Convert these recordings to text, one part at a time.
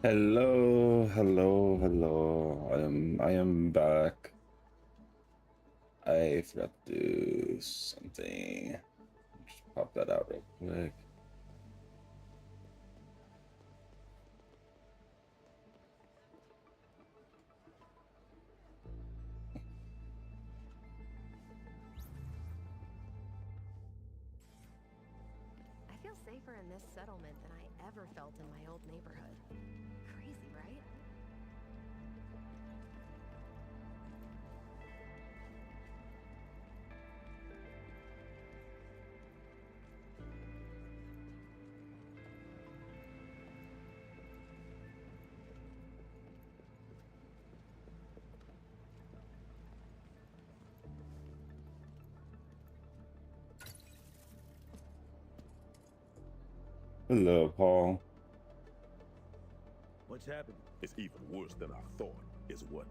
Hello, hello, hello. I am back. I forgot to do something. Just pop that out real quick. I feel safer in this settlement than I ever felt in my old neighborhood. Crazy, right? Hello, Paul. What's happening? It's even worse than I thought, is what?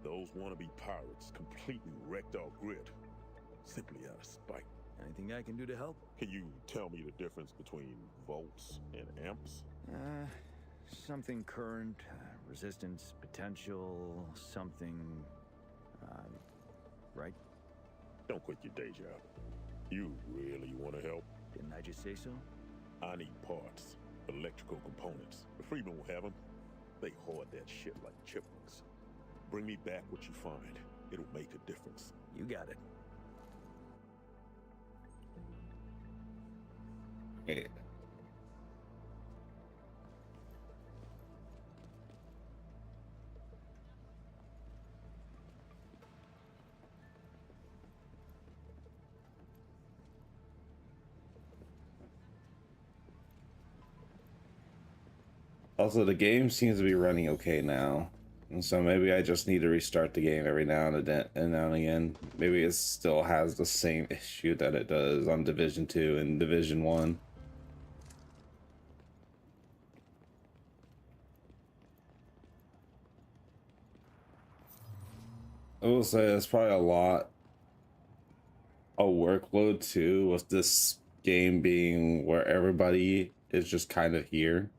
Those wannabe pirates completely wrecked our grid. Simply out of spite. Anything I can do to help? Can you tell me the difference between volts and amps? Uh, something current, resistance, potential, something, right? Don't quit your day job. You really want to help? Didn't I just say so? I need parts, electrical components. The Freemen will have them. They hoard that shit like chipmunks. Bring me back what you find. It'll make a difference. You got it. Yeah. Also, the game seems to be running okay now. And so maybe I just need to restart the game every now and now and again. Maybe it still has the same issue that it does on Division 2 and Division 1. I will say it's probably a lot of workload too, with this game being where everybody is just kind of here.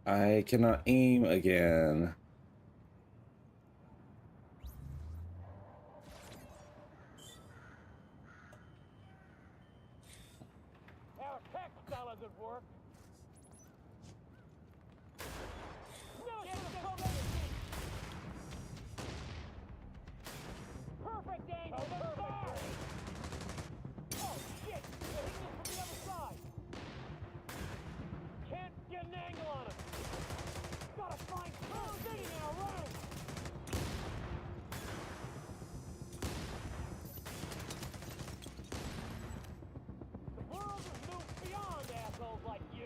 I cannot aim again. Our textile doesn't work. Perfect angle. Perfect. Oh shit! They're hitting us from the other side. Can't get an angle on him. Gotta find digging in a room. The world has moved beyond assholes like you.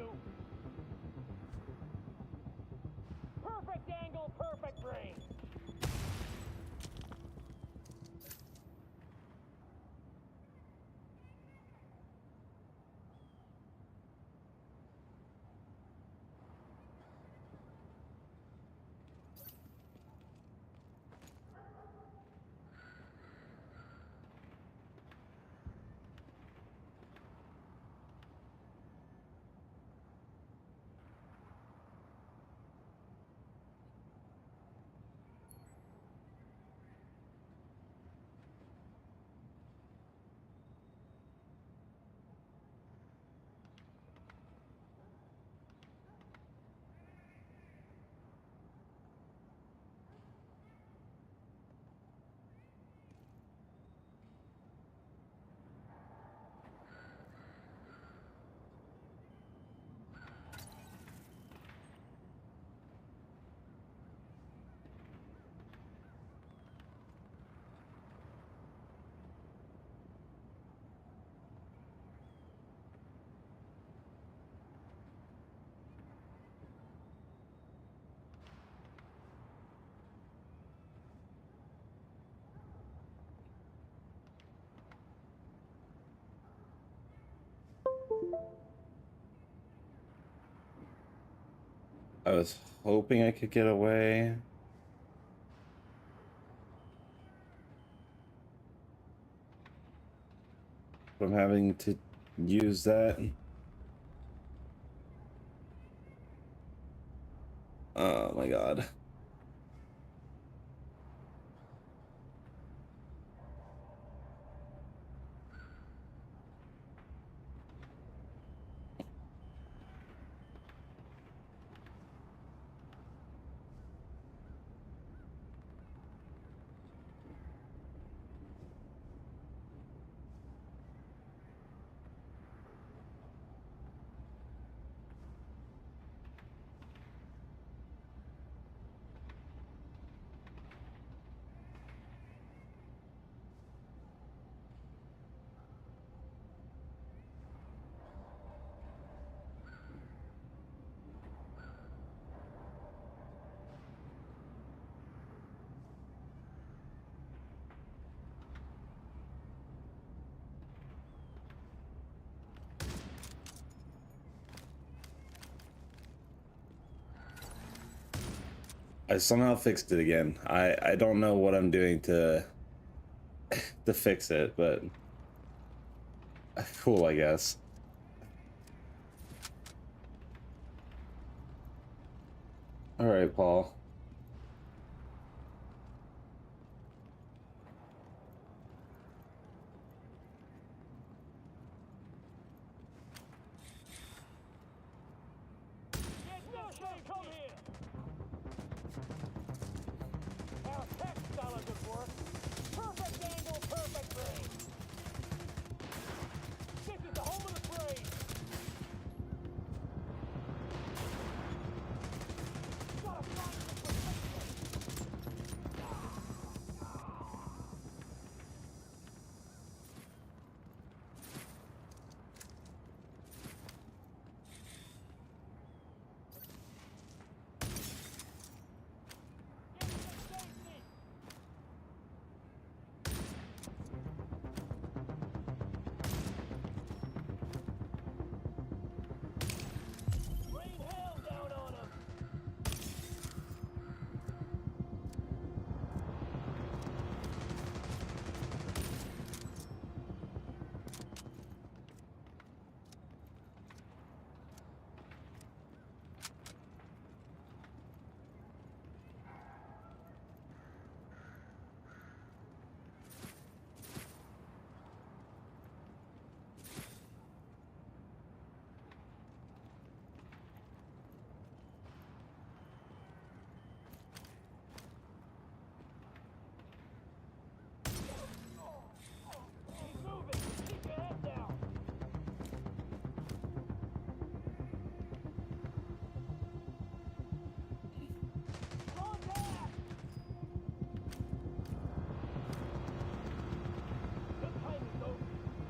I was hoping I could get away. From having to use that. Oh my god. I somehow fixed it again. I don't know what I'm doing to to fix it, but cool, I guess. All right, Paul. Come here! Our textile is at work. Perfect angle, perfect range. This is the home of the brave. Gotta find some protection. Get to safety. Rain hell down on 'em. Keep moving. Keep your head down. Contact! Good timing, though.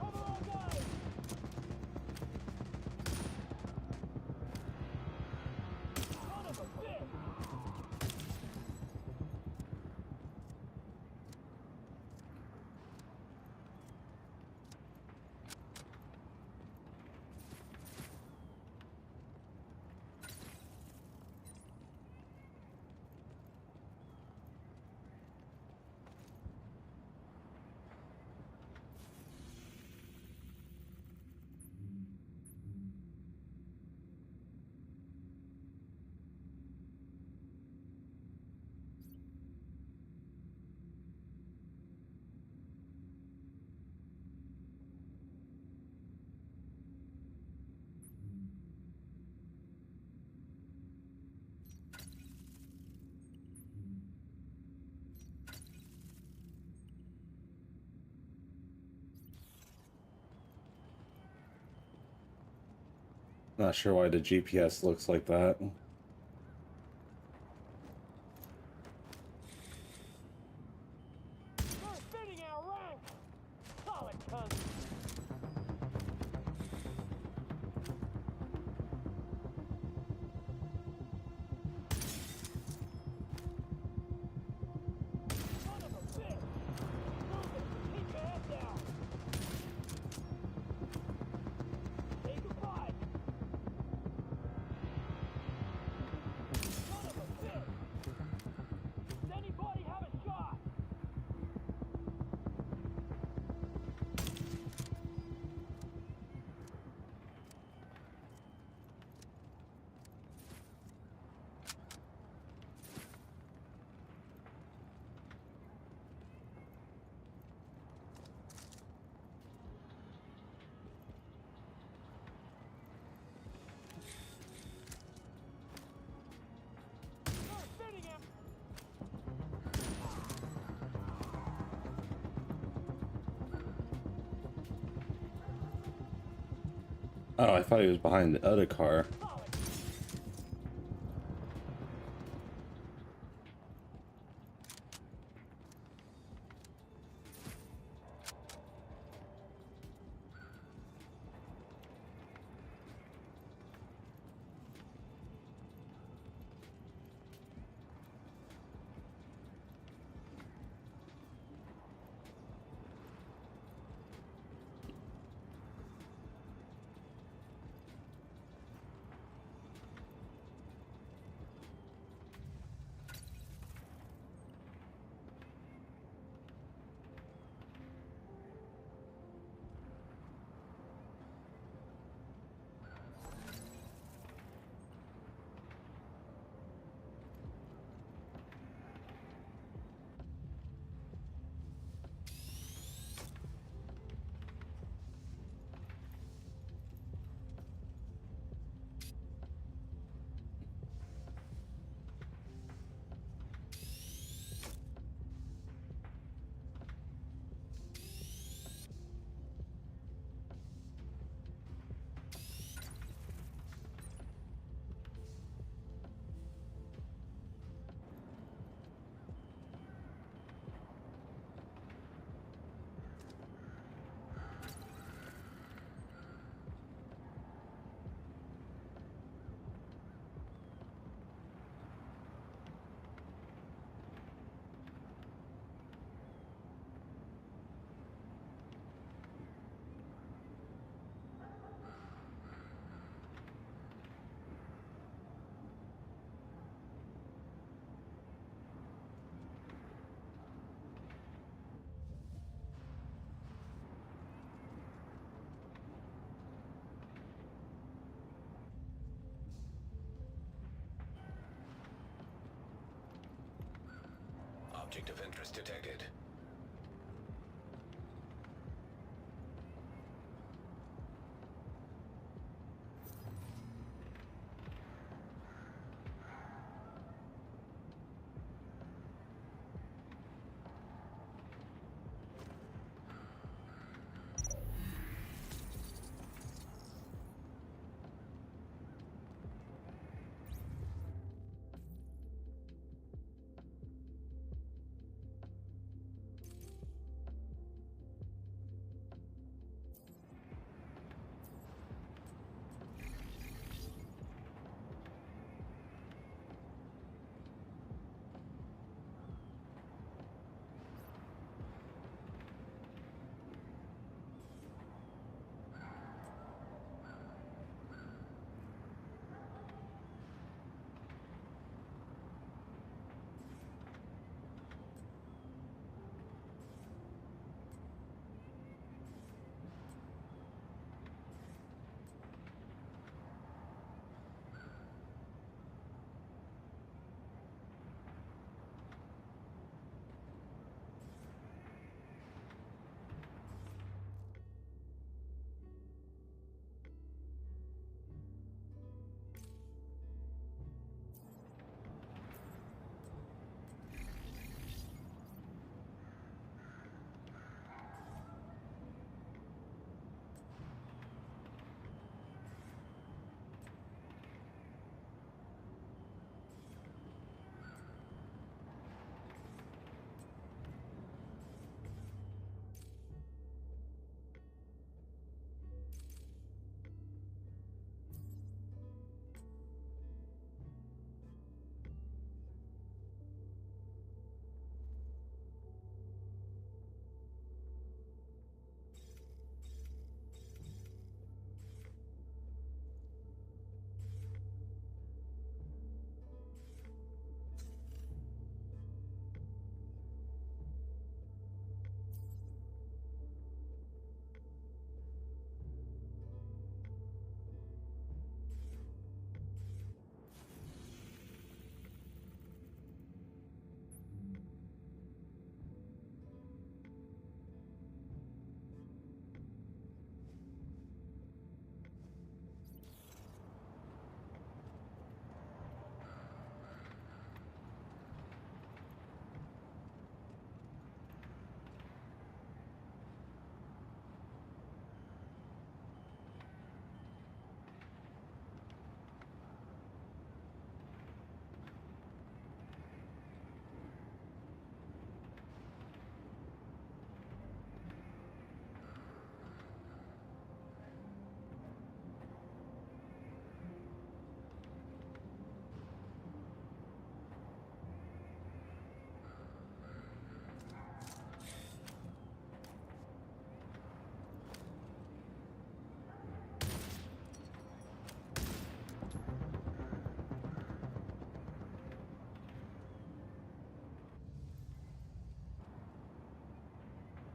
Cover our guys! Son of a bitch! Not sure why the GPS looks like that. They're spinning our ranks! Solid, cuz! Son of a bitch! Move it! Keep your head down! Say goodbye! Oh, I thought he was behind the other car. Object of interest detected.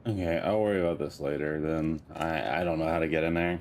Okay, I'll worry about this later then. I don't know how to get in there.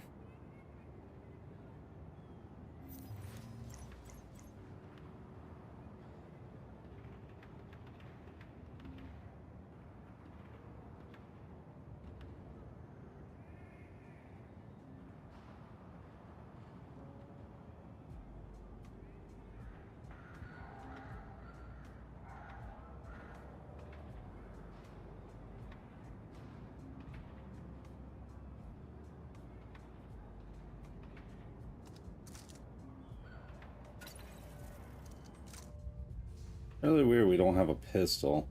Really weird we don't have a pistol.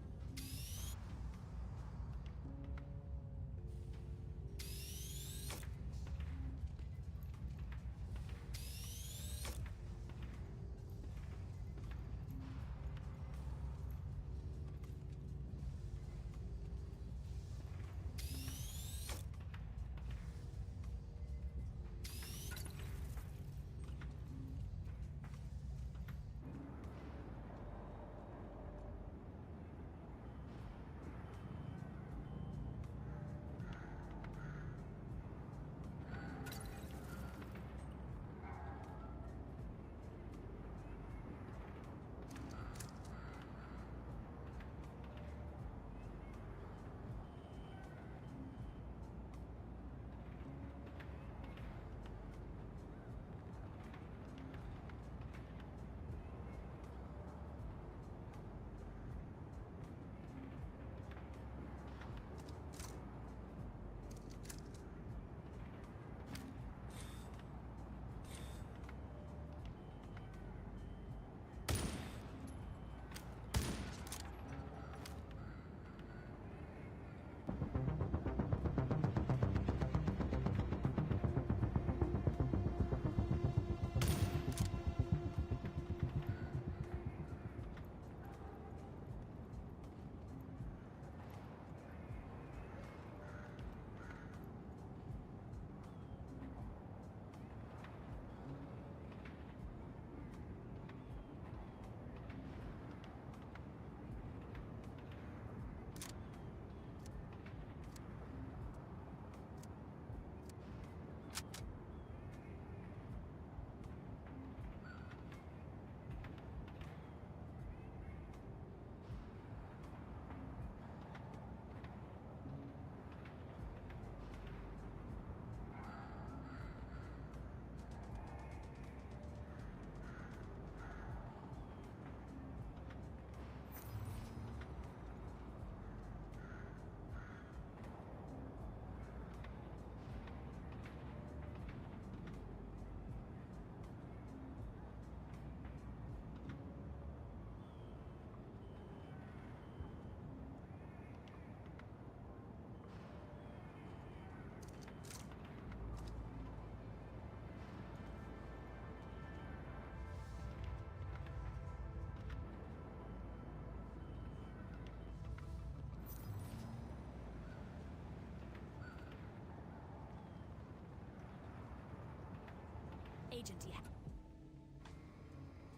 Agent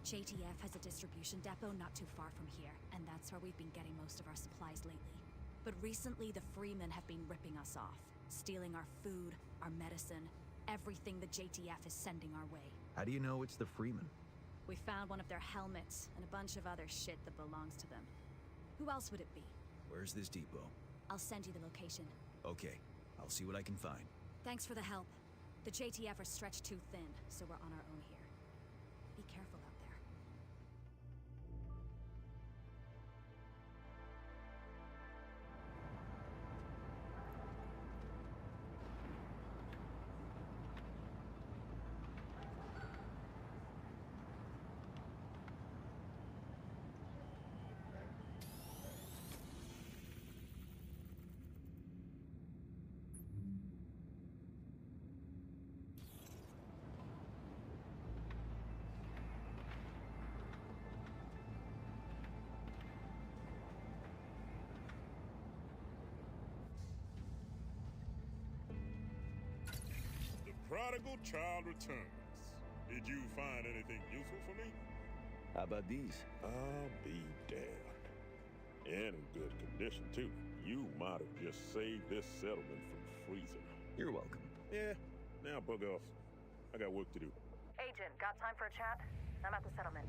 JTF has a distribution depot not too far from here, and that's where we've been getting most of our supplies lately. But recently, the Freemen have been ripping us off, stealing our food, our medicine, everything the JTF is sending our way. How do you know it's the Freeman? We found one of their helmets and a bunch of other shit that belongs to them. Who else would it be? Where's this depot? I'll send you the location. Okay, I'll see what I can find. Thanks for the help. The JTF are stretched too thin, so we're on our own here. Be careful out there. Prodigal child returns. Did you find anything useful for me? How about these? I'll be damned. And in good condition, too. You might have just saved this settlement from freezing. You're welcome. Yeah, now bug off. I got work to do. Agent, got time for a chat? I'm at the settlement.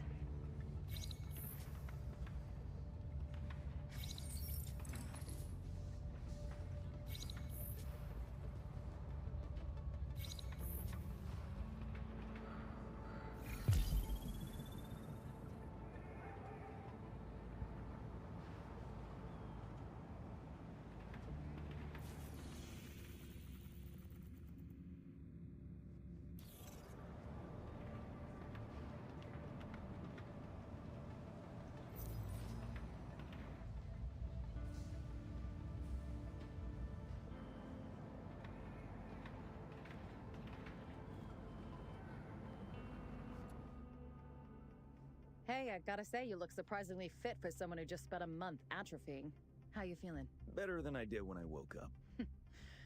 Hey, I gotta say, you look surprisingly fit for someone who just spent a month atrophying. How you feeling? Better than I did when I woke up.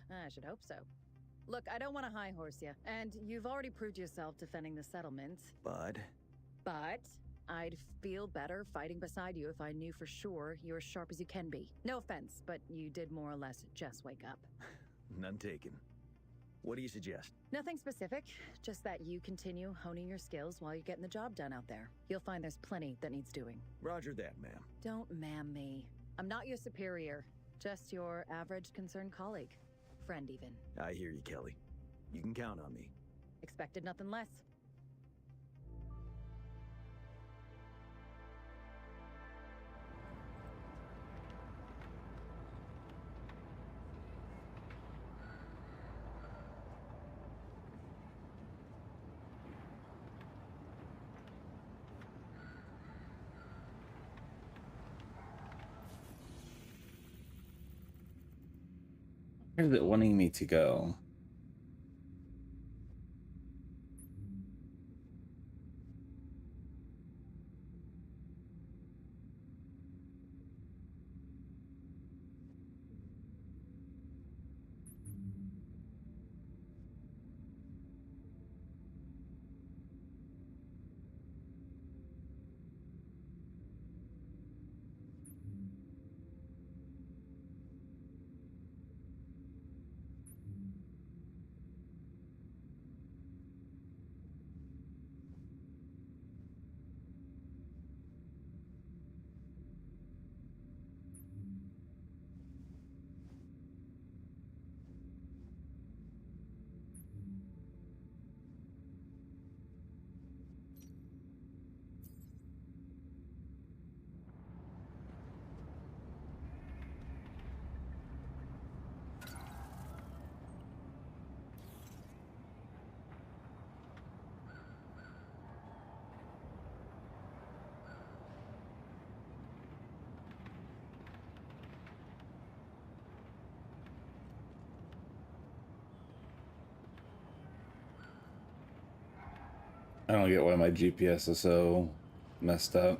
I should hope so. Look, I don't want to high horse you, and you've already proved yourself defending the settlement. But But I'd feel better fighting beside you if I knew for sure you're as sharp as you can be. No offense, but you did more or less just wake up. none taken. What do you suggest? Nothing specific, just that you continue honing your skills while you're getting the job done out there. You'll find there's plenty that needs doing. Roger that, ma'am. Don't ma'am me. I'm not your superior, just your average concerned colleague. Friend, even. I hear you, Kelly. You can count on me. Expected nothing less. Where is it wanting me to go? I don't get why my GPS is so messed up.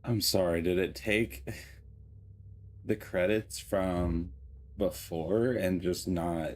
I'm sorry, did it take the credits from before and just not?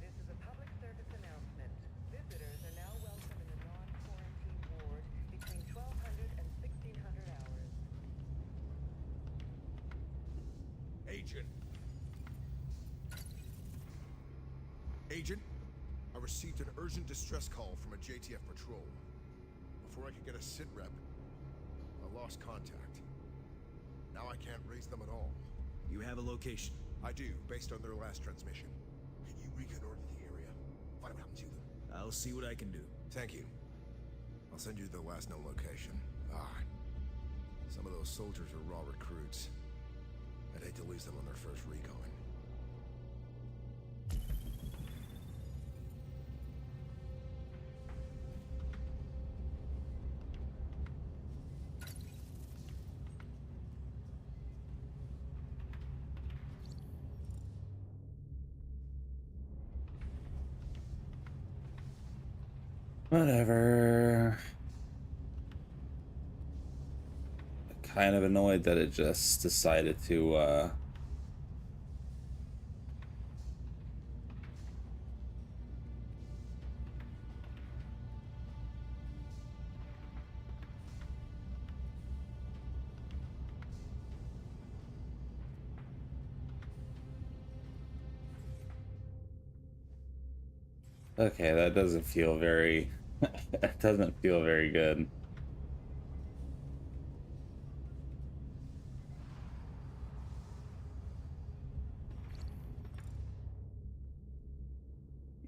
This is a public service announcement. Visitors are now welcome in the non-quarantine ward between 1200 and 1600 hours. Agent. Agent, I received an urgent distress call from a JTF patrol. Before I could get a sit rep, I lost contact. Now I can't raise them at all. You have a location. I do, based on their last transmission. Can you reconnoiter the area? Find out what happened to them. I'll see what I can do. Thank you. I'll send you the last known location. Some of those soldiers are raw recruits. I'd hate to lose them on their first recon. Whatever. Kind of annoyed that it just decided to okay, that doesn't feel very that doesn't feel very good.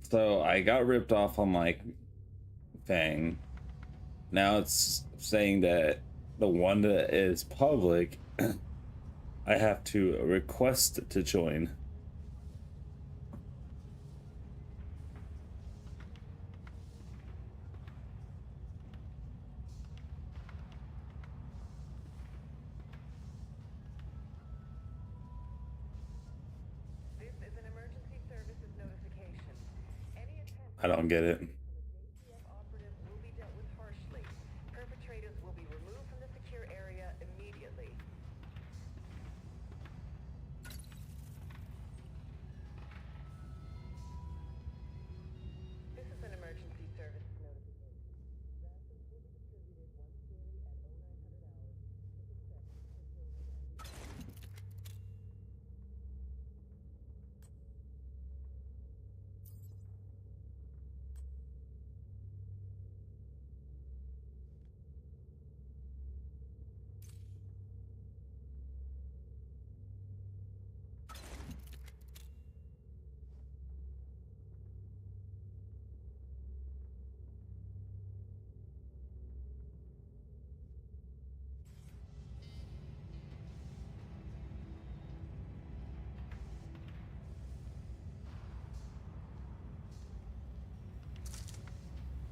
So I got ripped off on my thing. Now it's saying that the one that is public, I have to request to join. This is an emergency services notification. Any attempt I don't get it. from a JTF operative will be dealt with harshly. Perpetrators will be removed from the secure area immediately. This is an emergency services notification. Rations will be distributed once daily at 0900 hours with exceptions for children and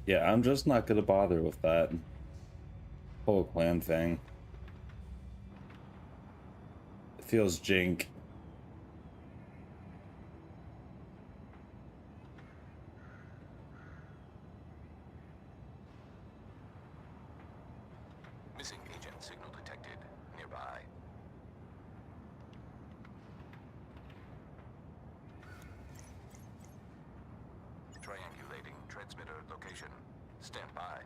Yeah, I'm just not gonna bother with that whole clan thing. It feels jink. Missing agent signal detected nearby. Triangulating transmitter location. Stand by.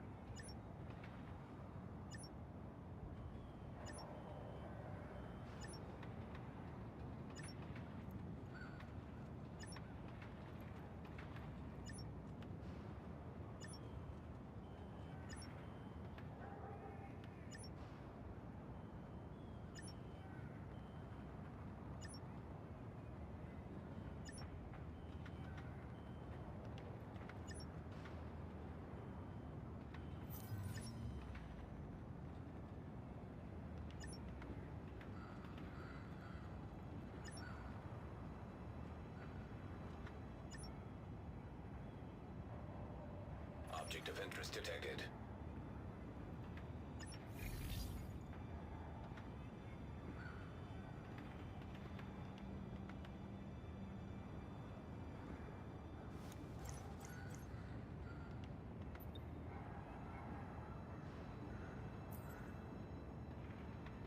Object of interest detected.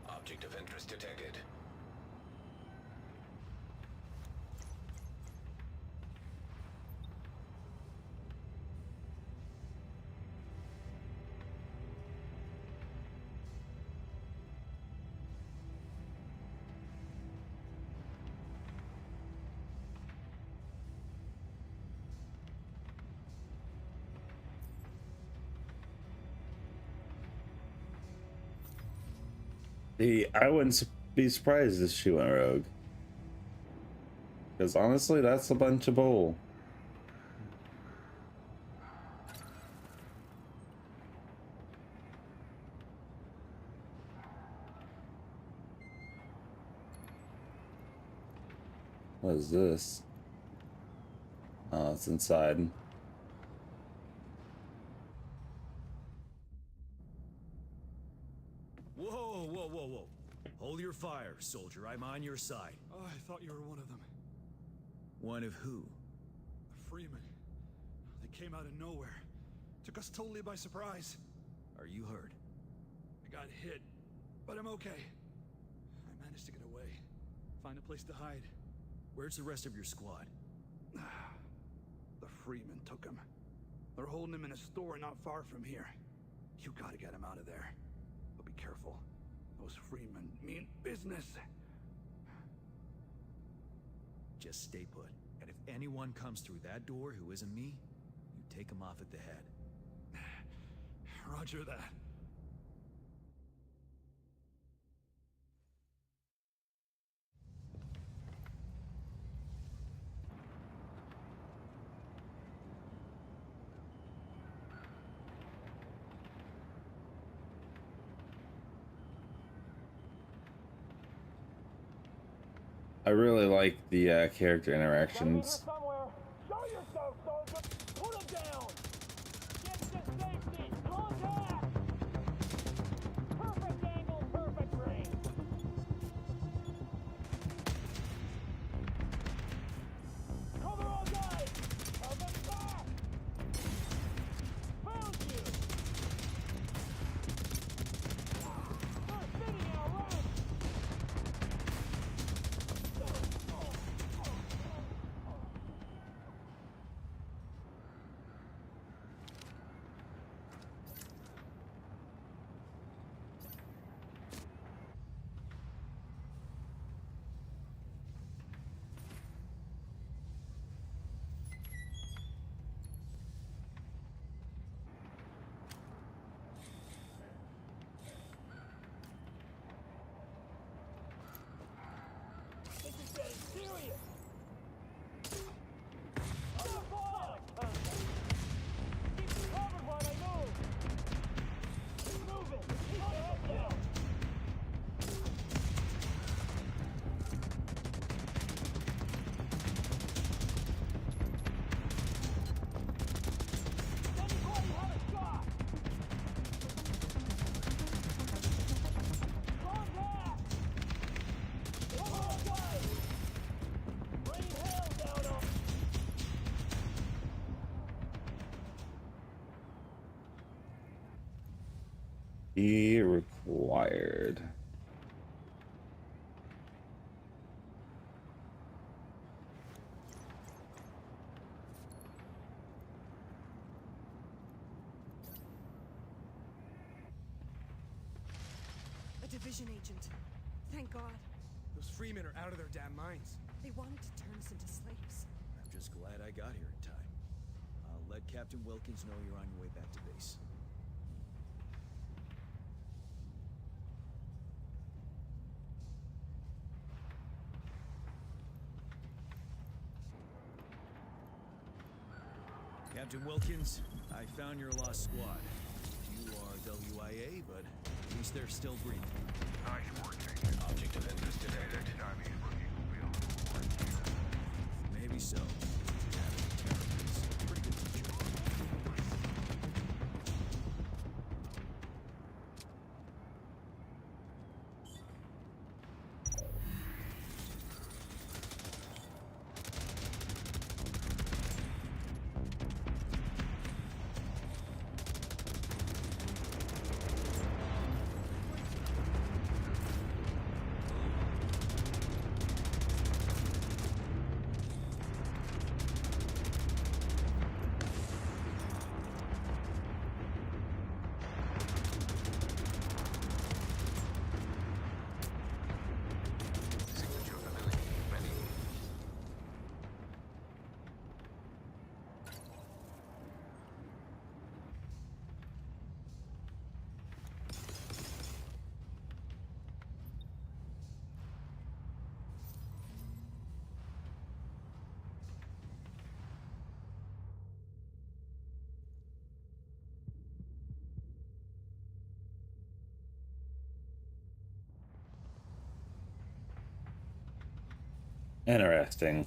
Object of interest detected. I wouldn't be surprised if she went rogue. Because honestly, that's a bunch of bull. What is this? Oh, it's inside. Whoa, whoa, whoa, whoa. Hold your fire, soldier. I'm on your side. Oh, I thought you were one of them. One of who? The Freeman. They came out of nowhere. Took us totally by surprise. Are you hurt? I got hit, but I'm okay. I managed to get away. Find a place to hide. Where's the rest of your squad? The Freeman took him. They're holding him in a store not far from here. You gotta get him out of there. But be careful. Those Freemen mean business. Just stay put. And if anyone comes through that door who isn't me, you take them off at the head. Roger that. I really like the character interactions. Somewhere. Show yourself, soldier. Put him down. Get to safety. Contact. Perfect angle, perfect range. Cover all guys. Cover back. Found you. Start spinning out, run. This is getting serious. Under fire! Keep me covered while I move. Keep moving. Keep your head down. Anybody have a shot? Contact! Come on, guys! Rain hell down on... Be required. A division agent. Thank God. Those Freemen are out of their damn minds. They wanted to turn us into slaves. I'm just glad I got here in time. I'll let Captain Wilkins know you're on your way back to base. Captain Wilkins, I found your lost squad. You are WIA, but at least they're still breathing. Nice work, Agent. Object of interest detected. Maybe so. Having terrorists, pretty good teacher. Interesting.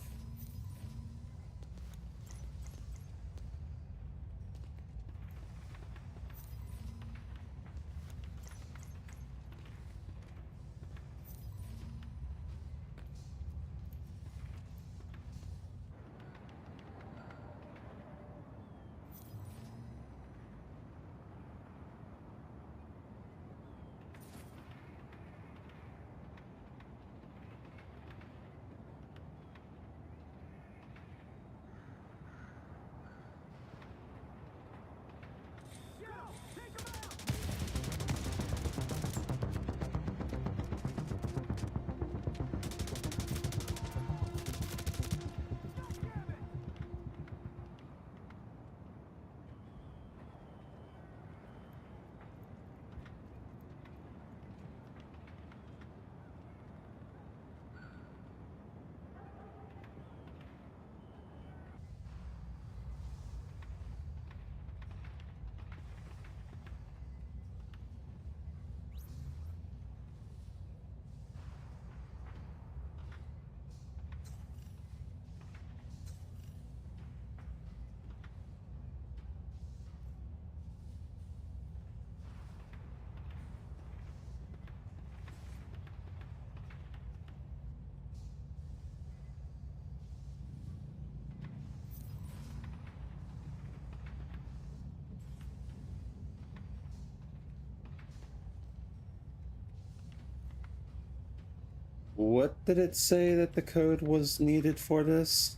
What did it say that the code was needed for this?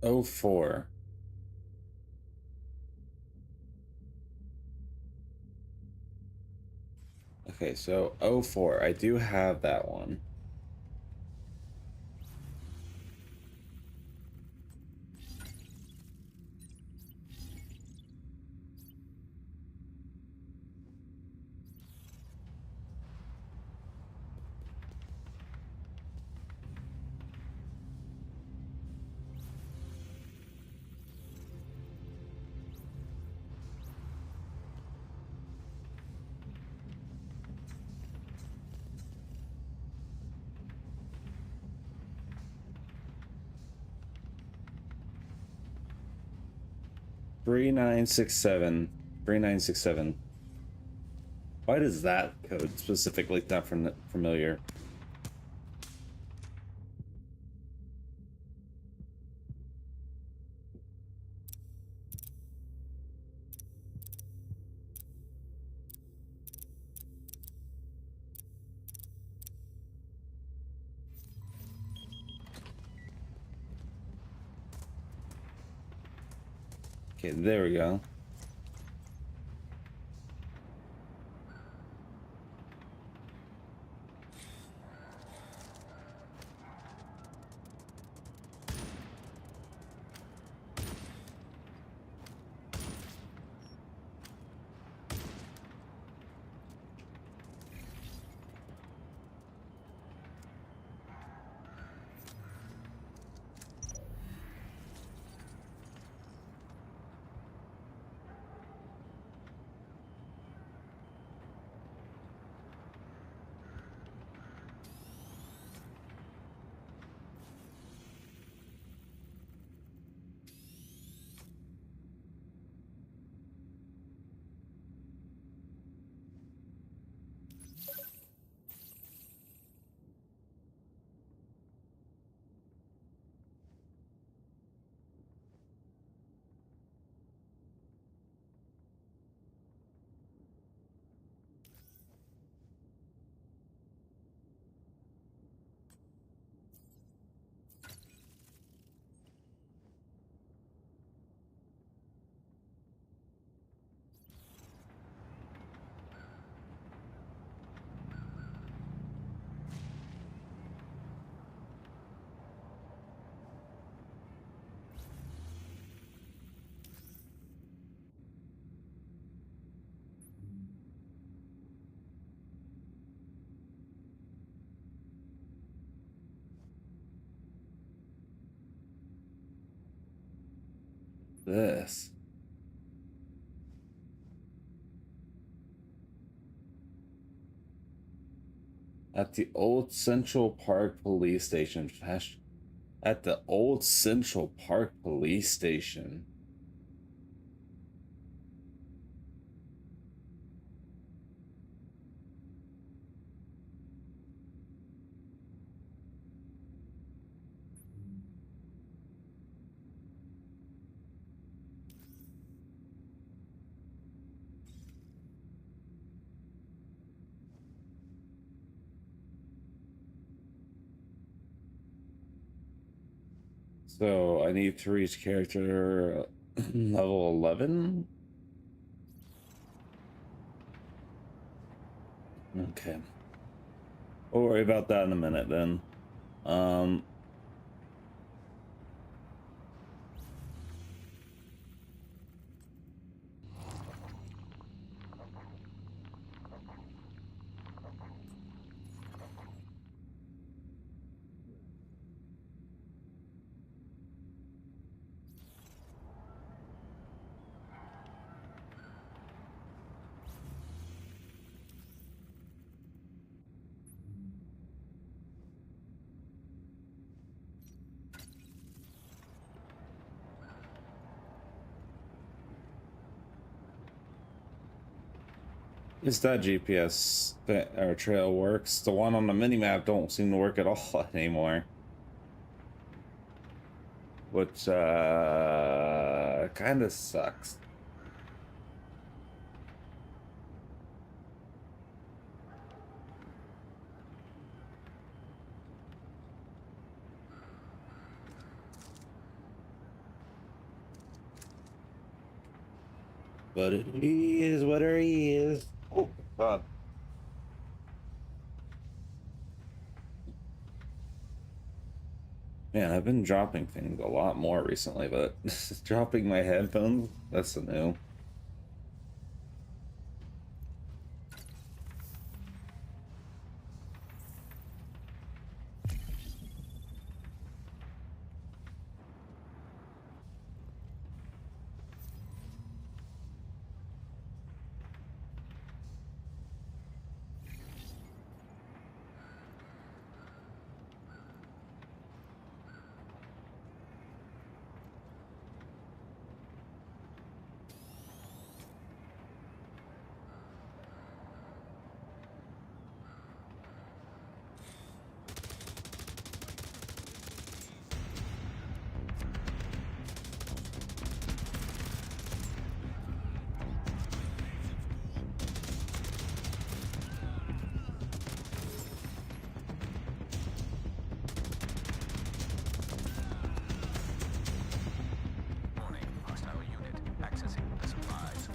Oh, 04. Okay, so 04. I do have that one. Three nine six seven. 3967. Why does that code specifically sound familiar? Okay, there we go. This. At the old Central Park police station. At the old Central Park police station. So I need to reach character level 11. Okay. We'll worry about that in a minute then. Is that GPS or trail works? The one on the minimap don't seem to work at all anymore. Which kind of sucks. But it is what it is. Oh God. Man, I've been dropping things a lot more recently, but dropping my headphones, that's a new. Warning, hostile unit accessing the supplies.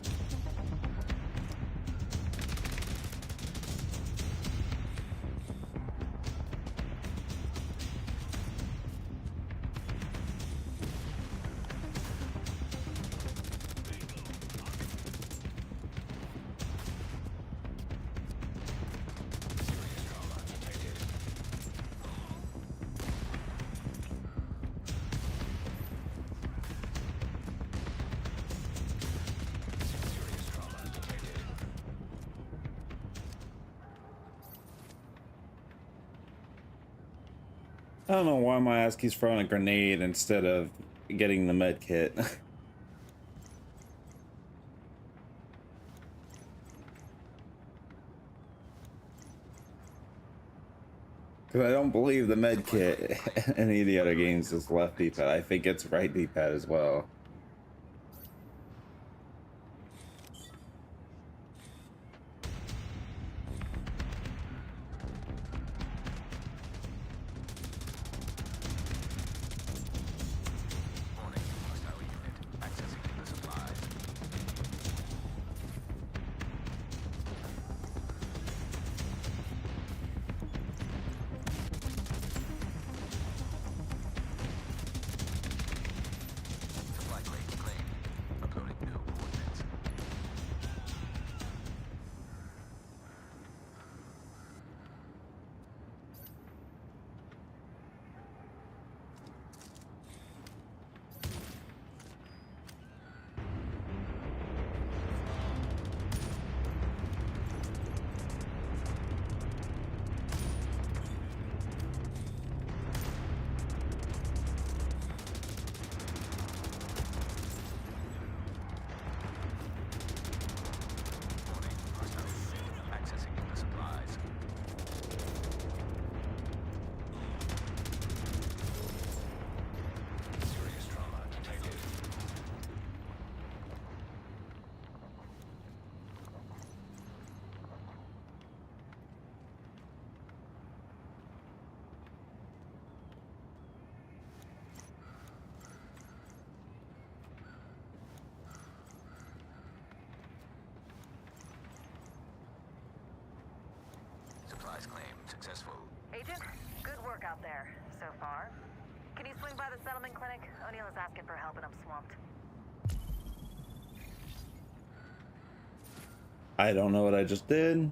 Serious trauma detected. Serious trauma detected. I don't know why my ass keeps throwing a grenade instead of getting the med kit. Because I don't believe the med kit in any of the other games is left D-pad. I think it's right D-pad as well. Warning, hostile unit accessing the supplies. Supply supplies claim successful. Agent, good work out there so far. Can you swing by the settlement clinic? O'Neill is asking for help and I'm swamped. I don't know what I just did,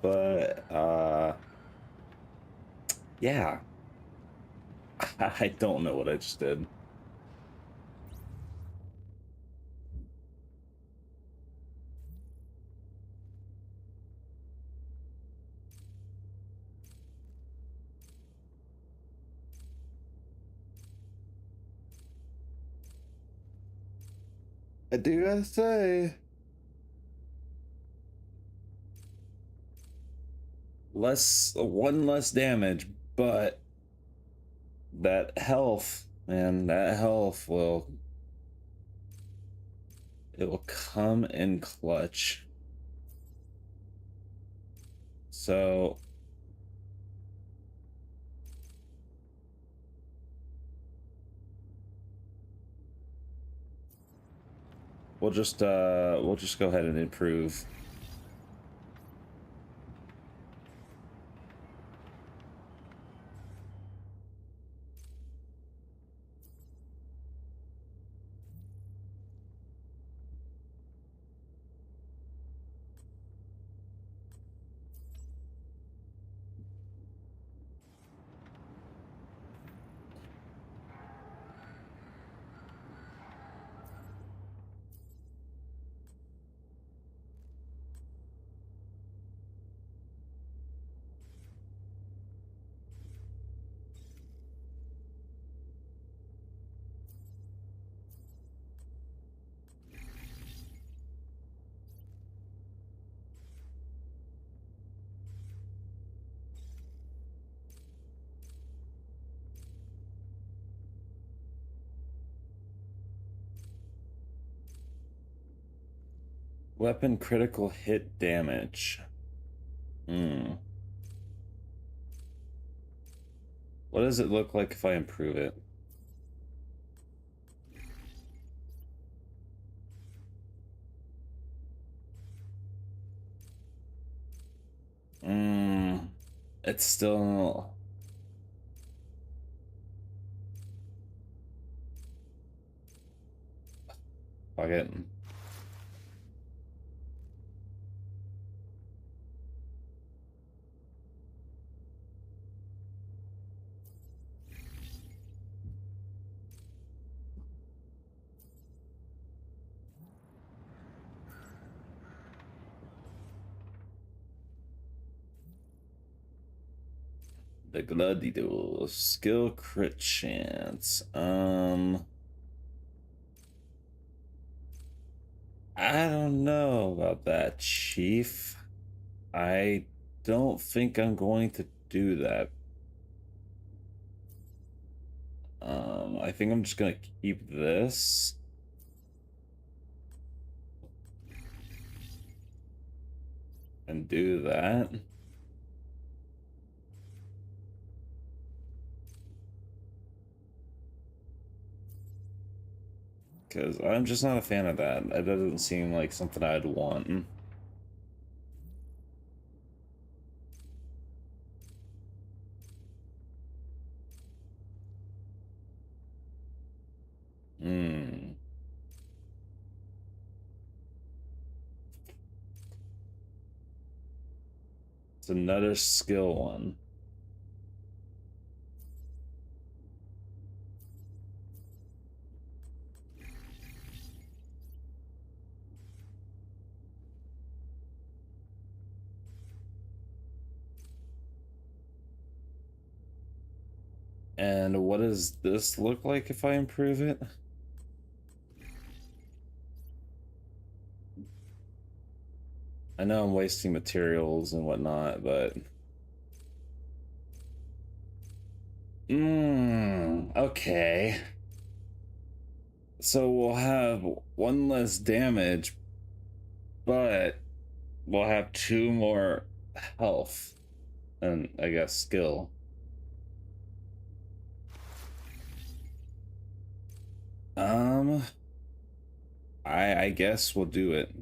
but yeah. I don't know what I just did. I do gotta say, one less damage, but that health, man, that health it will come in clutch. So we'll just go ahead and improve. Weapon critical hit damage. What does it look like if I improve it? It's still... Fuck it. The Gladiator skill crit chance. I don't know about that, Chief. I don't think I'm going to do that. I think I'm just gonna keep this. And do that. Because I'm just not a fan of that. That doesn't seem like something I'd want. It's another skill one. And what does this look like if I improve it? I know I'm wasting materials and whatnot, but... Okay. So we'll have one less damage, but we'll have 2 more health and, I guess, skill. I guess we'll do it.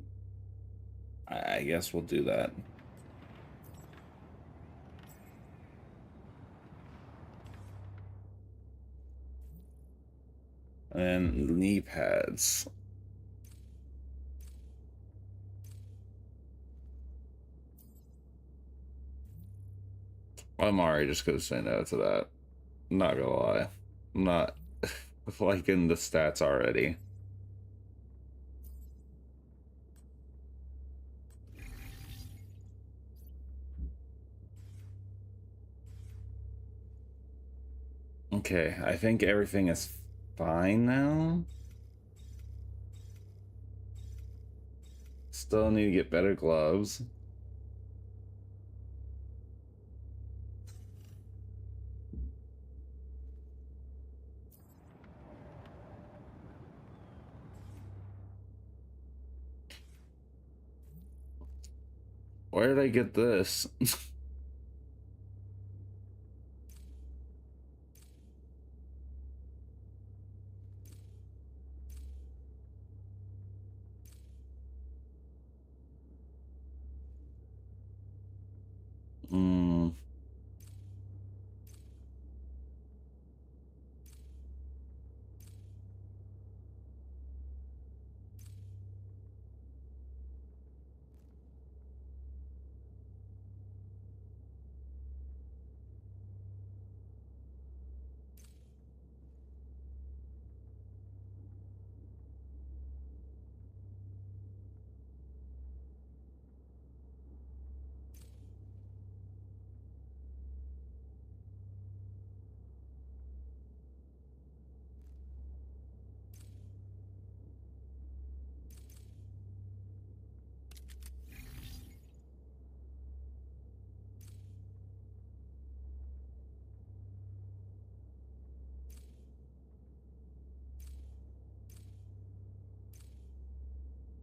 I guess we'll do that. And knee pads. I'm already just gonna say no to that. I'm not gonna lie. I'm not liking the stats already. Okay, I think everything is fine now. Still need to get better gloves. Where did I get this? Hmm.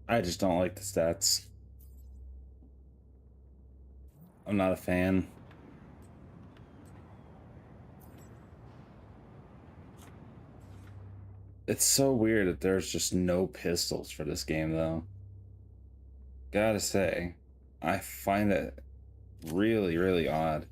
I just don't like the stats. I'm not a fan. It's so weird that there's just no pistols for this game, though. Gotta say, I find it really, really odd.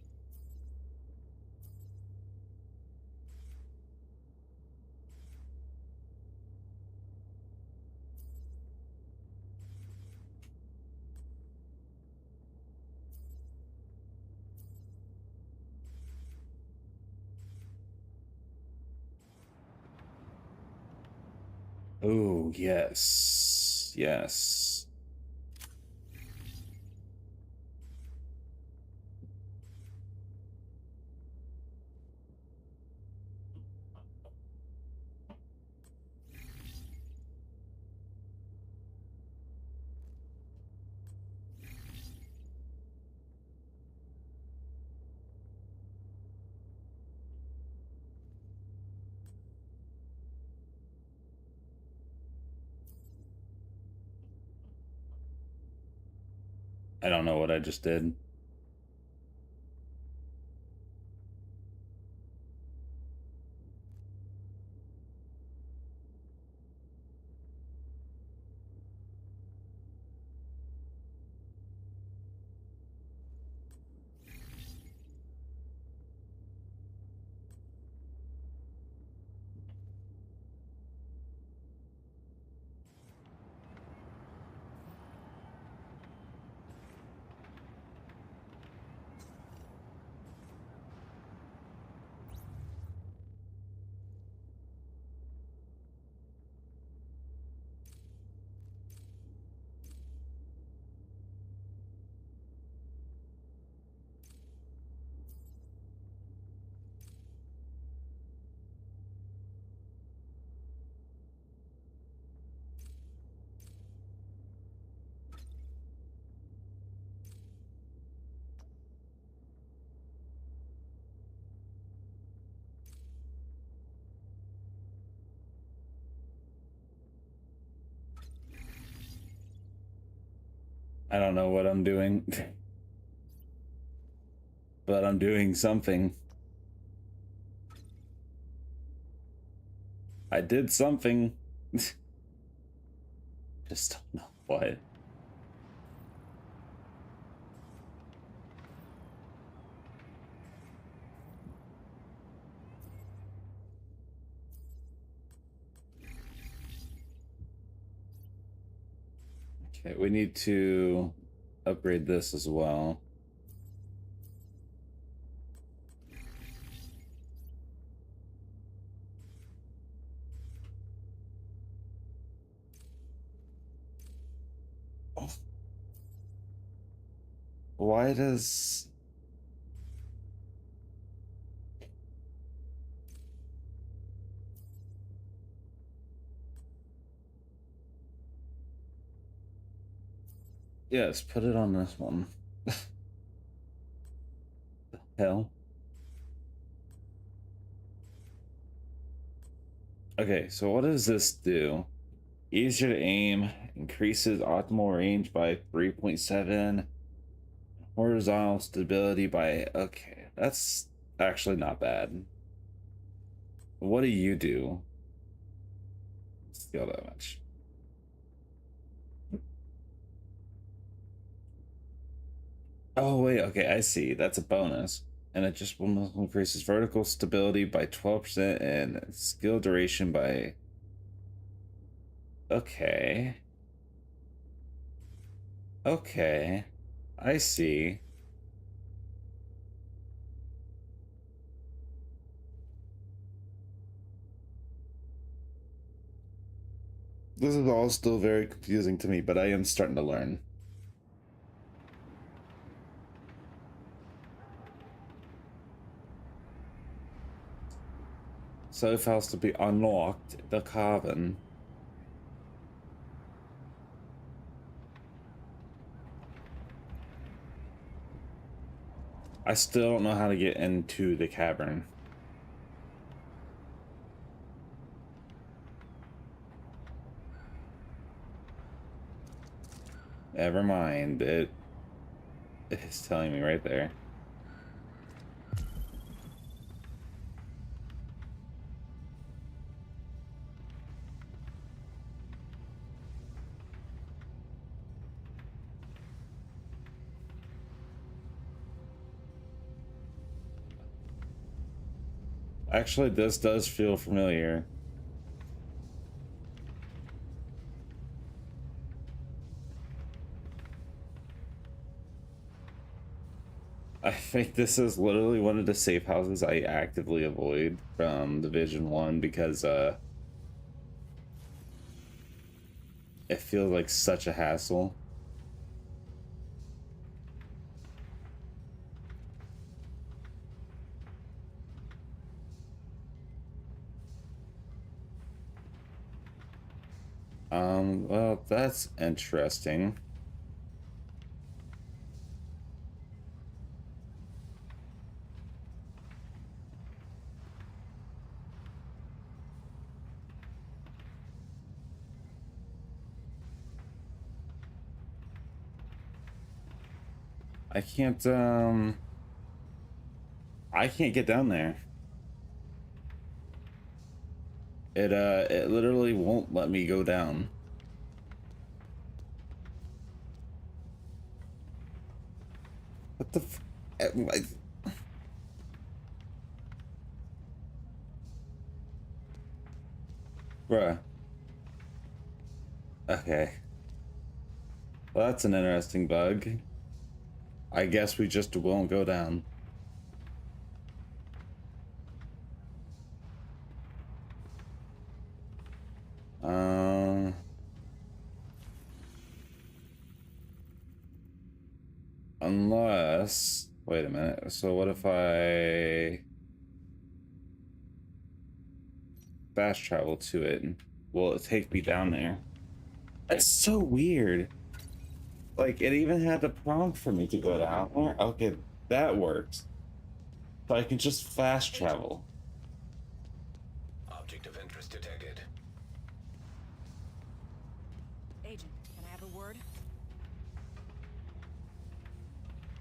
Oh, yes. Yes. I don't know what I just did. I don't know what I'm doing, but I'm doing something. I did something. Just don't know what. Okay, we need to upgrade this as well. Why does... Yes, put it on this one. The hell? Okay, so what does this do? Easier to aim, increases optimal range by 3.7, horizontal stability by... Okay, that's actually not bad. What do you do? Skill damage. Oh, wait, okay, I see. That's a bonus. And it just increases vertical stability by 12% and skill duration by... Okay. Okay. I see. This is all still very confusing to me, but I am starting to learn. So files to be unlocked, the carbon. I still don't know how to get into the cavern. Never mind, it's telling me right there. Actually, this does feel familiar. I think this is literally one of the safe houses I actively avoid from Division 1 because it feels like such a hassle. Well, that's interesting. I can't get down there. It literally won't let me go down. What the f... Bruh. Okay. Well, that's an interesting bug. I guess we just won't go down. Unless... Wait a minute. So what if I... fast travel to it? Will it take me down there? That's so weird. Like, it even had the prompt for me to go down there. Okay, that works. So I can just fast travel. Object of interest detected. Agent, can I have a word?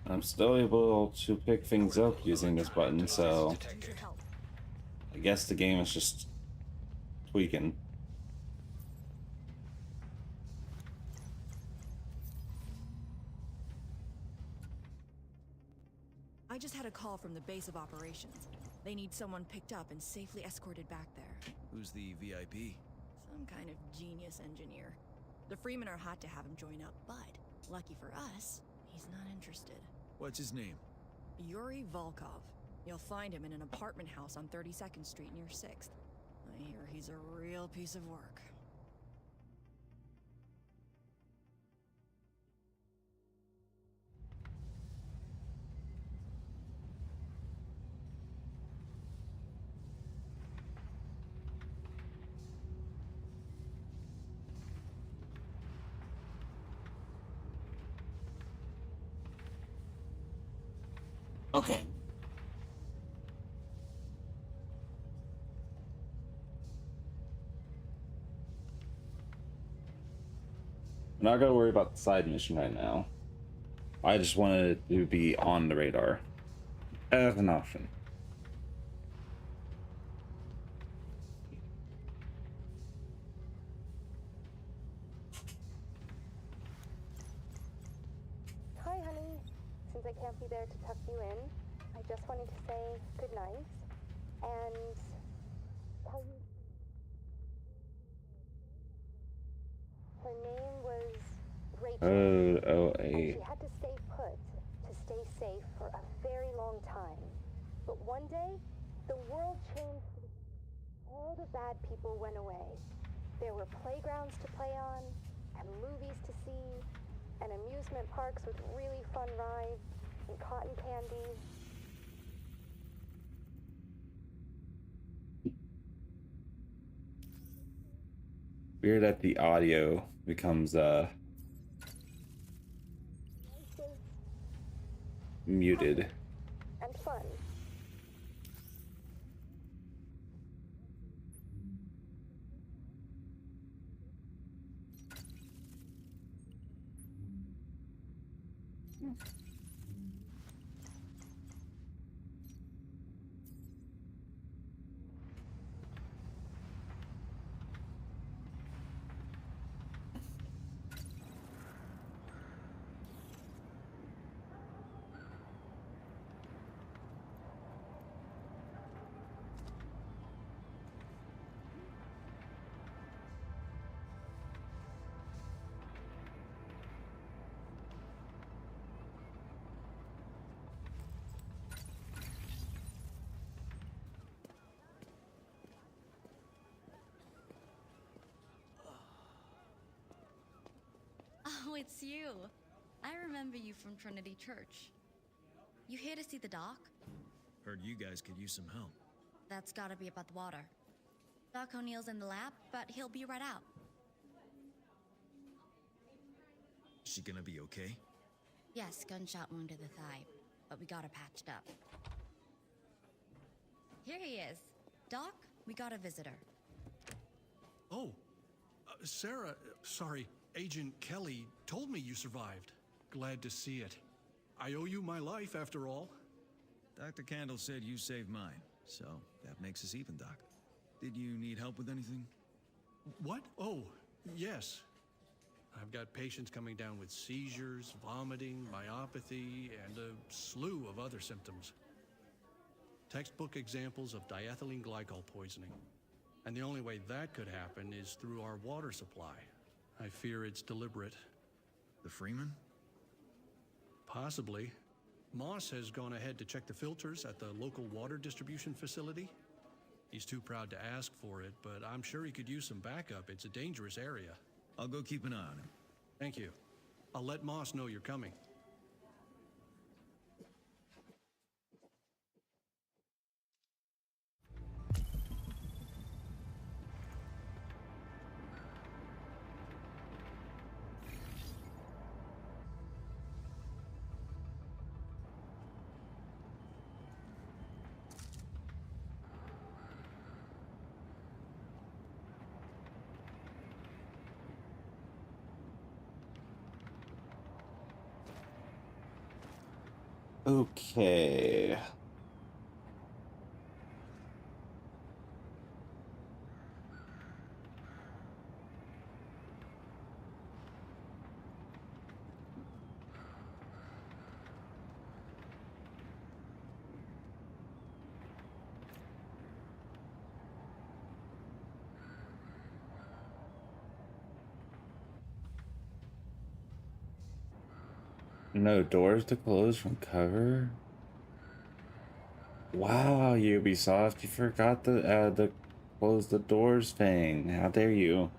I'm still able to pick things up using this button, so Need your help. I guess the game is just tweaking. I just had a call from the base of operations. They need someone picked up and safely escorted back there. Who's the VIP? Some kind of genius engineer. The Freemen are hot to have him join up, but lucky for us, he's not interested. What's his name? Yuri Volkov. You'll find him in an apartment house on 32nd Street near 6th. I hear he's a real piece of work. Okay. I'm not gonna worry about the side mission right now. I just wanted it to be on the radar as an option. Hi, honey. Since I can't be there to tuck you in, I just wanted to say goodnight and tell you her name was Rachel. And she had to stay put to stay safe for a very long time. But one day, the world changed. All the bad people went away. There were playgrounds to play on, and movies to see, and amusement parks with really fun rides, and cotton candy. Weird that the audio becomes muted. And fun. Oh, it's you. I remember you from Trinity Church. You here to see the doc? Heard you guys could use some help. That's gotta be about the water. Doc O'Neill's in the lab, but he'll be right out. Is she gonna be okay? Yes, gunshot wound to the thigh, but we got her patched up. Here he is. Doc, we got a visitor. Oh, Sarah, sorry, Agent Kelly told me you survived. Glad to see it. I owe you my life, after all. Dr. Candle said you saved mine, so that makes us even, Doc. Did you need help with anything? What? Oh, yes. I've got patients coming down with seizures, vomiting, myopathy, and a slew of other symptoms. Textbook examples of diethylene glycol poisoning. And the only way that could happen is through our water supply. I fear it's deliberate. The Freeman? Possibly. Moss has gone ahead to check the filters at the local water distribution facility. He's too proud to ask for it, but I'm sure he could use some backup. It's a dangerous area. I'll go keep an eye on him. Thank you. I'll let Moss know you're coming. Okay. No doors to close from cover? Wow, Ubisoft, you forgot the close the doors thing. How dare you?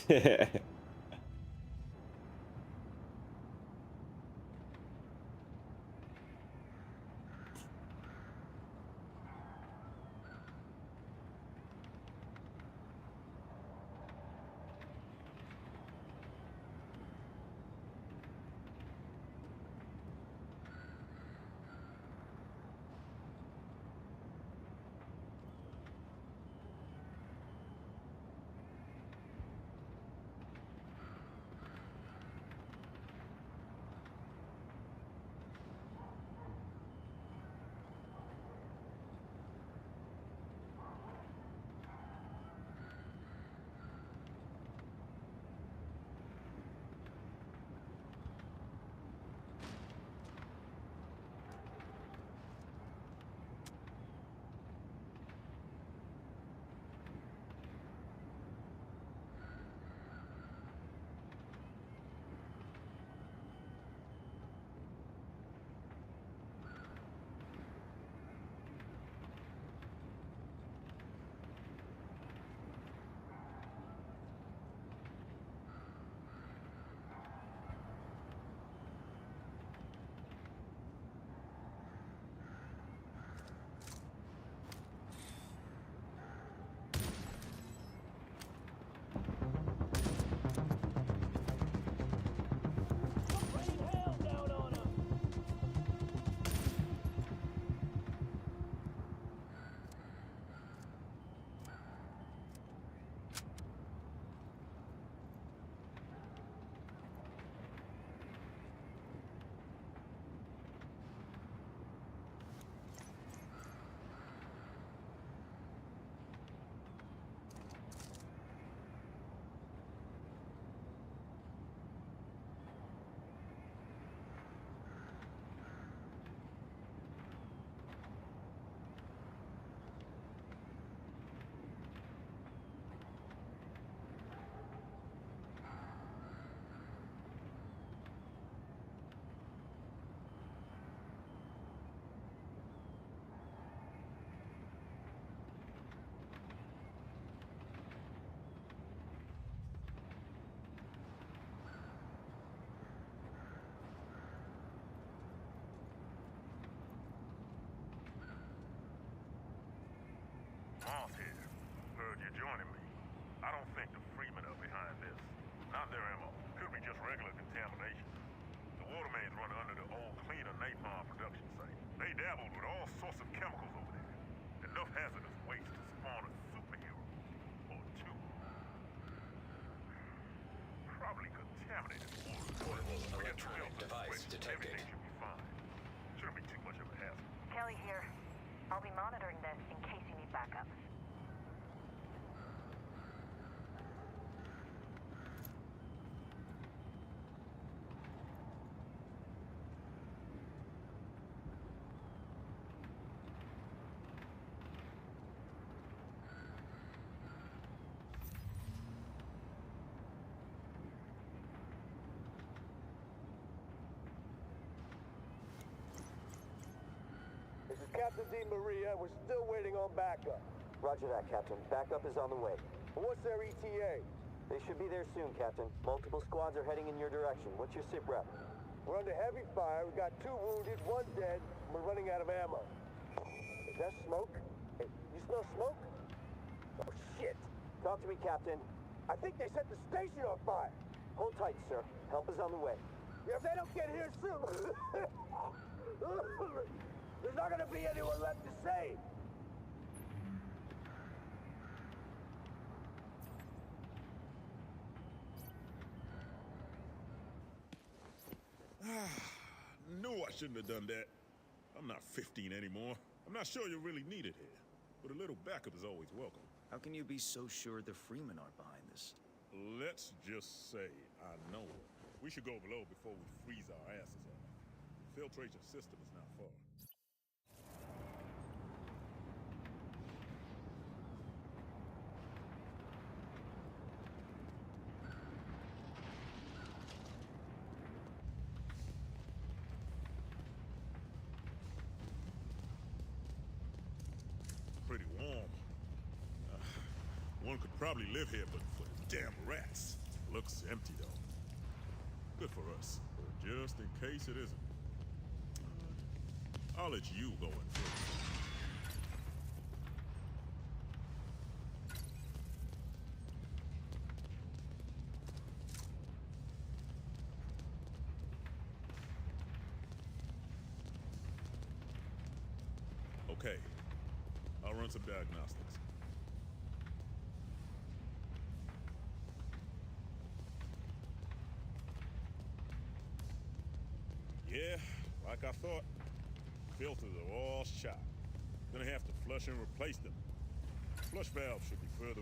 Rain hell down on 'em. Moss here. Heard you're joining me. I don't think the Freemen are behind this. Not their ammo. Could be just regular contamination. The water mains run under the old cleaner napalm production site. They dabbled with all sorts of chemicals over there. Enough hazardous waste to spawn a superhero. Or two. Probably contaminated water. Portable Forget the electronic filter, device switch. detected. Everything should be fine. Shouldn't be too much of a hassle. Kelly here. I'll be monitoring this in case you need backup. This is Captain D. Maria. We're still waiting on backup. Roger that, Captain. Backup is on the way. What's their ETA? They should be there soon, Captain. Multiple squads are heading in your direction. What's your SIP rep? We're under heavy fire. We got 2 wounded, 1 dead, and we're running out of ammo. Is that smoke? Hey, you smell smoke? Oh, shit. Talk to me, Captain. I think they set the station on fire. Hold tight, sir. Help is on the way. If they don't get here soon, there's not gonna be anyone left to save. Knew I shouldn't have done that. I'm not 15 anymore. I'm not sure you're really needed here, but a little backup is always welcome. How can you be so sure the Freemen aren't behind this? Let's just say I know it. We should go below before we freeze our asses off. The filtration system is not far. Probably live here, but for the damn rats. Looks empty, though. Good for us, but just in case it isn't. I'll let you go in first. Okay, I'll run some diagnostics. Yeah, like I thought. Filters are all shot. Gonna have to flush and replace them. Flush valve should be further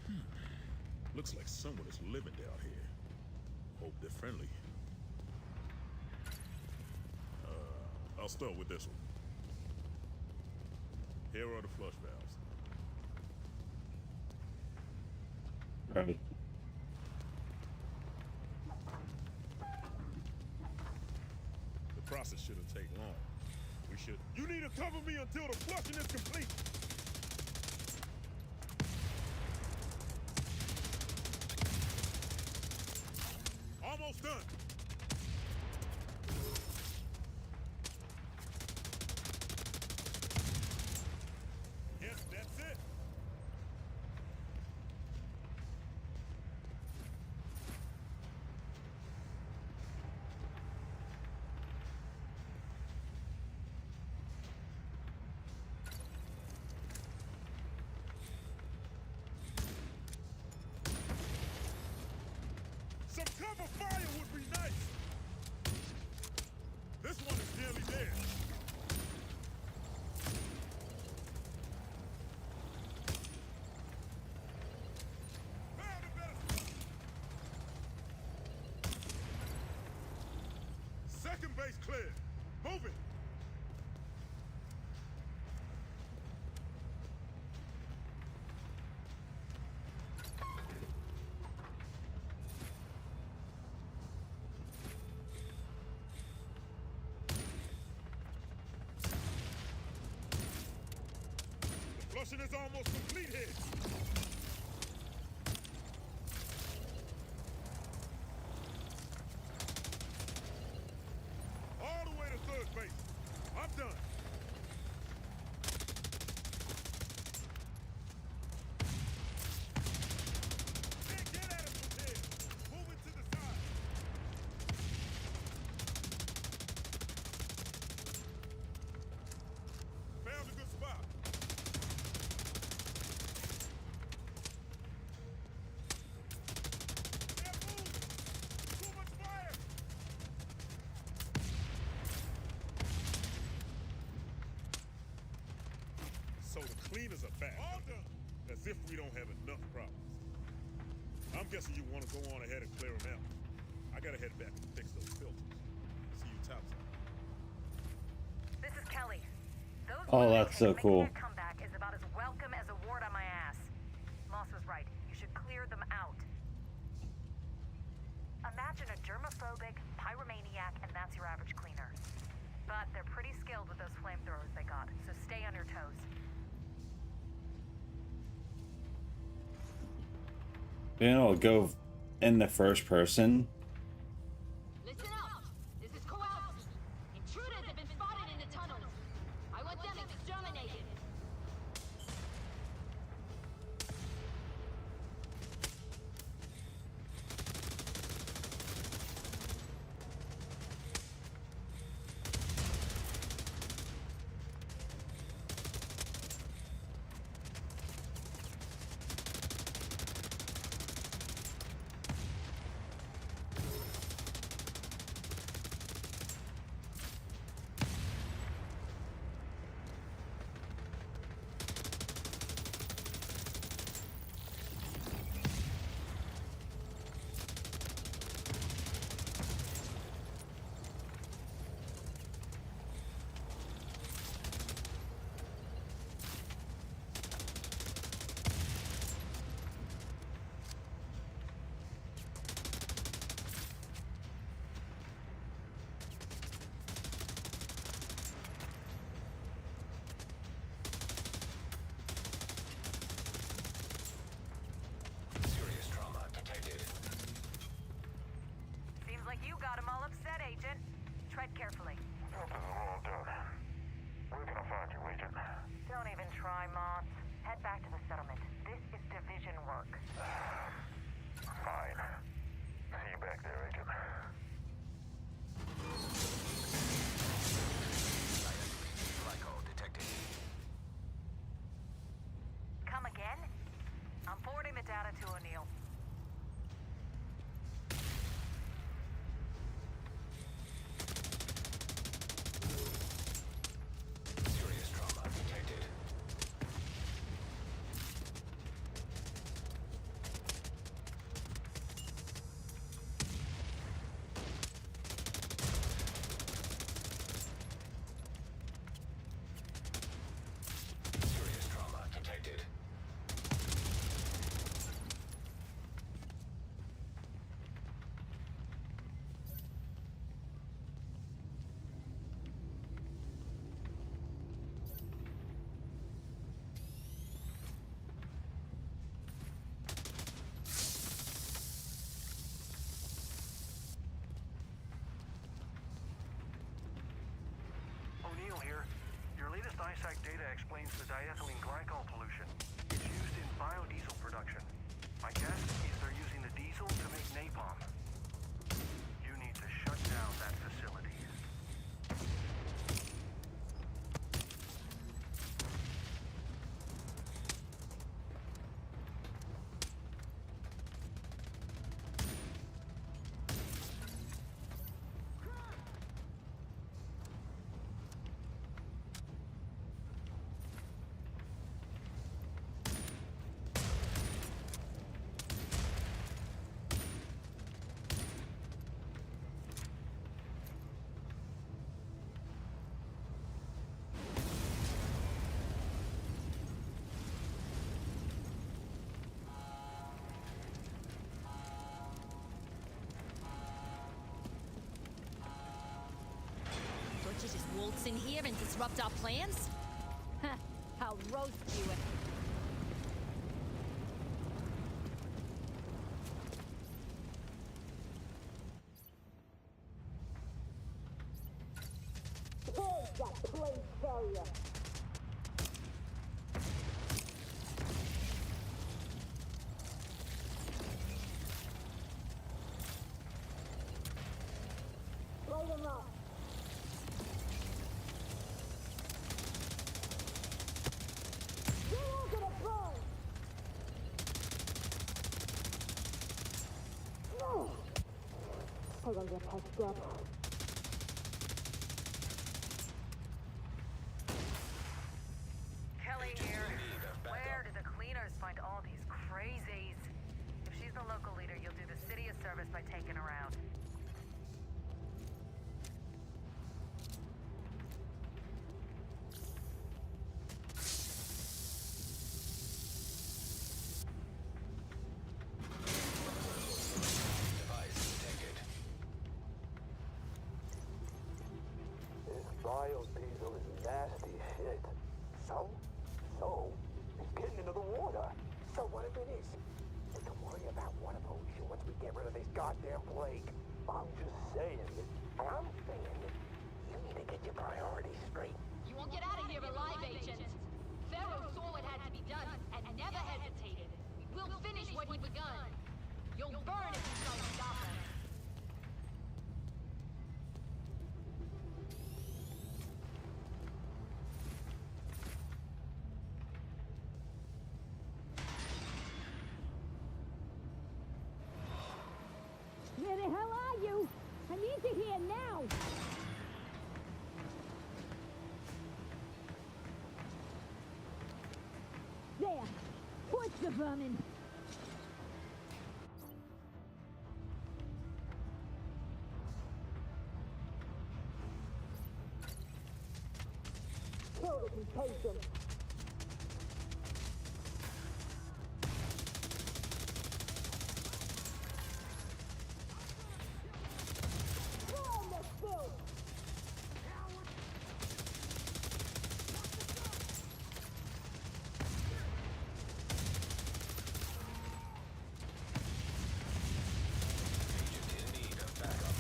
in. Looks like someone is living down here. Hope they're friendly. I'll start with this one. Here are the flush valves. Right. The process shouldn't take long. We should... You need to cover me until the flushing is complete! Almost done! Yes, that's it! Some cover fire would be nice! This one is nearly there. Found a better spot. Second base clear. Move it. Flushing is almost complete here. All the way to third base. I'm done. Can't get at us from here. Move it to the side. Found a good spot. So the cleaners are back. All done. As if we don't have enough problems. I'm guessing you want to go on ahead and clear them out. I gotta head back and fix those filters. See you topside. This is Kelly. Those Oh, that's so cool. Making a comeback is about as welcome as a wart on my ass. Moss was right. You should clear them out. Imagine a germophobic pyromaniac, and that's your average cleaner. But they're pretty skilled with those flamethrowers they got, so stay on your toes. You know, go in the first person. Listen up! This is Kowalski. Intruders have been spotted in the tunnels. I want them exterminated. latest ISAC data explains the diethylene glycol pollution. It's used in biodiesel production. My guess is they're using the diesel to make napalm. You need to shut down that facility. Don't you just waltz in here and disrupt our plans? Huh, I'll roast you if... There's that plane carrier. Light him up. You're all gonna burn. No. I'm gonna get patched up. Kelly here. Where did the cleaners find all these crazies? If she's the local leader, you'll do the city a service by taking her out. Device detected. This biodiesel is nasty shit. So, it's getting into the water. So what if it is? We can worry about one of those once we get rid of this goddamn plague. I'm just saying. I'm saying you need to get your priorities straight. You won't get out of here alive, Agent. Pharaoh saw what had to be done and never hesitated. We'll finish what he begun. You'll burn if you try to stop us. Where the hell are you? I need you here now. There. Push the vermin. Kill the contagion. Burn the filth. Agent in need of backup.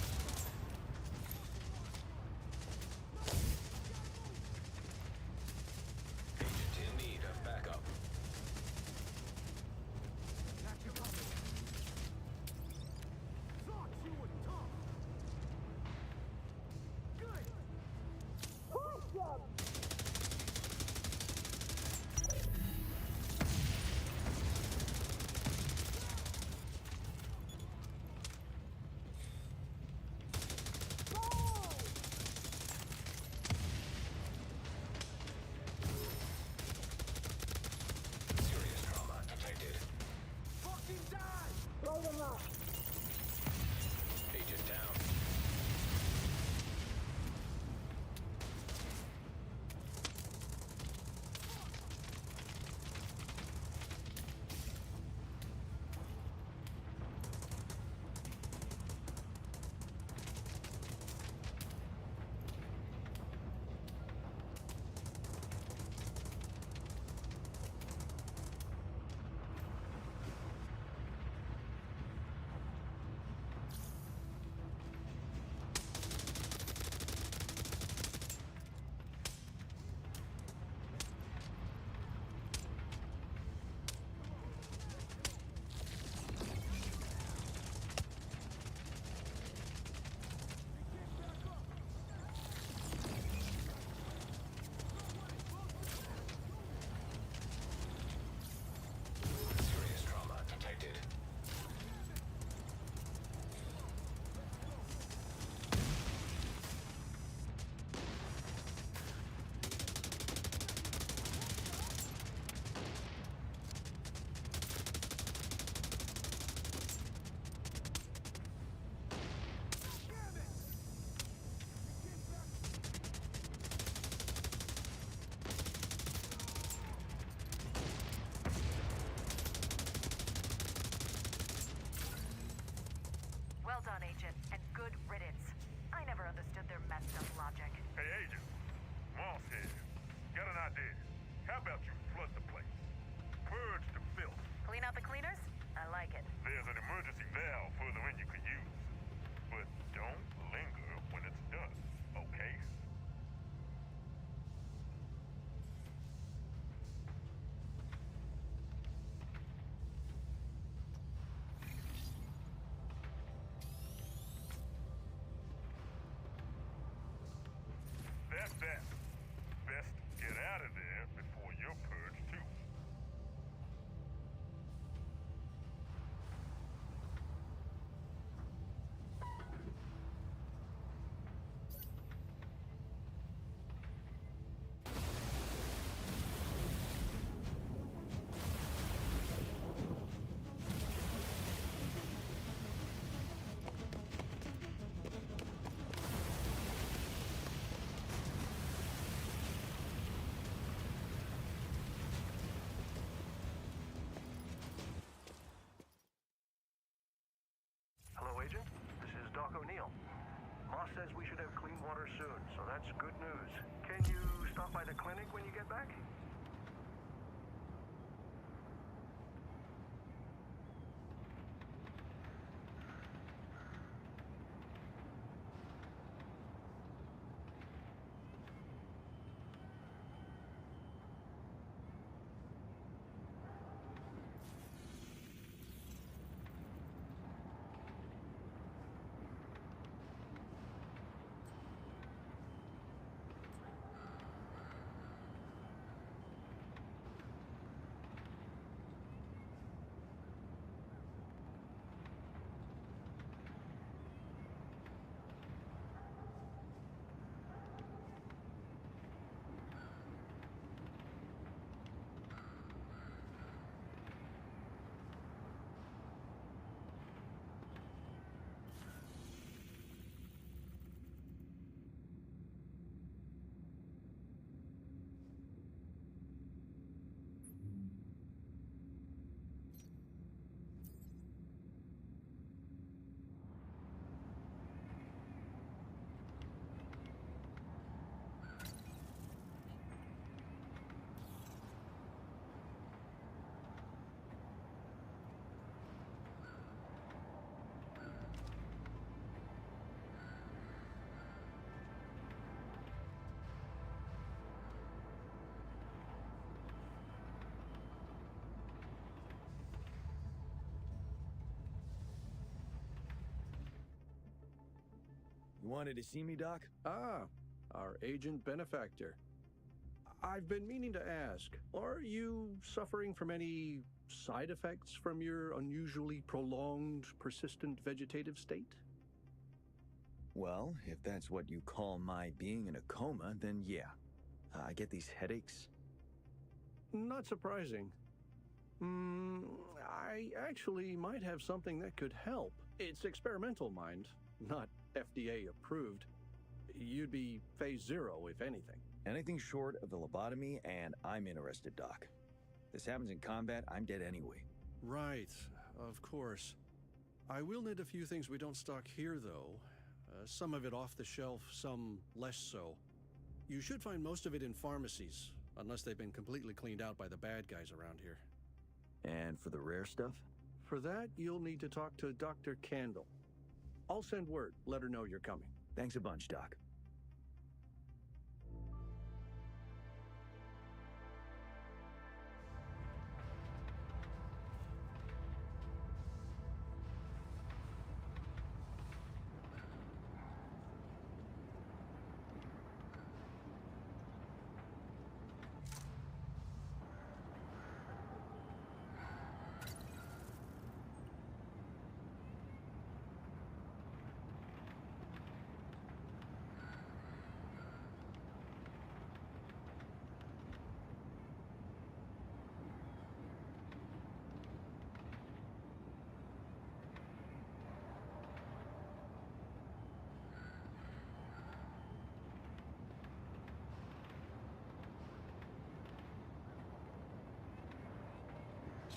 stop by the clinic when you get back? You wanted to see me, Doc? Ah, our agent benefactor. I've been meaning to ask, are you suffering from any side effects from your unusually prolonged, persistent vegetative state? Well, if that's what you call my being in a coma, then yeah. I get these headaches. Not surprising. I actually might have something that could help. It's experimental, mind, not FDA approved. You'd be phase 0, if anything. Anything short of the lobotomy, and I'm interested, Doc. This happens in combat, I'm dead anyway. Right, of course. I will need a few things we don't stock here, though. Some of it off the shelf, some less so. You should find most of it in pharmacies, unless they've been completely cleaned out by the bad guys around here. And for the rare stuff? For that, you'll need to talk to Dr. Candle. I'll send word, let her know you're coming. Thanks a bunch, Doc.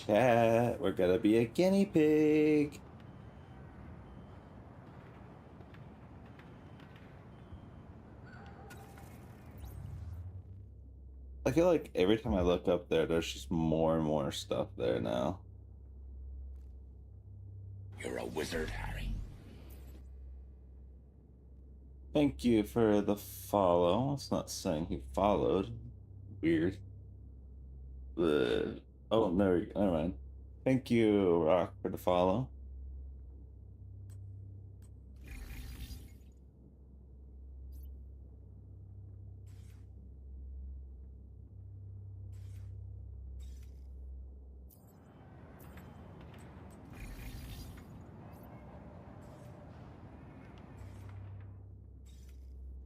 Chat, we're gonna be a guinea pig. I feel like every time I look up there, there's just more and more stuff there now. You're a wizard, Harry. Thank you for the follow. It's not saying he followed. Weird. Oh, no, never mind. Thank you, Rock, for the follow.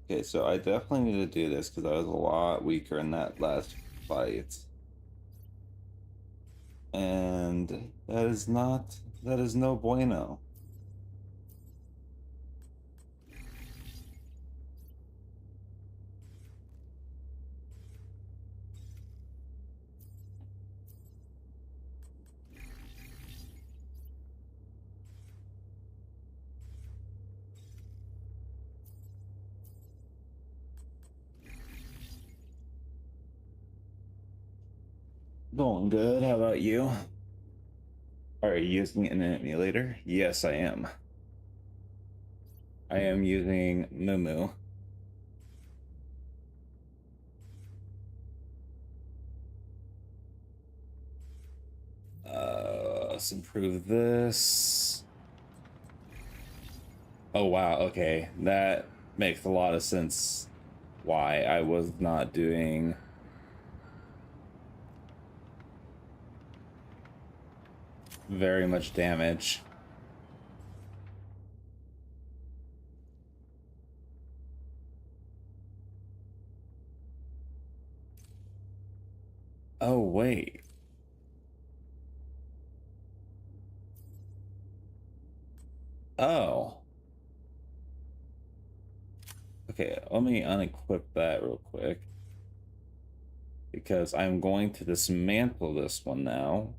Okay, so I definitely need to do this because I was a lot weaker in that last fight. And that is no bueno. Going good. How about you? Are you using an emulator? Yes, I am. I am using Mumu. Let's improve this. Oh wow, okay. That makes a lot of sense why I was not doing very much damage. Oh wait. Oh. Okay, let me unequip that real quick. Because I'm going to dismantle this one now.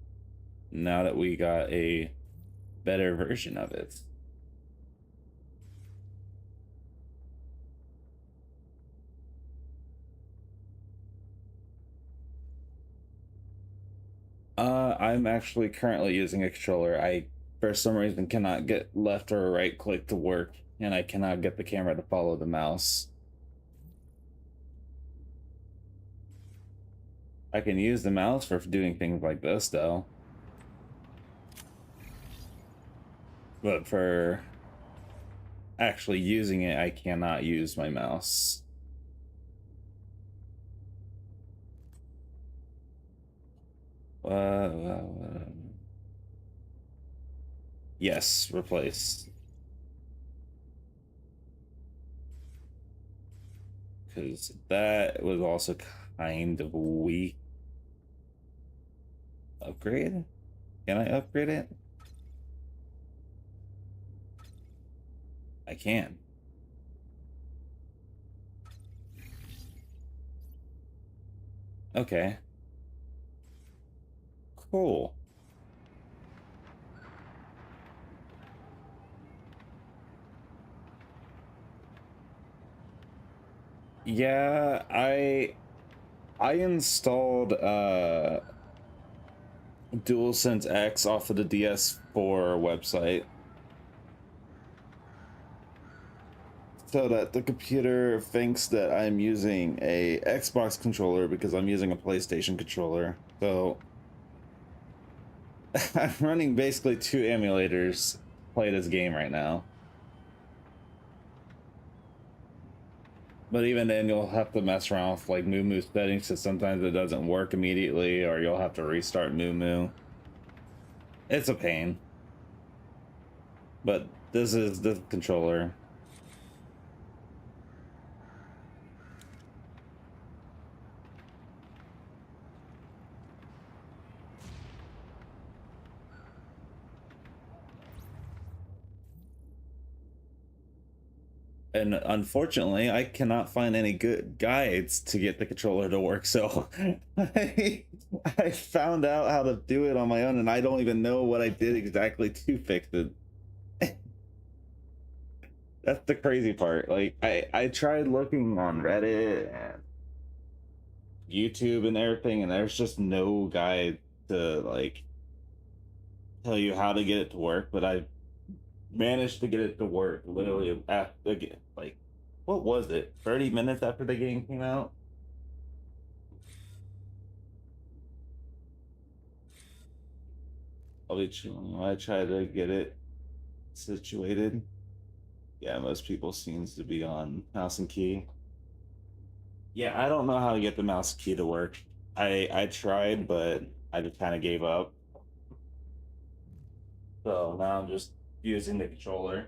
Now that we got a better version of it. I'm actually currently using a controller. I, for some reason, cannot get left or right click to work, and I cannot get the camera to follow the mouse. I can use the mouse for doing things like this, though. But for actually using it, I cannot use my mouse. Yes, replace. Because that was also kind of weak. Upgrade? Can I upgrade it? I can. Okay. Cool. Yeah, I installed DualSense X off of the DS4 website so that the computer thinks that I'm using a Xbox controller because I'm using a PlayStation controller. So I'm running basically two emulators to play this game right now. But even then, you'll have to mess around with like Mumu settings, because sometimes it doesn't work immediately, or you'll have to restart Mumu. It's a pain. But this is the controller. And unfortunately, I cannot find any good guides to get the controller to work, so I found out how to do it on my own, and I don't even know what I did exactly to fix it. That's the crazy part. Like, I tried looking on Reddit and YouTube and everything, and there's just no guide to, like, tell you how to get it to work, but I managed to get it to work literally after, like, what was it, 30 minutes after the game came out? I try to get it situated. Yeah, most people seems to be on mouse and key. Yeah, I don't know how to get the mouse key to work. I tried, but I just kind of gave up. So now I'm just using the controller.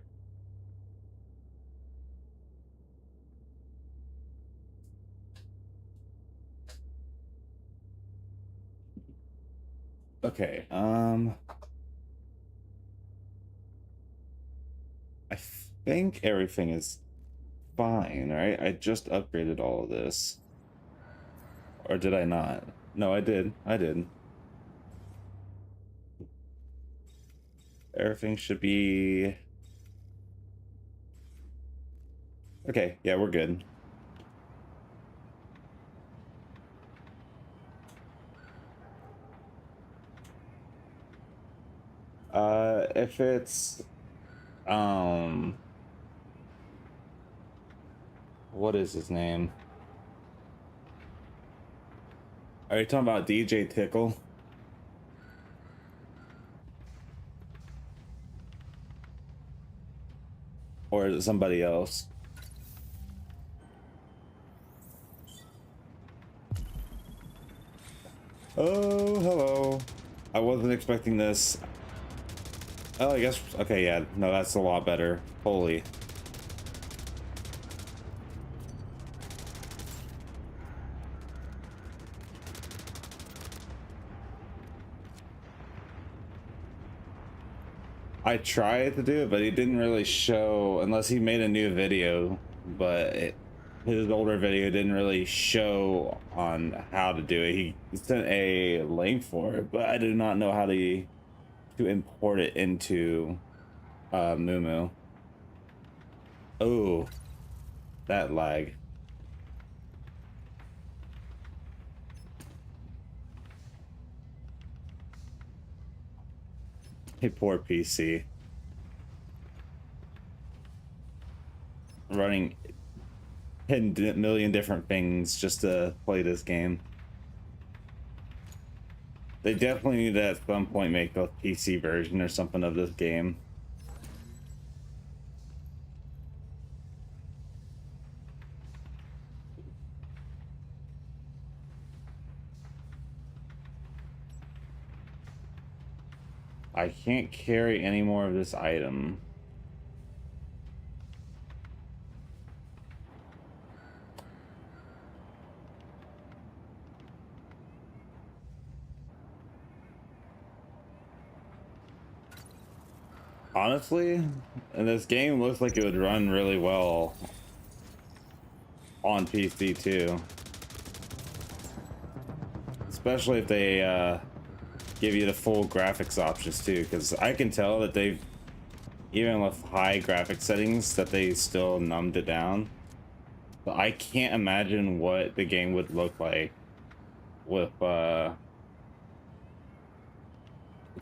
Okay, I think everything is fine, right? I just upgraded all of this. Or did I not? No, I did. I did. Everything should be... Okay, yeah, we're good. If it's what is his name? Are you talking about DJ Tickle? Or is it somebody else? Oh, hello. I wasn't expecting this. Oh, I guess, okay, yeah, no, that's a lot better. Holy. I tried to do it, but he didn't really show, unless he made a new video, but his older video didn't really show on how to do it. He sent a link for it, but I do not know how to import it into Mumu. Oh, that lag. Hey, poor PC. Running 10 million different things just to play this game. They definitely need to at some point make a PC version or something of this game. I can't carry any more of this item. Honestly, and this game looks like it would run really well on PC too. Especially if they give you the full graphics options too, because I can tell that they've, even with high graphics settings, that they still numbed it down. But I can't imagine what the game would look like with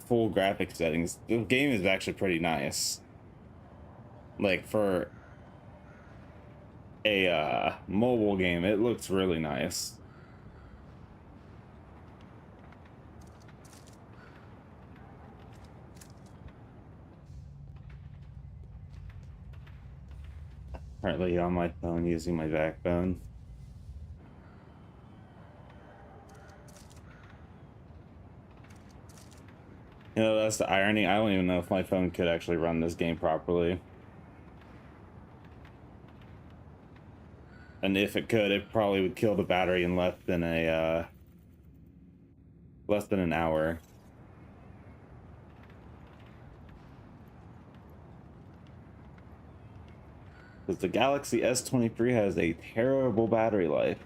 full graphics settings. The game is actually pretty nice. Like for a mobile game, it looks really nice. Currently on my phone using my backbone. You know, that's the irony. I don't even know if my phone could actually run this game properly. And if it could, it probably would kill the battery in less than an hour. Because the Galaxy S23 has a terrible battery life.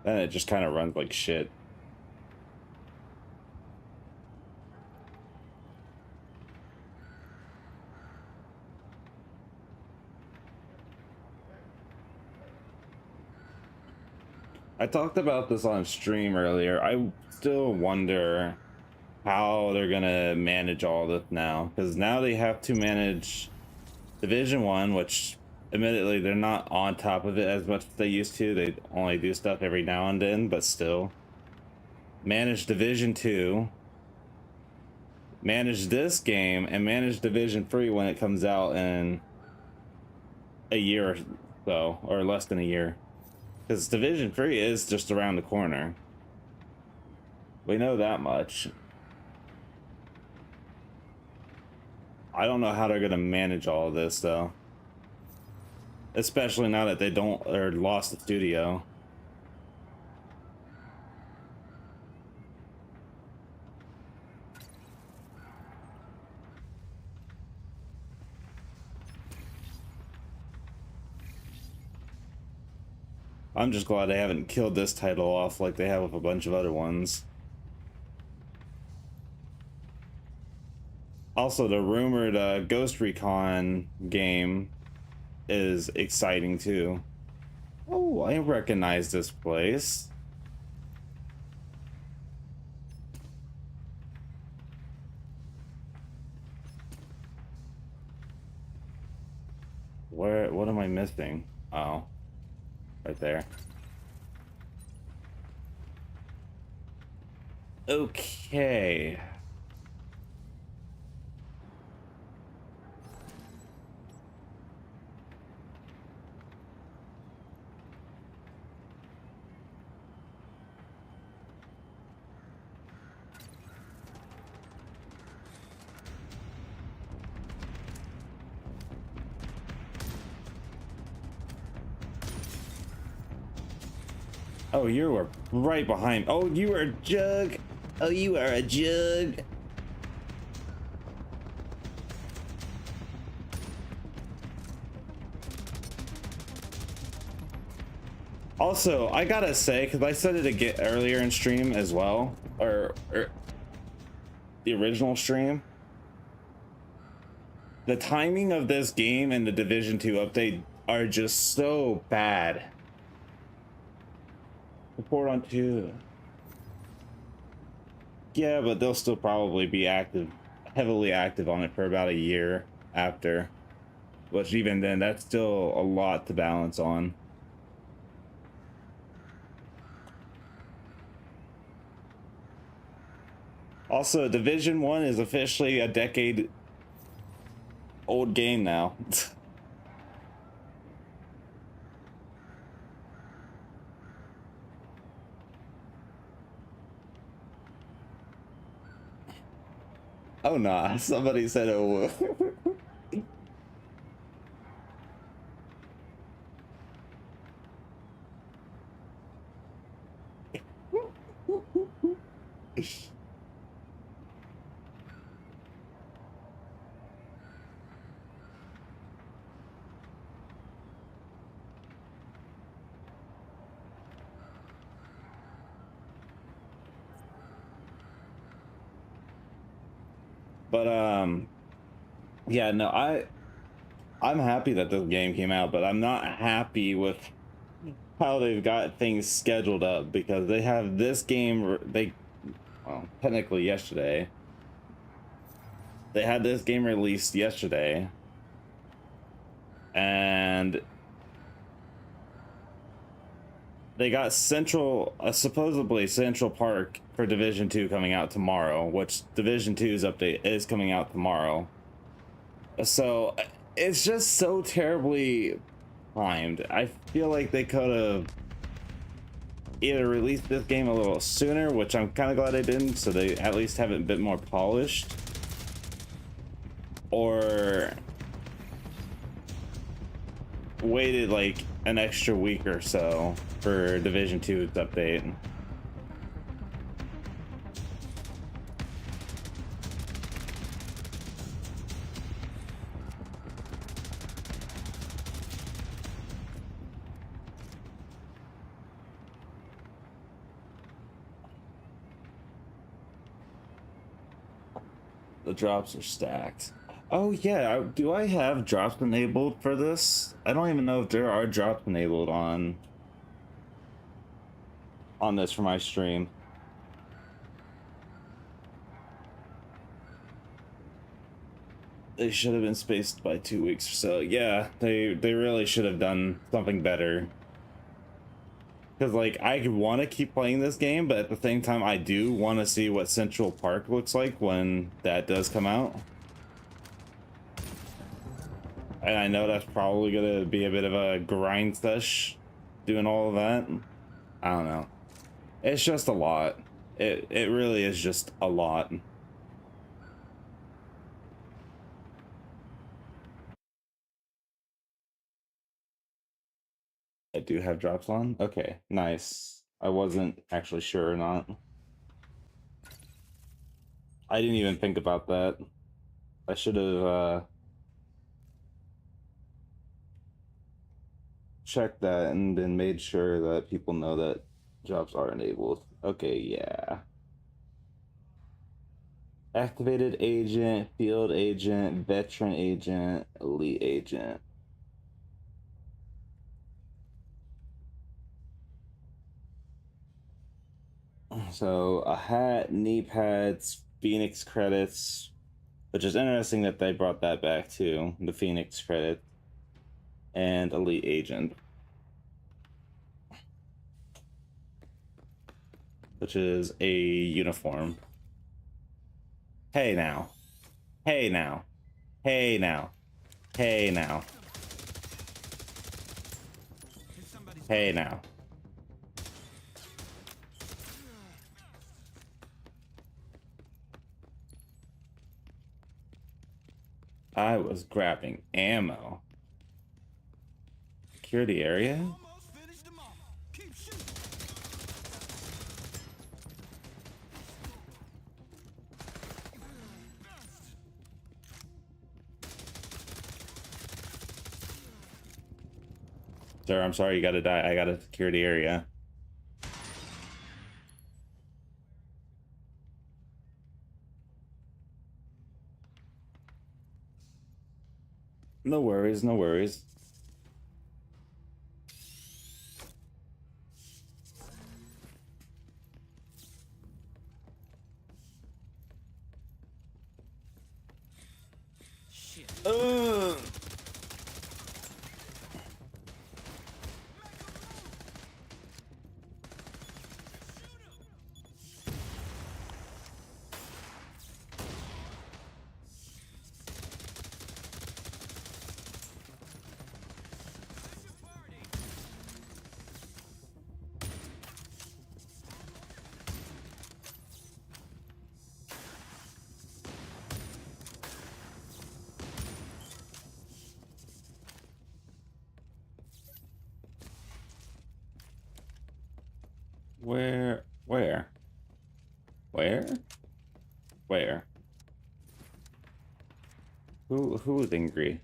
And it just kind of runs like shit. I talked about this on stream earlier. I still wonder how they're gonna manage all this now, because now they have to manage Division 1, which admittedly they're not on top of it as much as they used to. They only do stuff every now and then, but still. Manage Division 2, manage this game, and manage Division 3 when it comes out in a year or so, or less than a year. Because Division 3 is just around the corner. We know that much. I don't know how they're going to manage all of this, though. Especially now that they don't, or lost the studio. I'm just glad they haven't killed this title off like they have with a bunch of other ones. Also, the rumored Ghost Recon game is exciting too. Oh, I recognize this place. Where? What am I missing? Oh, right there. Okay. Oh, you were right behind. Oh, you are a jug. Oh, you are a jug. Also, I gotta say, because I said it again earlier in stream as well, or the original stream, the timing of this game and the Division 2 update are just so bad. Report on 2. Yeah, but they'll still probably be active, heavily active on it for about a year after. Which even then, that's still a lot to balance on. Also, Division 1 is officially a decade old game now. Oh nah, somebody said oh. But yeah, no, I'm happy that this game came out, but I'm not happy with how they've got things scheduled up, because they have this game, well, technically yesterday. They had this game released yesterday, and they got supposedly Central Park for Division 2 coming out tomorrow, which Division 2's update is coming out tomorrow. So it's just so terribly timed. I feel like they could have either released this game a little sooner, which I'm kind of glad they didn't, so they at least have it a bit more polished, or waited like an extra week or so for Division 2's update. The drops are stacked. Oh yeah, do I have drops enabled for this? I don't even know if there are drops enabled on this for my stream. They should have been spaced by 2 weeks or so. Yeah, they really should have done something better. Because, like, I want to keep playing this game, but at the same time, I do want to see what Central Park looks like when that does come out. And I know that's probably going to be a bit of a grind sesh, doing all of that. I don't know. It's just a lot. It really is just a lot. I do have drops on? Okay, nice. I wasn't actually sure or not. I didn't even think about that. I should have checked that and then made sure that people know that drops are enabled. Okay, yeah. Activated agent, field agent, veteran agent, elite agent. So a hat, knee pads, Phoenix credits, which is interesting that they brought that back too, the Phoenix credit. and elite agent, which is a uniform. Hey now. Hey now. Hey now. Hey now. Hey now. I was grabbing ammo. Secure the area? Sir, I'm sorry you gotta die. I gotta secure the area. No worries, no worries. Shit. Where? Where? Where? Who is angry?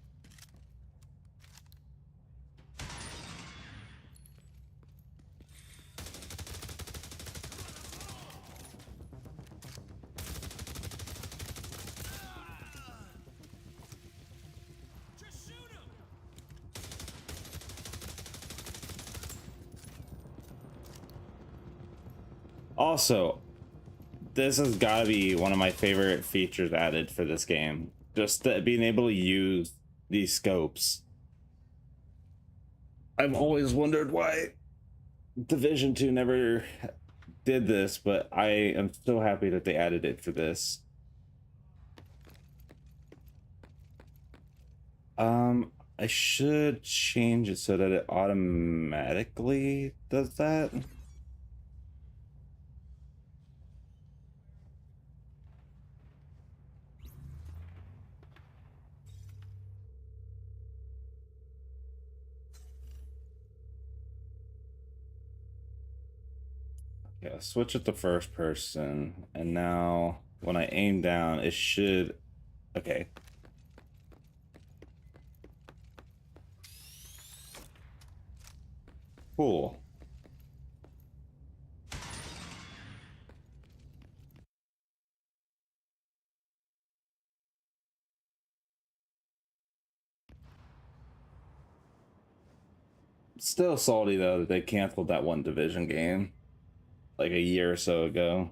Also, this has got to be one of my favorite features added for this game. Just being able to use these scopes. I've always wondered why Division 2 never did this, but I am so happy that they added it for this. I should change it so that it automatically does that. Yeah, switch it to first person, and now when I aim down, it should... Okay. Cool. Still salty though that they canceled that one Division game like a year or so ago.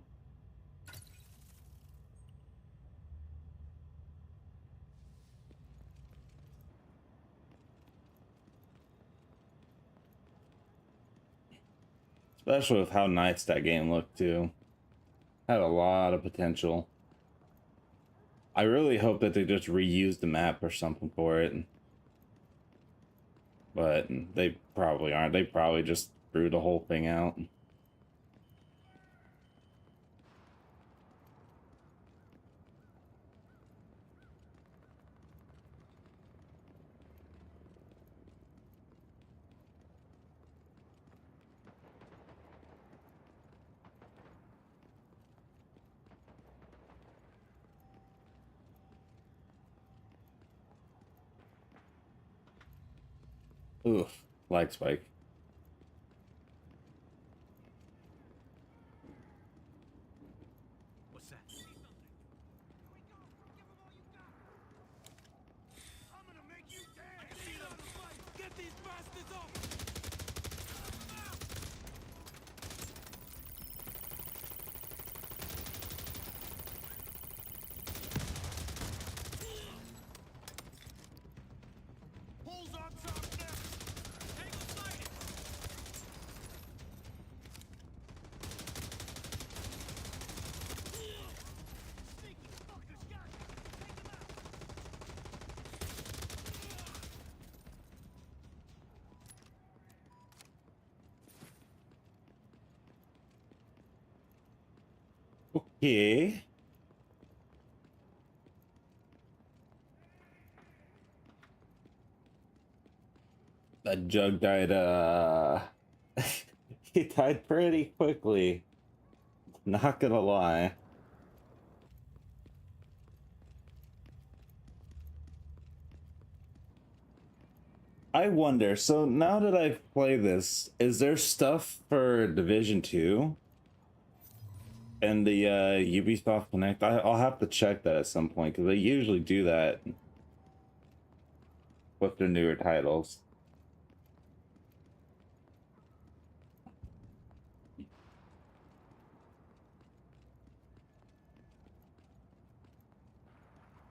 Especially with how nice that game looked too. Had a lot of potential. I really hope that they just reuse the map or something for it. But they probably aren't. They probably just threw the whole thing out. Oof, light spike. What's that? I'm gonna make you dance! Get these bastards off! Pulls on top now! Okay. That Jug died, he died pretty quickly. Not gonna lie. I wonder, so now that I've played this, is there stuff for Division 2? And the Ubisoft Connect? I'll have to check that at some point, because they usually do that with their newer titles.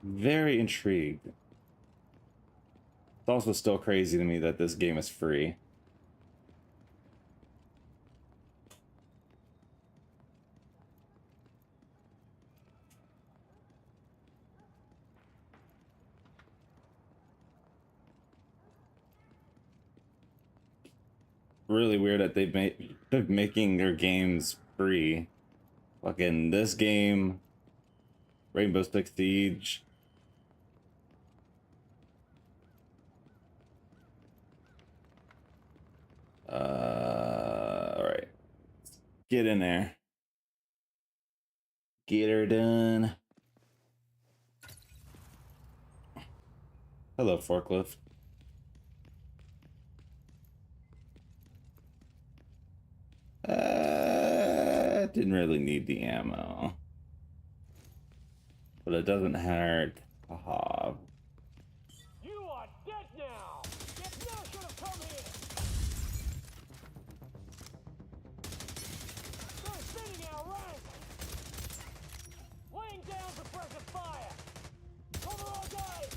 Very intrigued. It's also still crazy to me that this game is free. Really weird that they're making their games free. Like in this game, Rainbow Six Siege. All right, get in there. Get her done. Hello, forklift. Didn't really need the ammo, but it doesn't hurt. Haha. You are dead now! You never should have come here! They're sitting our ranks! Laying down suppressive fire! Cover all guys!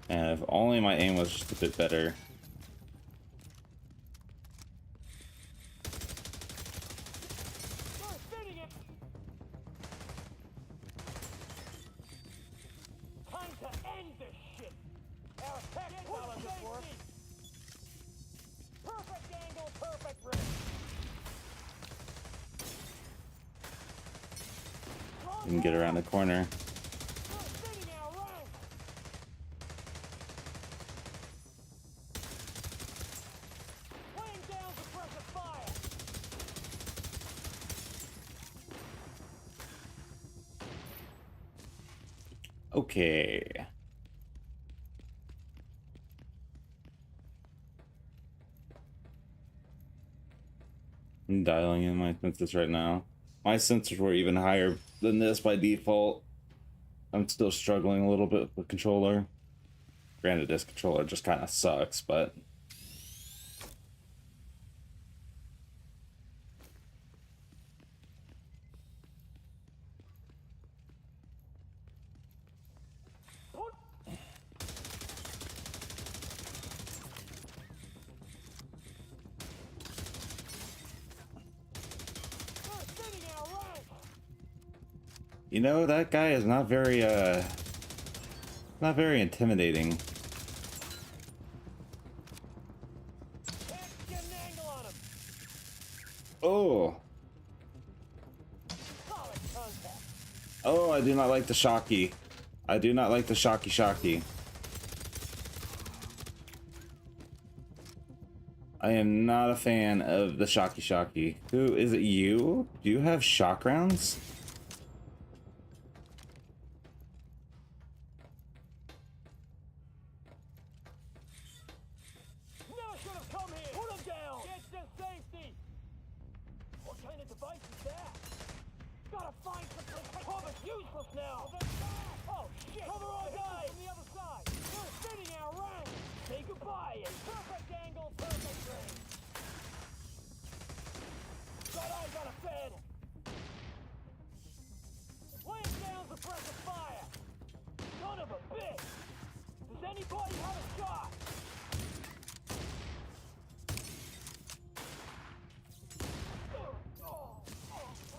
And if only my aim was just a bit better. Time to end this shit! Our tech fellas at work! Perfect angle, perfect rig! You can get around the corner. Okay. I'm dialing in my sensors right now. My sensors were even higher than this by default. I'm still struggling a little bit with the controller. Granted, this controller just kind of sucks, but... You know, that guy is not very intimidating. Oh. Oh, I do not like the shocky. I do not like the shocky. I am not a fan of the shocky. Who is it? You? Do you have shock rounds?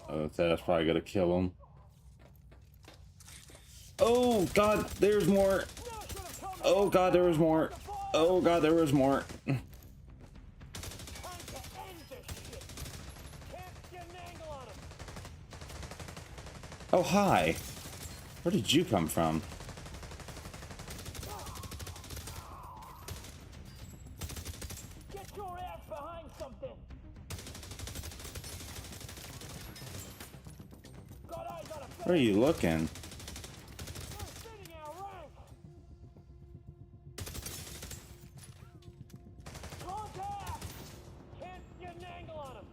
Oh, that's probably gonna kill him. Oh God, there's more. Oh god, there was more. Oh god, there was more. Oh hi. Where did you come from? Get your ass behind something. Got eyes on a Where are you looking? contact. Can't get an angle on him.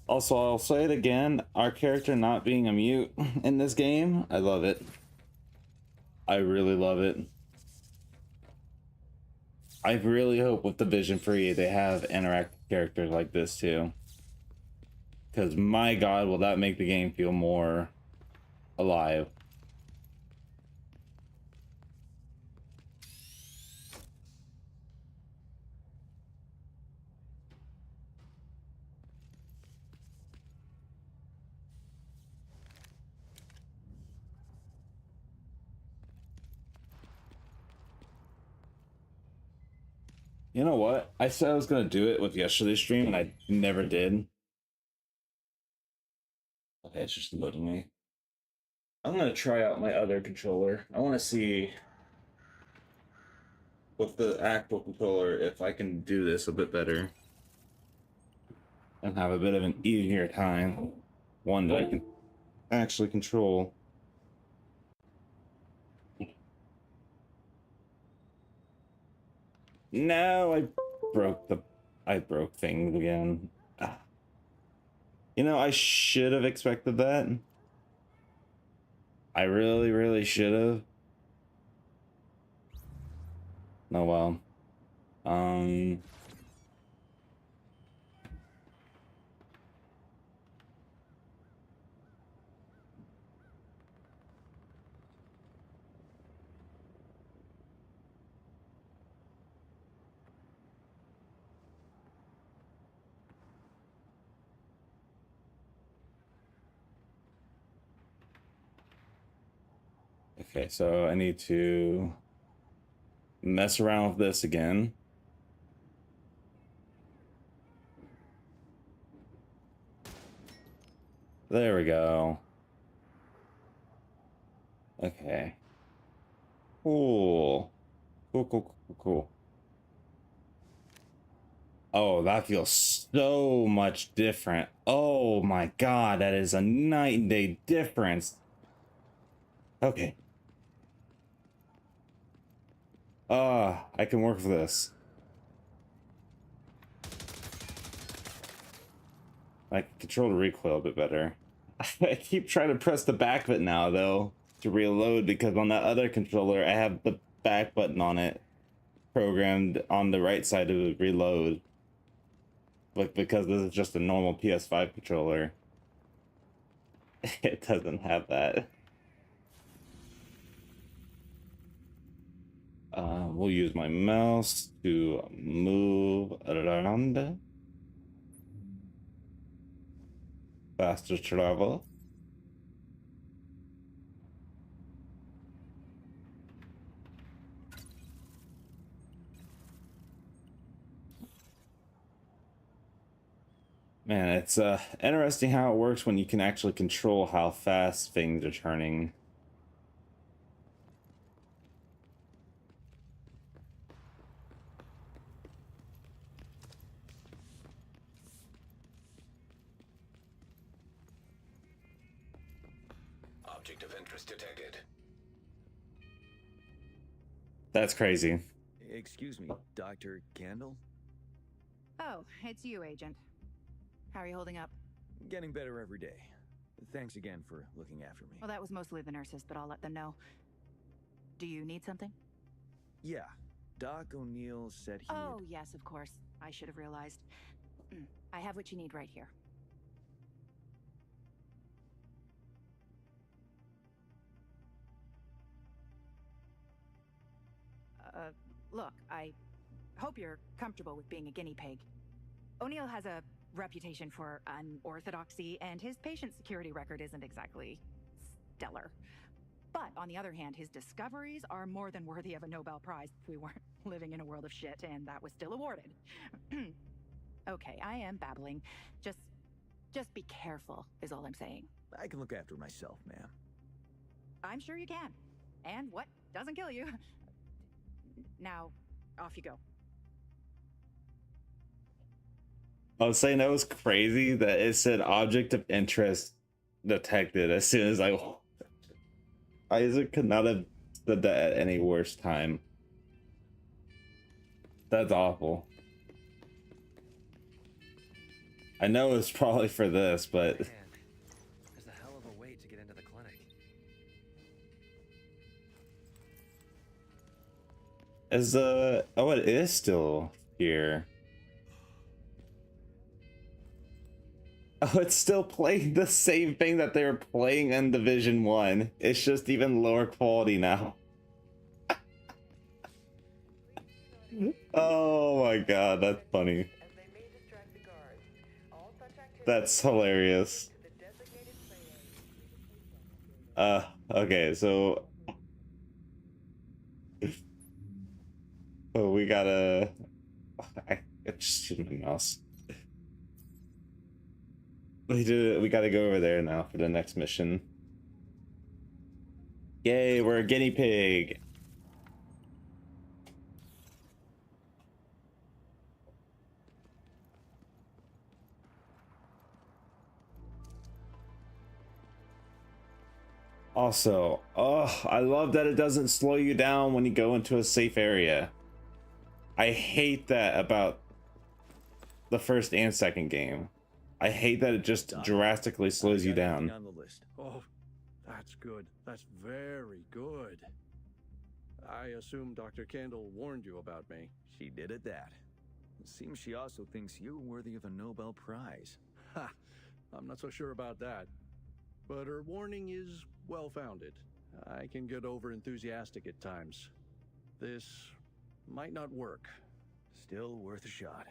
Also, I'll say it again, our character not being a mute in this game, I love it. I really love it. I really hope with Division 3 they have interactive characters like this too. Because my god, will that make the game feel more alive. You know what? I said I was gonna do it with yesterday's stream and I never did. Okay, it's just loading me. I'm gonna try out my other controller. I want to see with the actual controller if I can do this a bit better and have a bit of an easier time. One that I can actually control. No, I broke things again. Ah. You know, I should have expected that. I really should have. Oh well. Okay, so I need to mess around with this again. There we go. Okay. Cool. Cool. Oh, that feels so much different. Oh my god, that is a night and day difference. Okay. I can work with this. I can control the recoil a bit better. I keep trying to press the back button now, though, to reload, because on that other controller, I have the back button on it programmed on the right side to reload. But because this is just a normal PS5 controller, it doesn't have that. We'll use my mouse to move around. Faster travel. Man, it's interesting how it works when you can actually control how fast things are turning. Object of interest detected. That's crazy. Excuse me, Dr. Candle? Oh, it's you, Agent. How are you holding up? Getting better every day. Thanks again for looking after me. Well, that was mostly the nurses, but I'll let them know. Do you need something? Yeah, Doc O'Neill said he... Oh, yes, of course. I should have realized. I have what you need right here. Look, I hope you're comfortable with being a guinea pig. O'Neill has a reputation for unorthodoxy, and his patient security record isn't exactly stellar. But on the other hand, his discoveries are more than worthy of a Nobel Prize if we weren't living in a world of shit, and that was still awarded. Okay, I am babbling. Just be careful, is all I'm saying. I can look after myself, ma'am. I'm sure you can. And what doesn't kill you? Now, off you go. I was saying that was crazy that it said object of interest detected as soon as Isaac could not have said that at any worse time. That's awful. I know it's probably for this, but Man, there's a hell of a wait to get into the clinic. oh, it is still here. Oh, it's still playing the same thing that they were playing in Division 1. It's just even lower quality now. Oh my god, that's funny. That's hilarious. Okay, so oh, we gotta I just hit my mouse. We gotta go over there now for the next mission. Yay, we're a guinea pig. Also, oh, I love that it doesn't slow you down when you go into a safe area. I hate that about the first and second game. I hate that it just drastically slows you down. On the list. Oh, that's good. That's very good. I assume Dr. Kendall warned you about me. She did at that. It seems she also thinks you're worthy of a Nobel Prize. Ha! I'm not so sure about that. But her warning is well-founded. I can get over-enthusiastic at times. This might not work. Still worth a shot.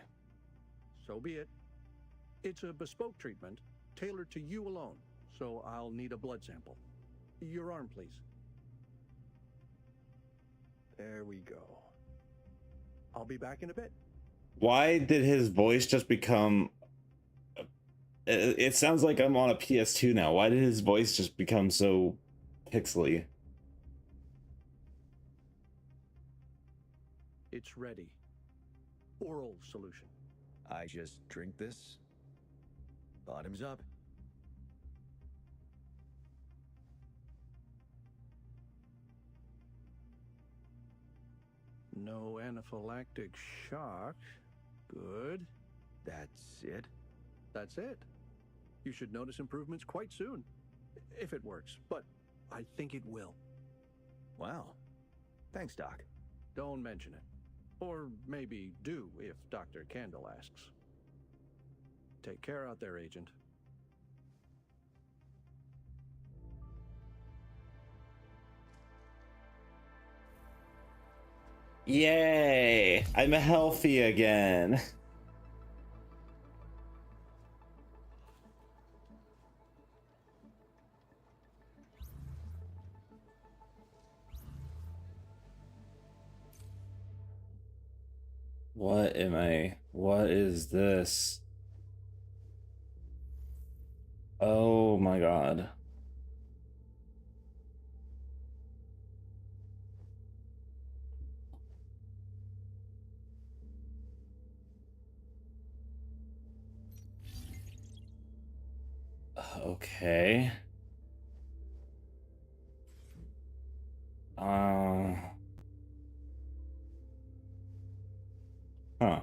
So be it. It's a bespoke treatment, tailored to you alone, so I'll need a blood sample. Your arm, please. There we go. I'll be back in a bit. Why did his voice just become... It sounds like I'm on a PS2 now. Why did his voice just become so pixely? It's ready. Oral solution. I just drink this. Bottoms up. No anaphylactic shock. Good. That's it? That's it. You should notice improvements quite soon. If it works, but I think it will. Wow. Thanks, Doc. Don't mention it. Or maybe do if Dr. Kendall asks. Take care out there, Agent. Yay! I'm healthy again. What is this? Oh my god. Okay. Huh.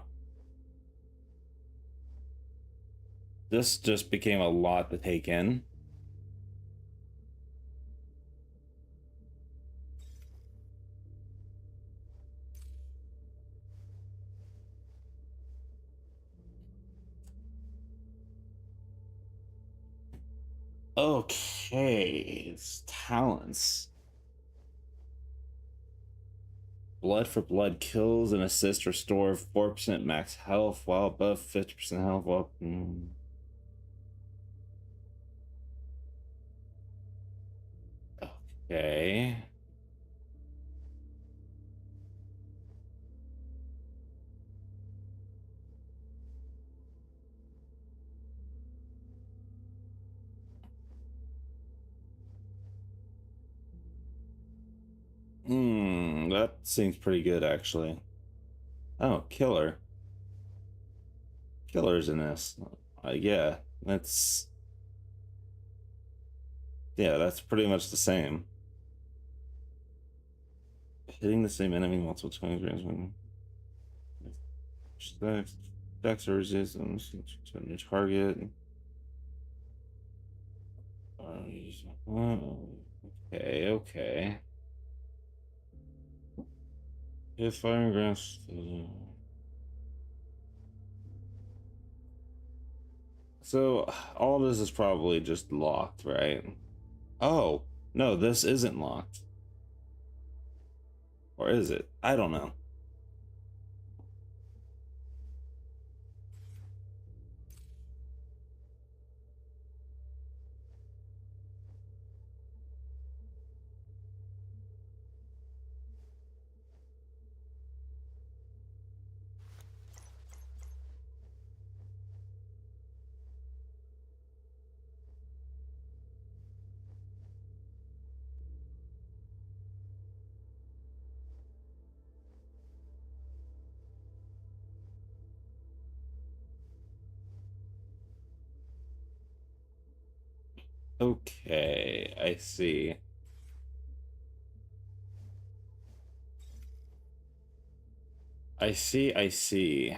This just became a lot to take in. Okay, it's talents. Blood for blood kills and assist restore 4% max health while above 50% health. While, Okay. That seems pretty good actually. Oh, killer. Killer's in this. Yeah, that's pretty much the same. Hitting the same enemy multiple times when stacks or resistance to a new target. Okay. If firing grass. So all this is probably just locked, right? Oh, no, this isn't locked. Or is it? I don't know. Okay, I see. I see.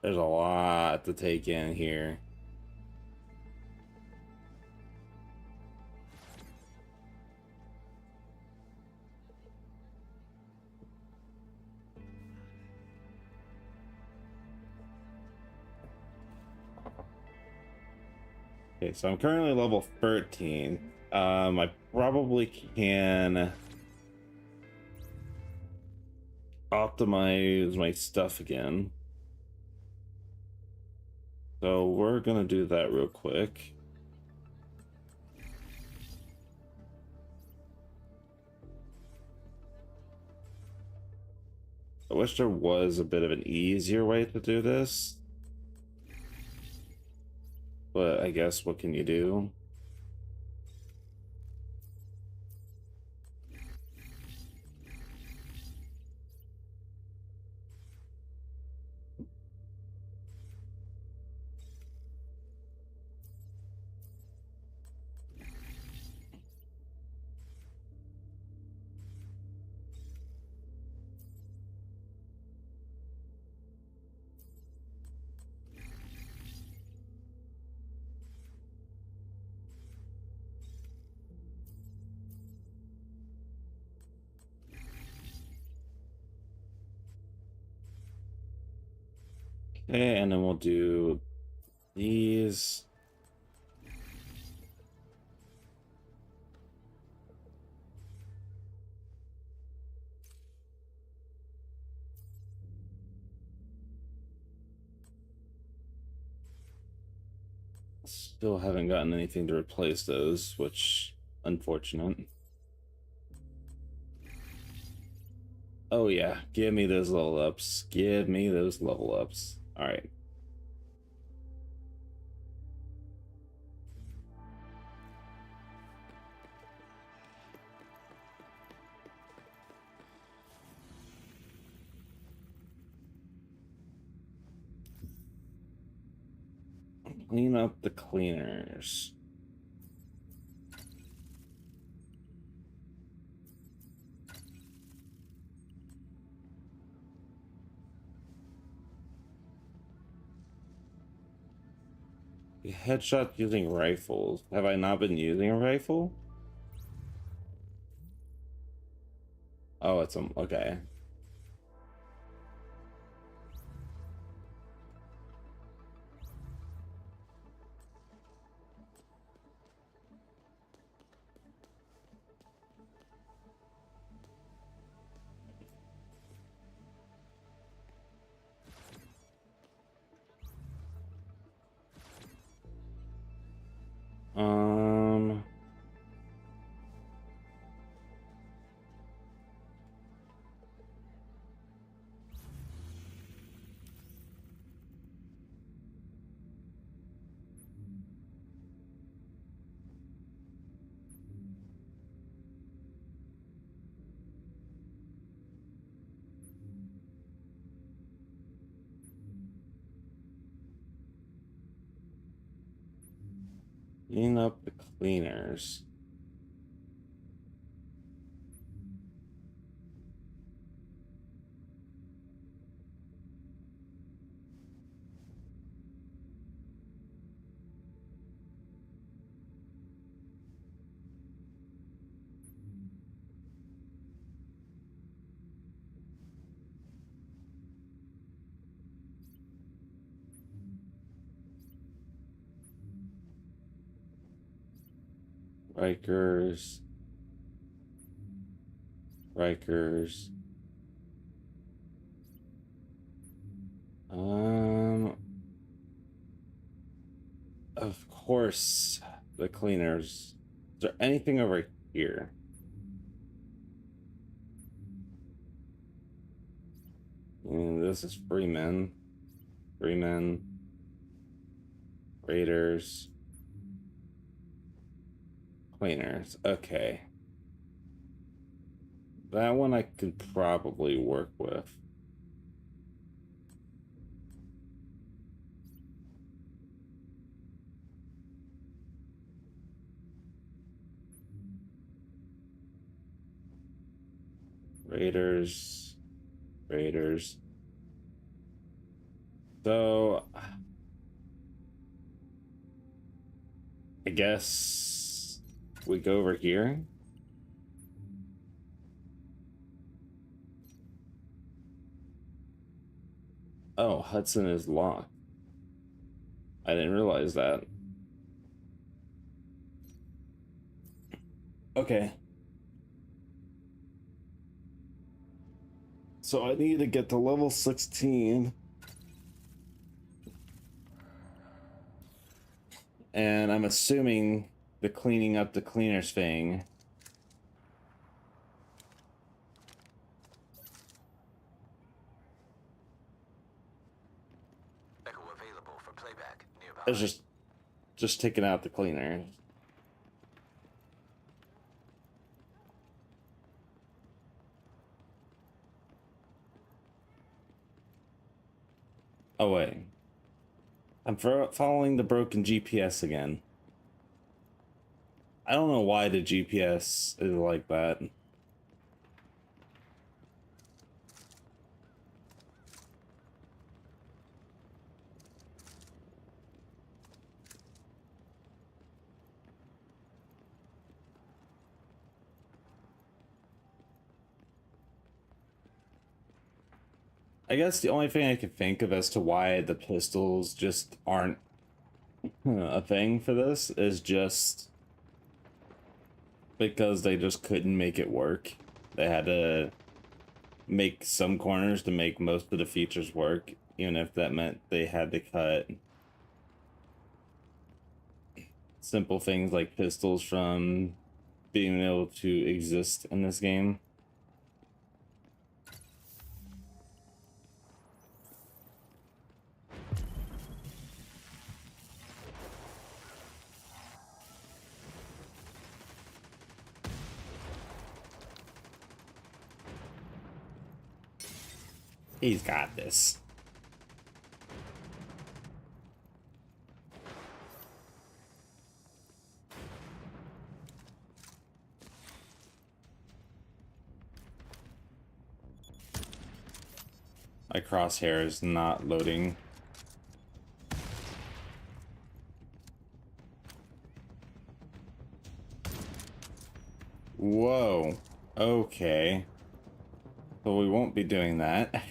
There's a lot to take in here. Okay, so I'm currently level 13. I probably can optimize my stuff again. So we're gonna do that real quick. I wish there was a bit of an easier way to do this. But I guess what can you do? Okay, and then we'll do these. Still haven't gotten anything to replace those, which unfortunate. Oh yeah, give me those level ups. Give me those level ups. All right. Clean up the cleaners. Headshot using rifles. Have I not been using a rifle? Oh, it's okay. Clean up the cleaners. Rikers. Rikers. Of course, the cleaners. Is there anything over here? And this is Freeman. Freeman. Raiders. Cleaners. Okay. That one I could probably work with. Raiders. Raiders. So I guess we go over here. Oh, Hudson is locked. I didn't realize that. Okay. So I need to get to level 16. And I'm assuming the cleaning up the cleaners thing. Echo available for playback nearby. It's just taking out the cleaner. Oh wait. I'm following the broken GPS again. I don't know why the GPS is like that. I guess the only thing I can think of as to why the pistols just aren't a thing for this is just because they just couldn't make it work. They had to make some corners to make most of the features work, even if that meant they had to cut simple things like pistols from being able to exist in this game. He's got this. My crosshair is not loading. Whoa. Okay. So we won't be doing that.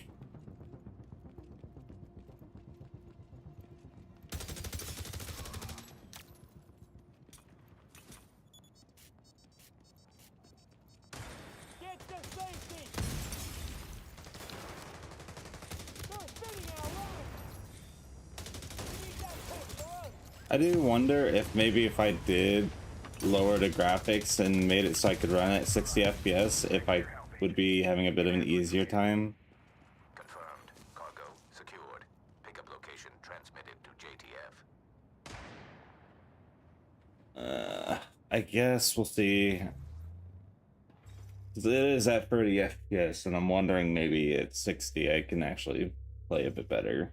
I do wonder if maybe if I did lower the graphics and made it so I could run at 60 FPS, if I would be having a bit of an easier time. Confirmed. Cargo secured. Pickup location transmitted to JTF. I guess we'll see. It is at 30 FPS, and I'm wondering maybe at 60 I can actually play a bit better.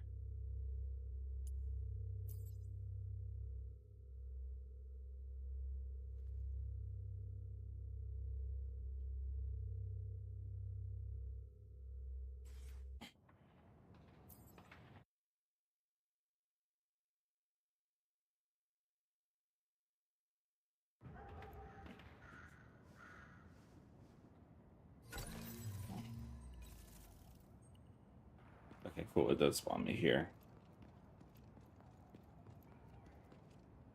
Okay, cool. It does spawn me here.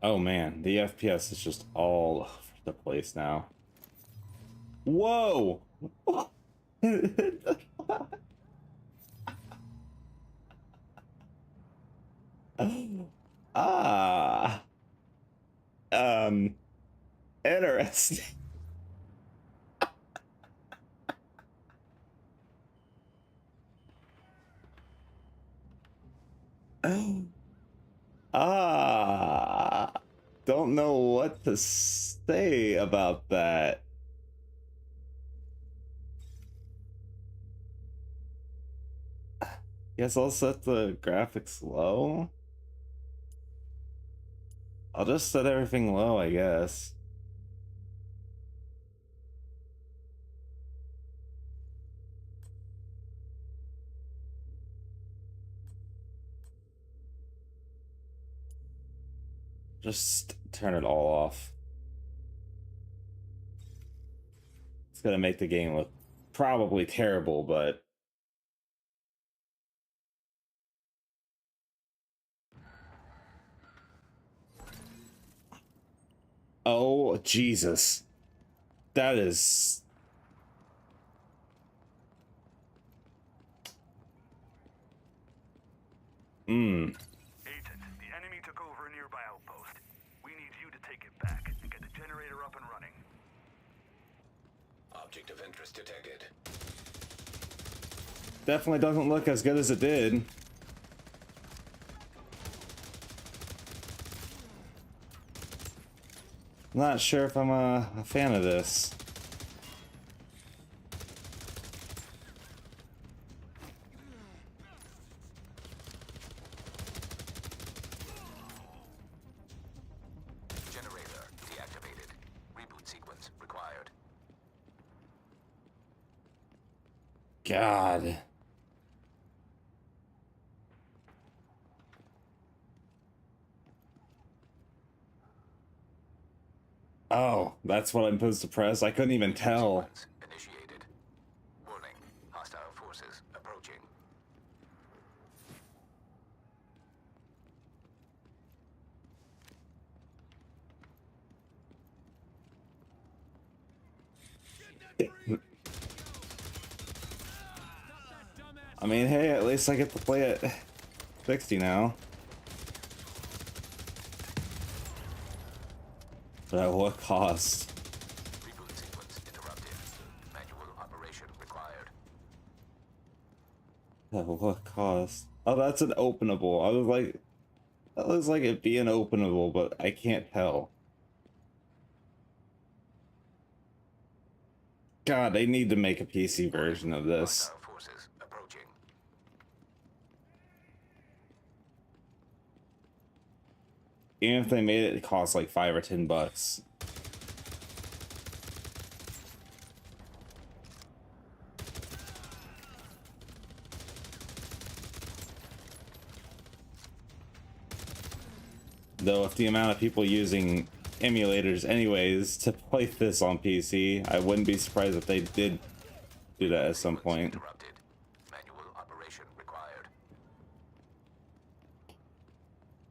Oh man, the FPS is just all over the place now. Whoa! Ah. Interesting. Ah. Don't know what to say about that. Guess I'll set the graphics low. I'll just set everything low, I guess. Just turn it all off. It's gonna make the game look probably terrible, but oh Jesus. That is Agent, the enemy took over a nearby outpost. We need you to take it back and get the generator up and running. Object of interest detected. Definitely doesn't look as good as it did. Not sure if I'm a fan of this. Generator deactivated. Reboot sequence required. God. Oh, that's what I'm supposed to press? I couldn't even tell. Initiated. Warning. Hostile forces approaching. I mean, hey, at least I get to play at 60 now. But at what cost? Reboot sequence interrupted. Manual operation required. At what cost? Oh, that's an openable. I was like, that looks like it being openable, but I can't tell. God, they need to make a PC version of this. Hostile forces approaching. Even if they made it, it costs like $5 or $10. Though, if the amount of people using emulators anyways to play this on PC, I wouldn't be surprised if they did do that at some point. Manual operation required.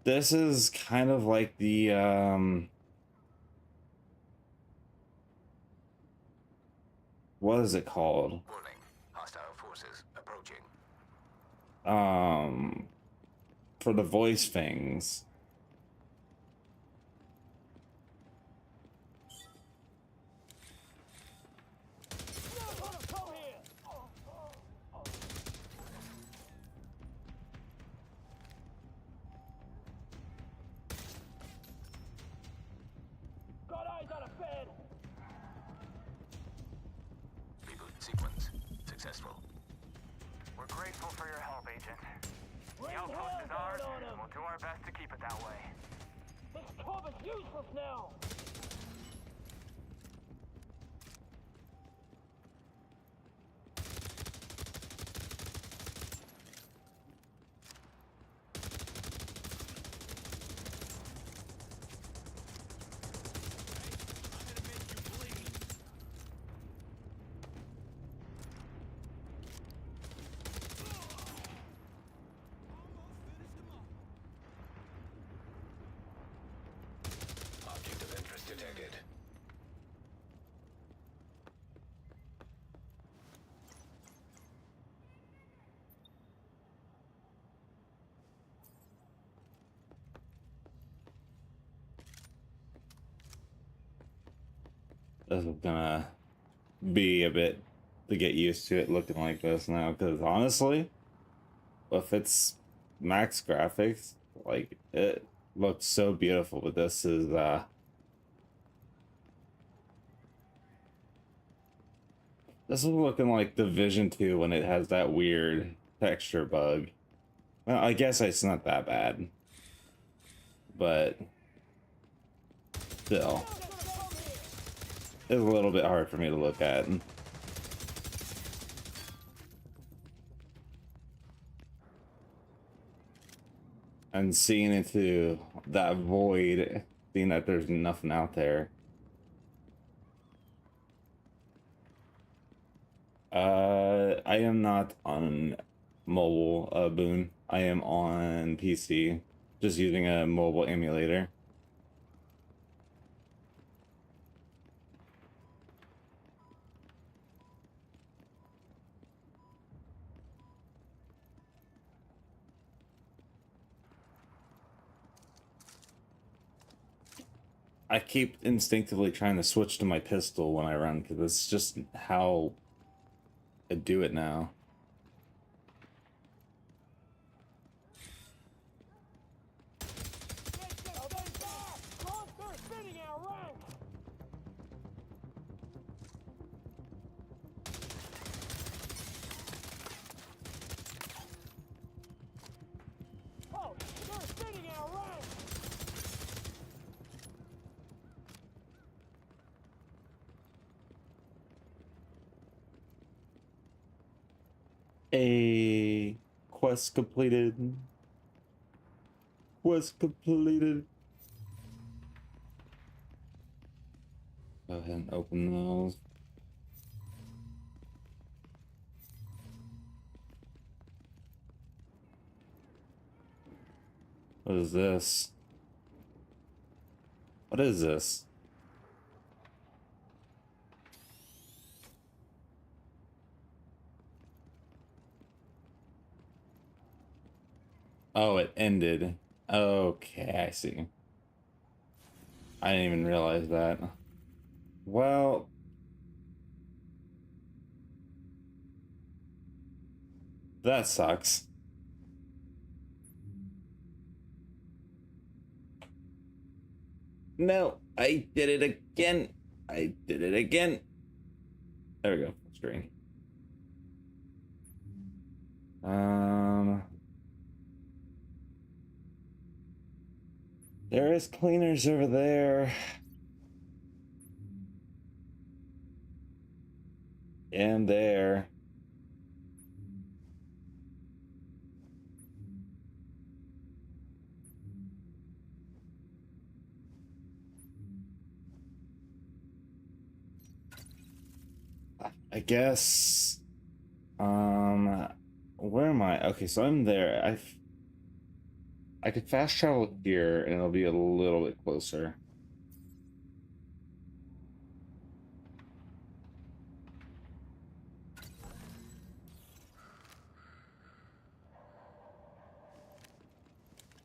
This is kind of like the what is it called? Warning. Hostile forces approaching. For the voice things. Reboot sequence successful. We're grateful for your help, Agent. The outpost is ours, and we'll do our best to keep it that way. This club is useless now! This is gonna be a bit to get used to it looking like this now, because honestly, if it's max graphics, like it looks so beautiful, but this is looking like Division 2 when it has that weird texture bug. Well, I guess it's not that bad, but still, it's a little bit hard for me to look at. And seeing into that void, seeing that there's nothing out there. I am not on mobile, Boone. I am on PC, just using a mobile emulator. I keep instinctively trying to switch to my pistol when I run, because it's just how I do it now. A quest completed. Quest completed. Go ahead and open those. What is this? What is this? Oh, it ended. Okay, I see. I didn't even realize that. Well, that sucks. No, I did it again. I did it again. There we go. Screen. There is cleaners over there. And there. I guess. Where am I? Okay, so I'm there. I could fast travel here and it'll be a little bit closer.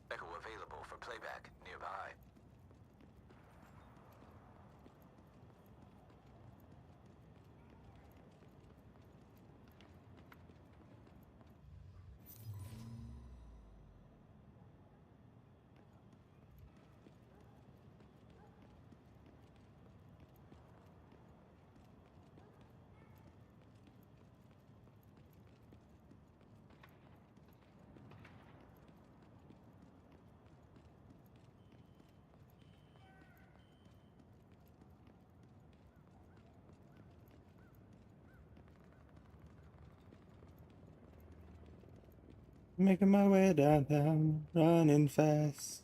Echo available for playback nearby. Making my way downtown, running fast.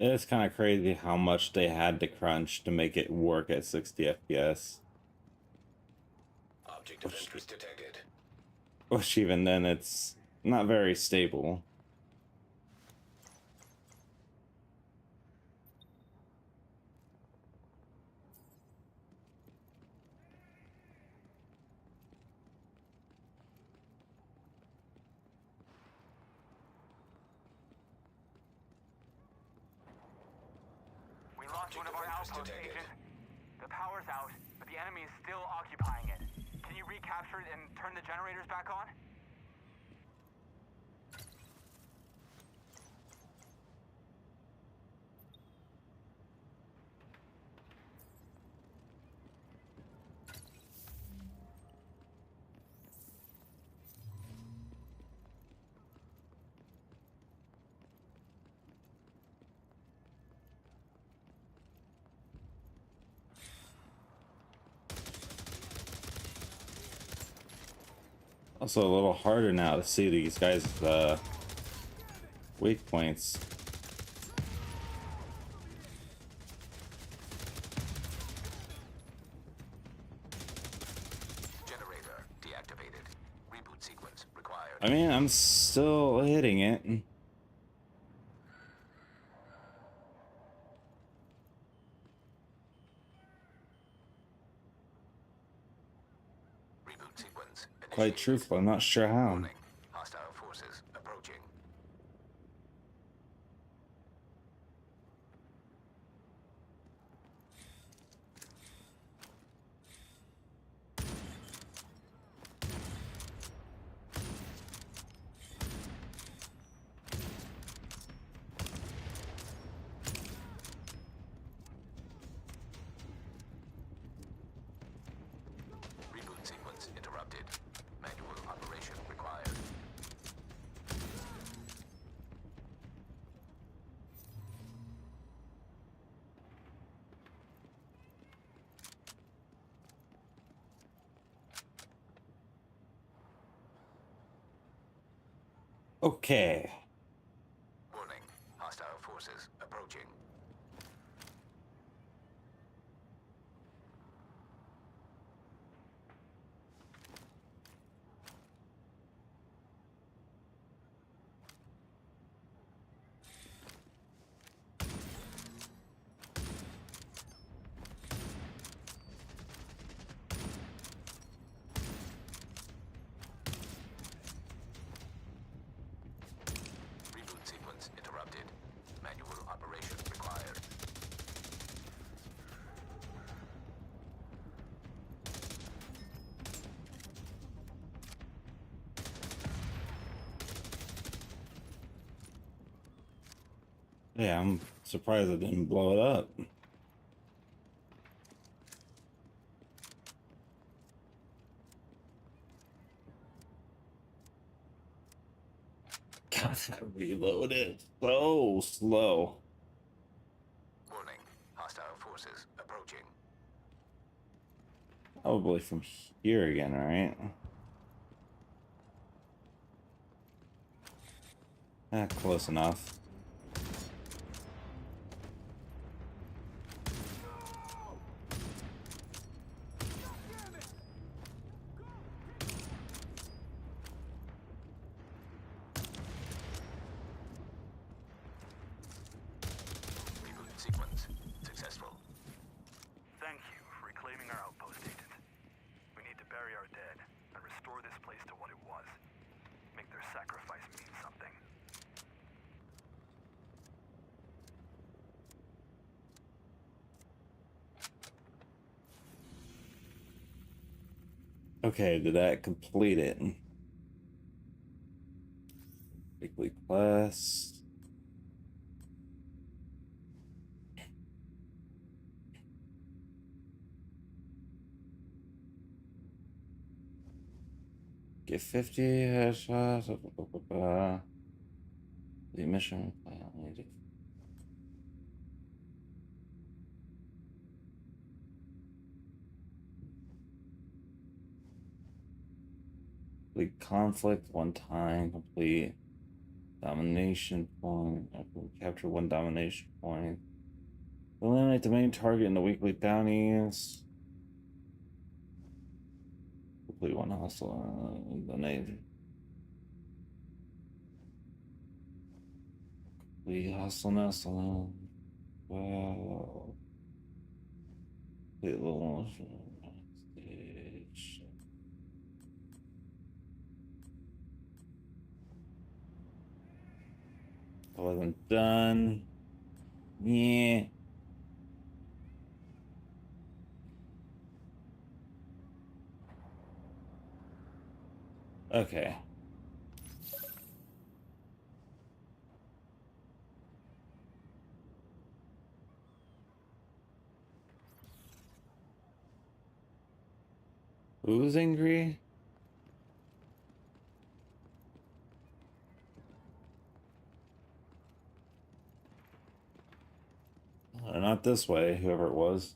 It's kind of crazy how much they had to crunch to make it work at 60 FPS. Object of interest detected. Which even then, it's not very stable. We lost one of our outposts, Agent. The power's out, but the enemy is still occupying it. Can you recapture it and turn the generators back on? Also a little harder now to see these guys' weak points. Generator deactivated. Reboot sequence required. I mean, I'm still hitting it. Reboot sequence. Quite truthful, I'm not sure how. Warning. Hostile forces approaching. Reboot sequence interrupted. Manual operation required. Okay. Warning. Hostile forces approaching. Reboot sequence interrupted. Manual operation required. Yeah, I'm surprised it didn't blow it up. God, that reload is so slow. Warning. Hostile forces approaching. Probably from here again, right? Close enough. Reboot sequence successful. Thank you for reclaiming our outpost, Agent. We need to bury our dead and restore this place to what it was. Make their sacrifice mean something. Okay, did that complete it? Weekly quest. Get 50 headshots. The mission plan. Complete conflict one time. Complete Domination point. Capture 1 domination point. Eliminate the main target in the weekly bounties. Complete 1 hustle. Eliminate. Complete hustle nestle. Wow. Complete little stage. I wasn't done. Yeah. Okay. Who's angry? Not this way, whoever it was.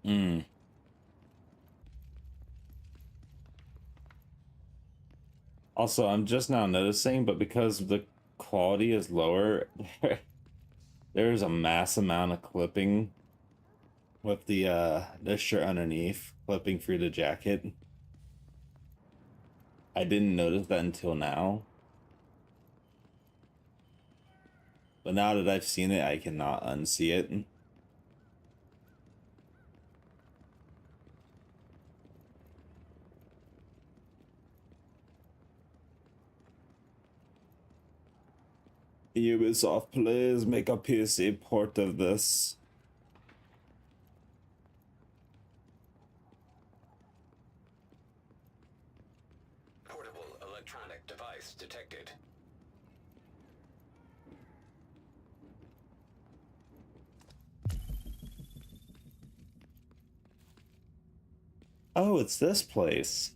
Hmm. Also, I'm just now noticing, but because the quality is lower, there's a mass amount of clipping with the shirt underneath, clipping through the jacket. I didn't notice that until now. But now that I've seen it, I cannot unsee it. Ubisoft, please make a PC port of this. Portable electronic device detected. Oh, it's this place.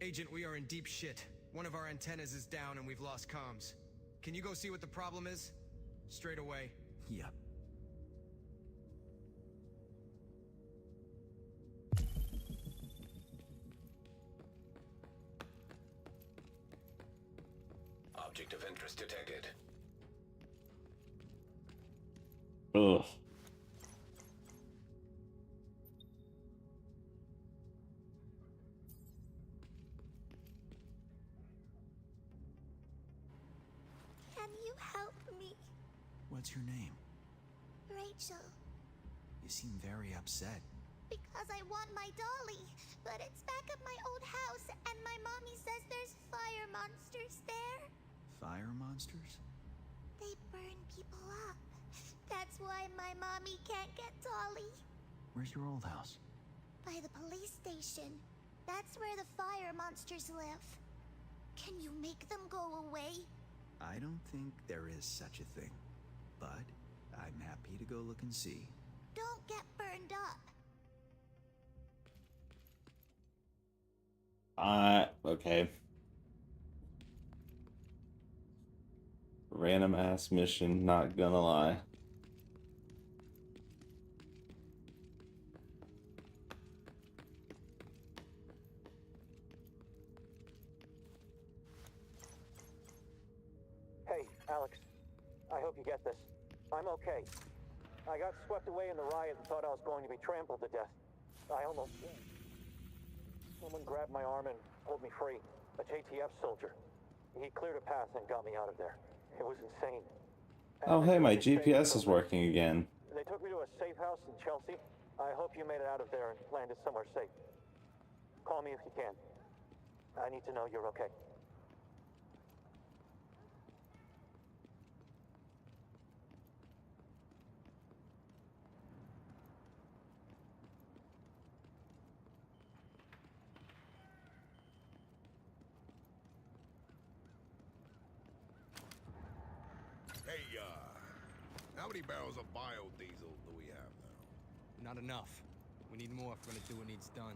Agent, we are in deep shit. One of our antennas is down and we've lost comms. Can you go see what the problem is? Straight away. Yep. Object of interest detected. Ugh. Can you help me? What's your name? Rachel. You seem very upset. Because I want my dolly, but it's back at my old house, and my mommy says there's fire monsters there. Fire monsters? They burn people up. That's why my mommy can't get dolly. Where's your old house? By the police station. That's where the fire monsters live. Can you make them go away? I don't think there is such a thing, but I'm happy to go look and see. Don't get burned up. Okay. Random ass mission, not gonna lie. Hey, Alex. I hope you get this. I'm okay. I got swept away in the riot and thought I was going to be trampled to death. I almost did. Someone grabbed my arm and pulled me free. A JTF soldier. He cleared a path and got me out of there. It was insane. Oh, hey, my GPS is working again. They took me to a safe house in Chelsea. I hope you made it out of there and landed somewhere safe. Call me if you can. I need to know you're okay. How many barrels of biodiesel do we have now? Not enough. We need more if we're gonna do what needs done.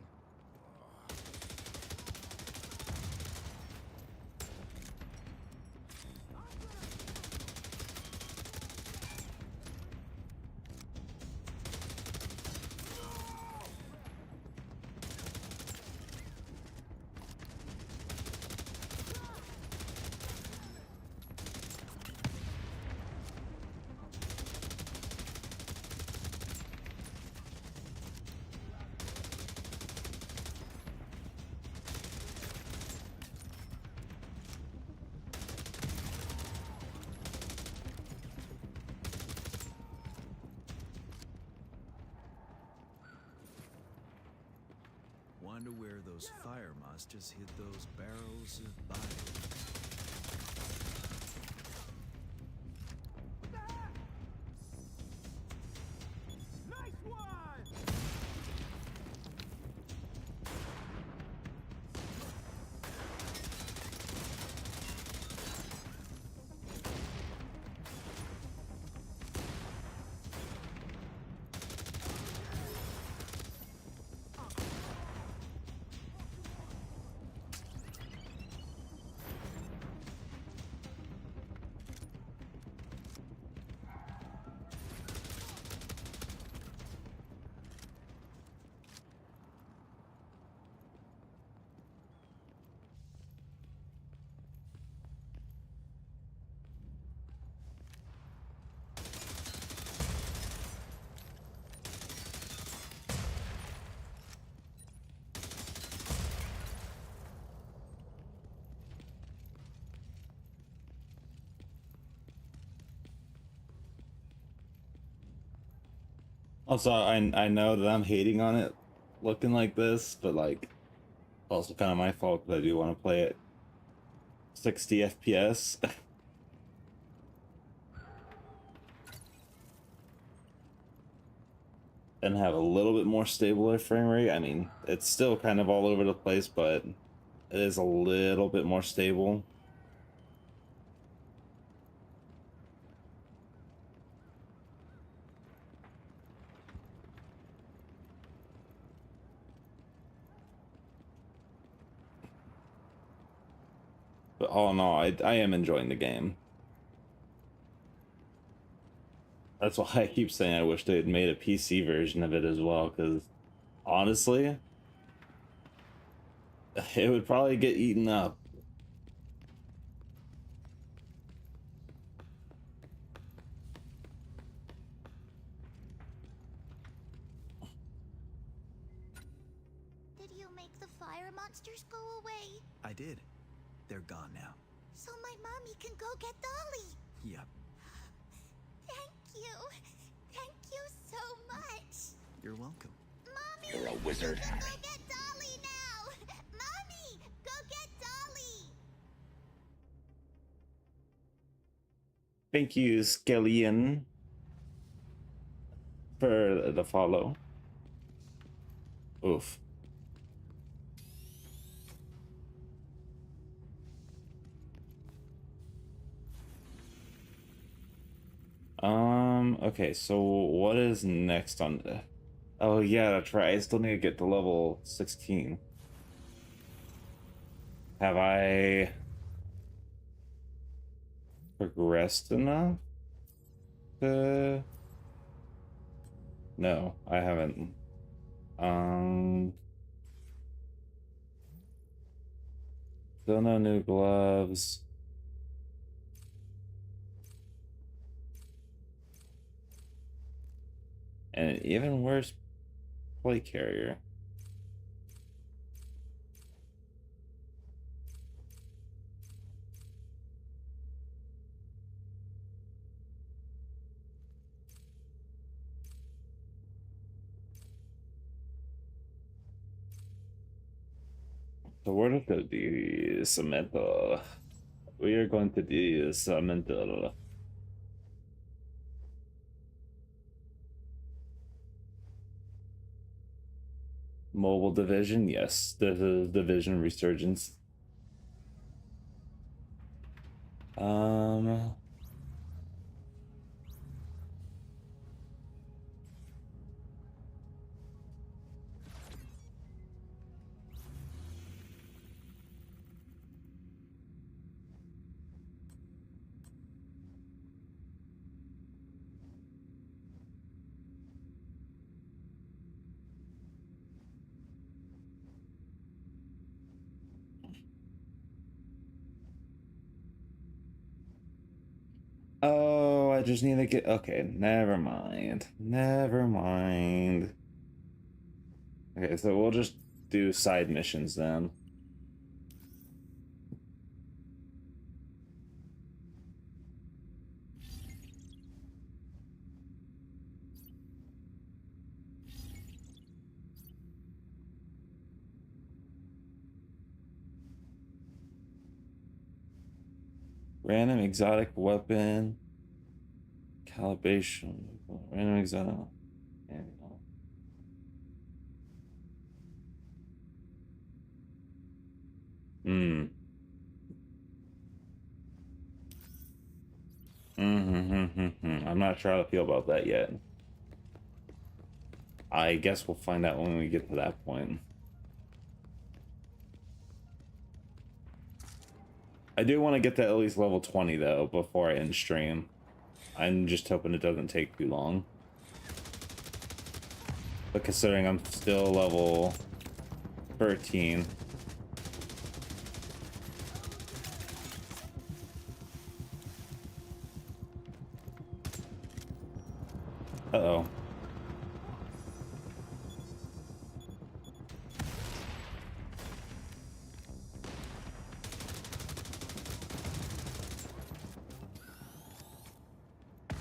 Wonder where those fire monsters hid those barrels of bio. Nice one! Also, I know that I'm hating on it looking like this, but like, also kind of my fault because I do want to play it 60 FPS. And have a little bit more stable frame rate. I mean, it's still kind of all over the place, but it is a little bit more stable. But all in all, I am enjoying the game. That's why I keep saying I wish they had made a PC version of it as well, because honestly, it would probably get eaten up. Did you make the fire monsters go away? I did. They're gone now. So my mommy can go get Dolly. Yep. Thank you. Thank you so much. You're welcome. Mommy! You're a wizard. Go get Dolly now! Mommy! Go get Dolly! Thank you, Skellion, for the follow. Oof. Okay, so what is next on the... Oh yeah, that's right. I still need to get to level 16. Have I progressed enough to... No, I haven't. Still no new gloves. And an even worse plate carrier. So we're going to do Samantha. We are going to do Samantha. Mobile Division, yes. This is Division Resurgence. Oh, I just need to get... Okay, never mind. Never mind. Okay, so we'll just do side missions then. Random exotic weapon. Calibration. Random exotic. Hmm. I'm not sure how to feel about that yet. I guess we'll find out when we get to that point. I do want to get to at least level 20 though before I end stream. I'm just hoping it doesn't take too long. But considering I'm still level 13. Uh-oh.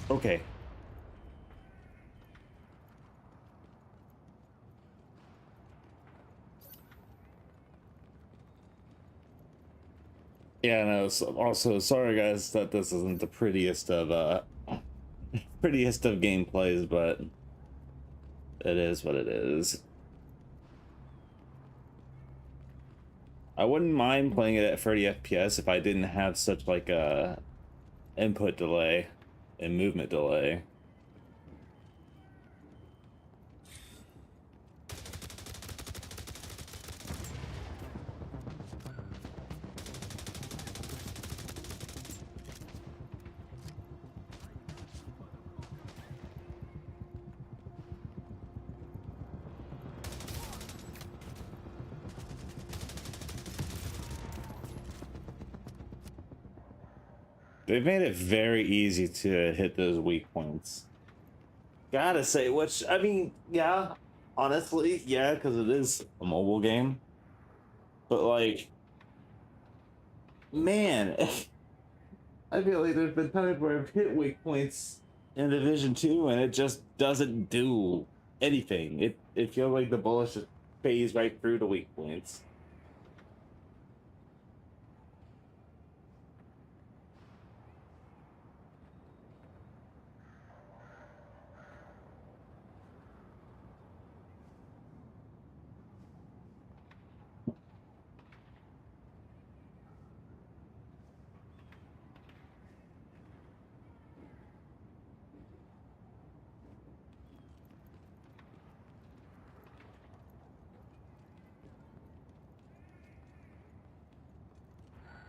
Okay. Yeah, no, so also sorry guys that this isn't the prettiest of gameplays, but it is what it is. I wouldn't mind playing it at 30 FPS if I didn't have such like a input delay and movement delay. They've made it very easy to hit those weak points. Gotta say, which, I mean, yeah, honestly, yeah, because it is a mobile game. But, like, man, I feel like there's been times where I've hit weak points in Division 2 and it just doesn't do anything. It feels like the bullets just phase right through the weak points.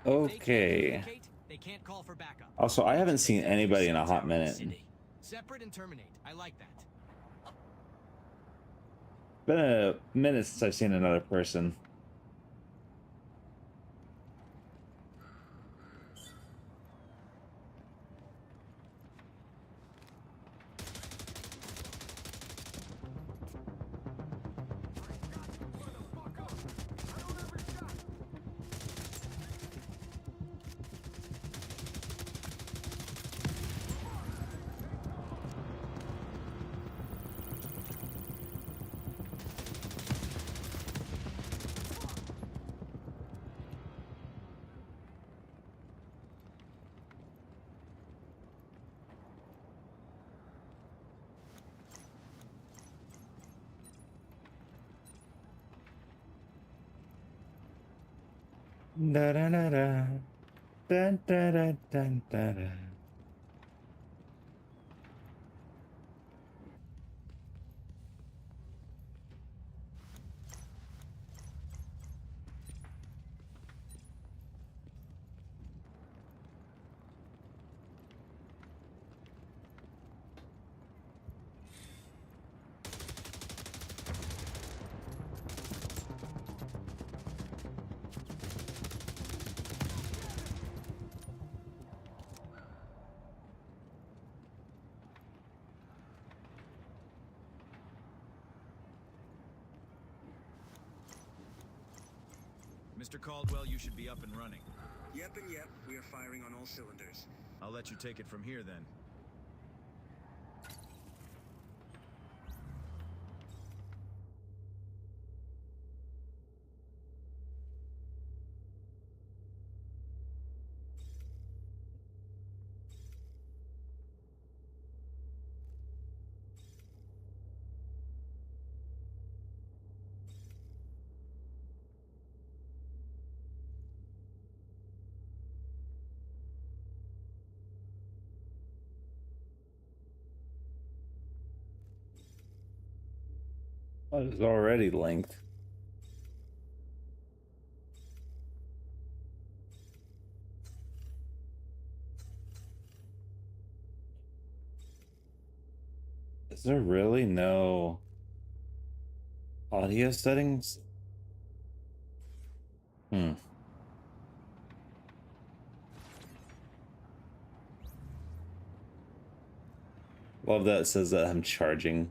Okay. Also, I haven't seen anybody in a hot minute. Separate and terminate. I like that. Been a minute since I've seen another person. Da da da da. Dun, da, da, dun, da, da. Mr. Caldwell, you should be up and running. Yep and yep, we are firing on all cylinders. I'll let you take it from here then. Oh, it's already linked. Is there really no audio settings? Love that it says that I'm charging.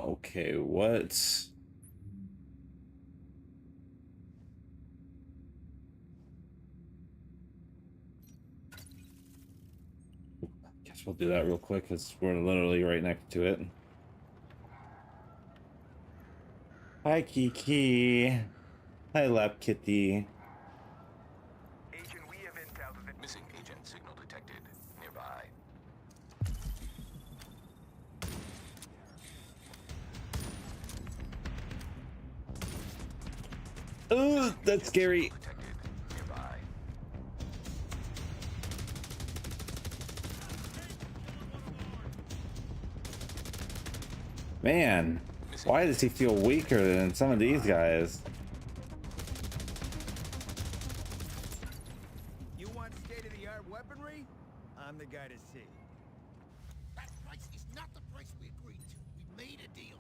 Okay, what? Guess we'll do that real quick because we're literally right next to it. Hi, Kiki. Hi, Lap Kitty. Agent, we have intel that the missing agent signal detected nearby. Oh, that's scary. Man, why does he feel weaker than some of these guys? You want state-of-the-art weaponry? I'm the guy to see. That price is not the price we agreed to. We made a deal.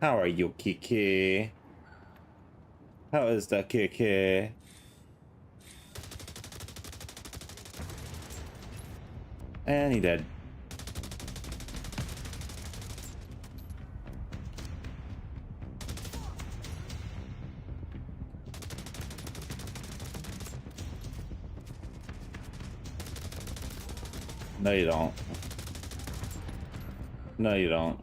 How are you, Kiki? How is the Kiki? And he dead. No, you don't. No, you don't.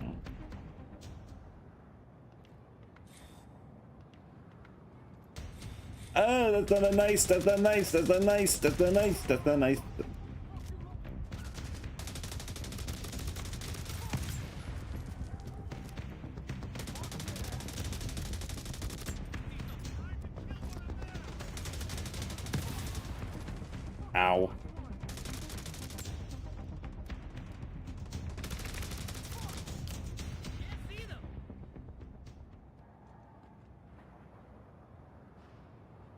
Oh, that's not a nice, that's not nice, that's not nice, that's not nice, that's not nice. Ow.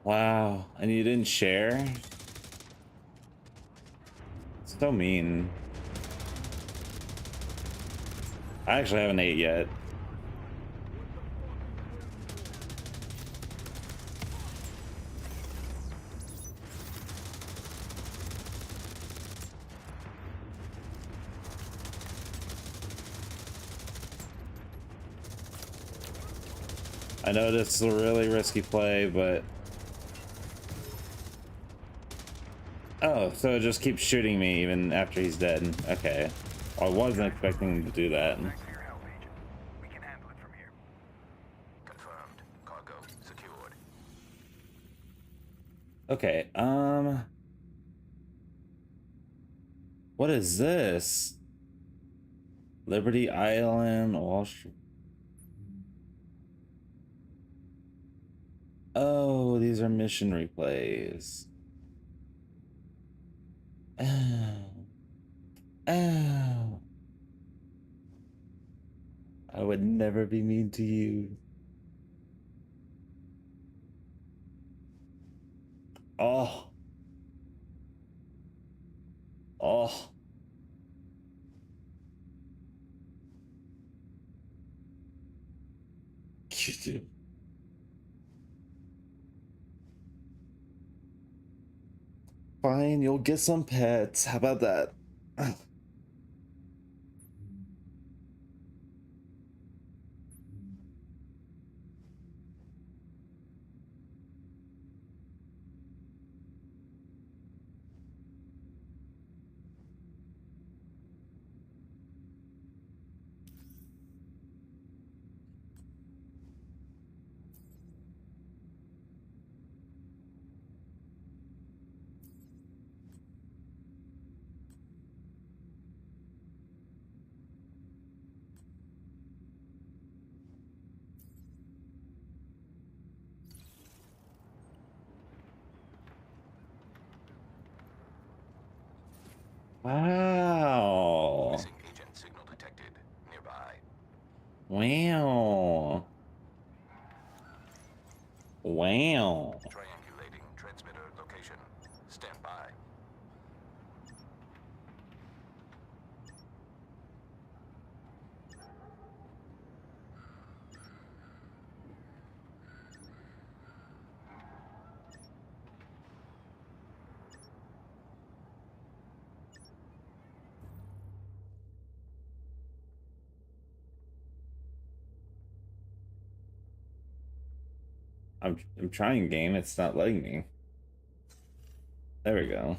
Wow, and you didn't share? So mean. I actually haven't ate yet. I know this is a really risky play, but... Oh, so it just keeps shooting me even after he's dead. Okay. I wasn't expecting him to do that. Confirmed. Cargo secured. Okay, what is this? Liberty Island, Wall Street. Oh, these are mission replays. Oh. Oh. I would never be mean to you. Oh. Oh. Fine, you'll get some pets. How about that? Wow. Missing agent signal detected nearby. Wow. Wow. Triangulating transmitter location. Stand by. I'm trying game, it's not letting me. There we go.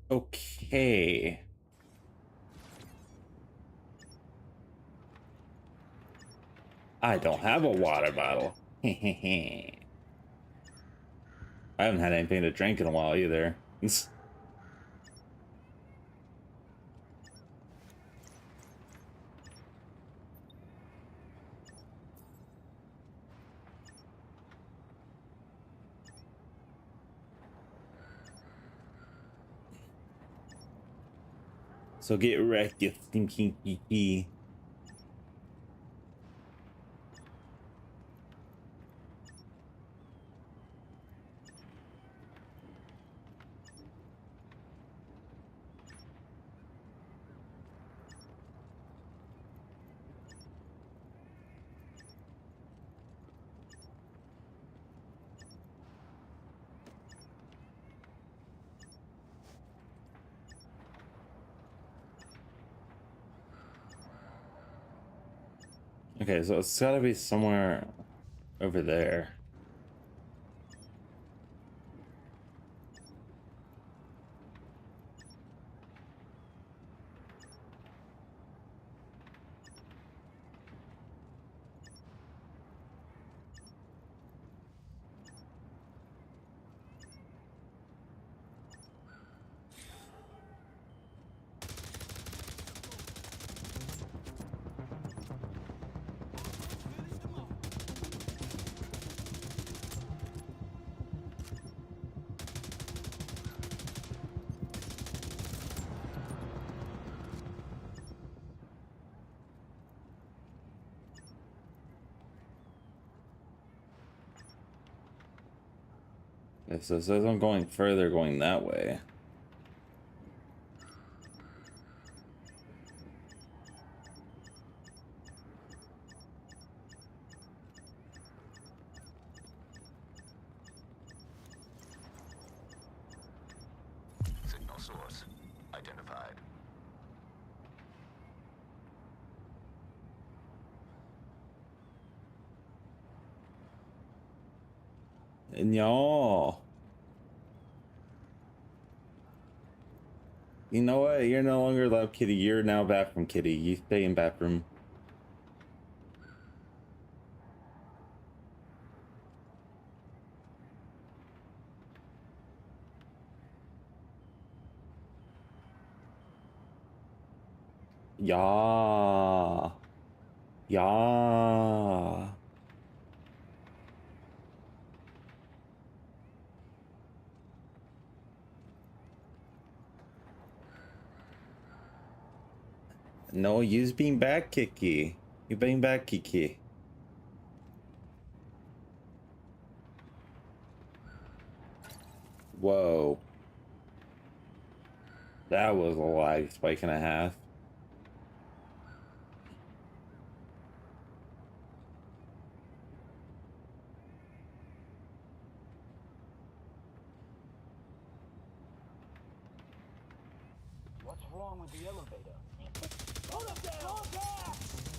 Okay. I don't have a water bottle. I haven't had anything to drink in a while either. So get wrecked, you stinking pee. Okay, so it's gotta be somewhere over there. Okay, so it says I'm going further going that way. Signal source identified. No. You know what? You're no longer Love Kitty. You're now Bathroom Kitty. You stay in bathroom. Yeah. Yeah. No, you's being back, Kiki. You being back, Kiki. Whoa. That was a lag spike and a half. What's wrong with the elevator? Put him down!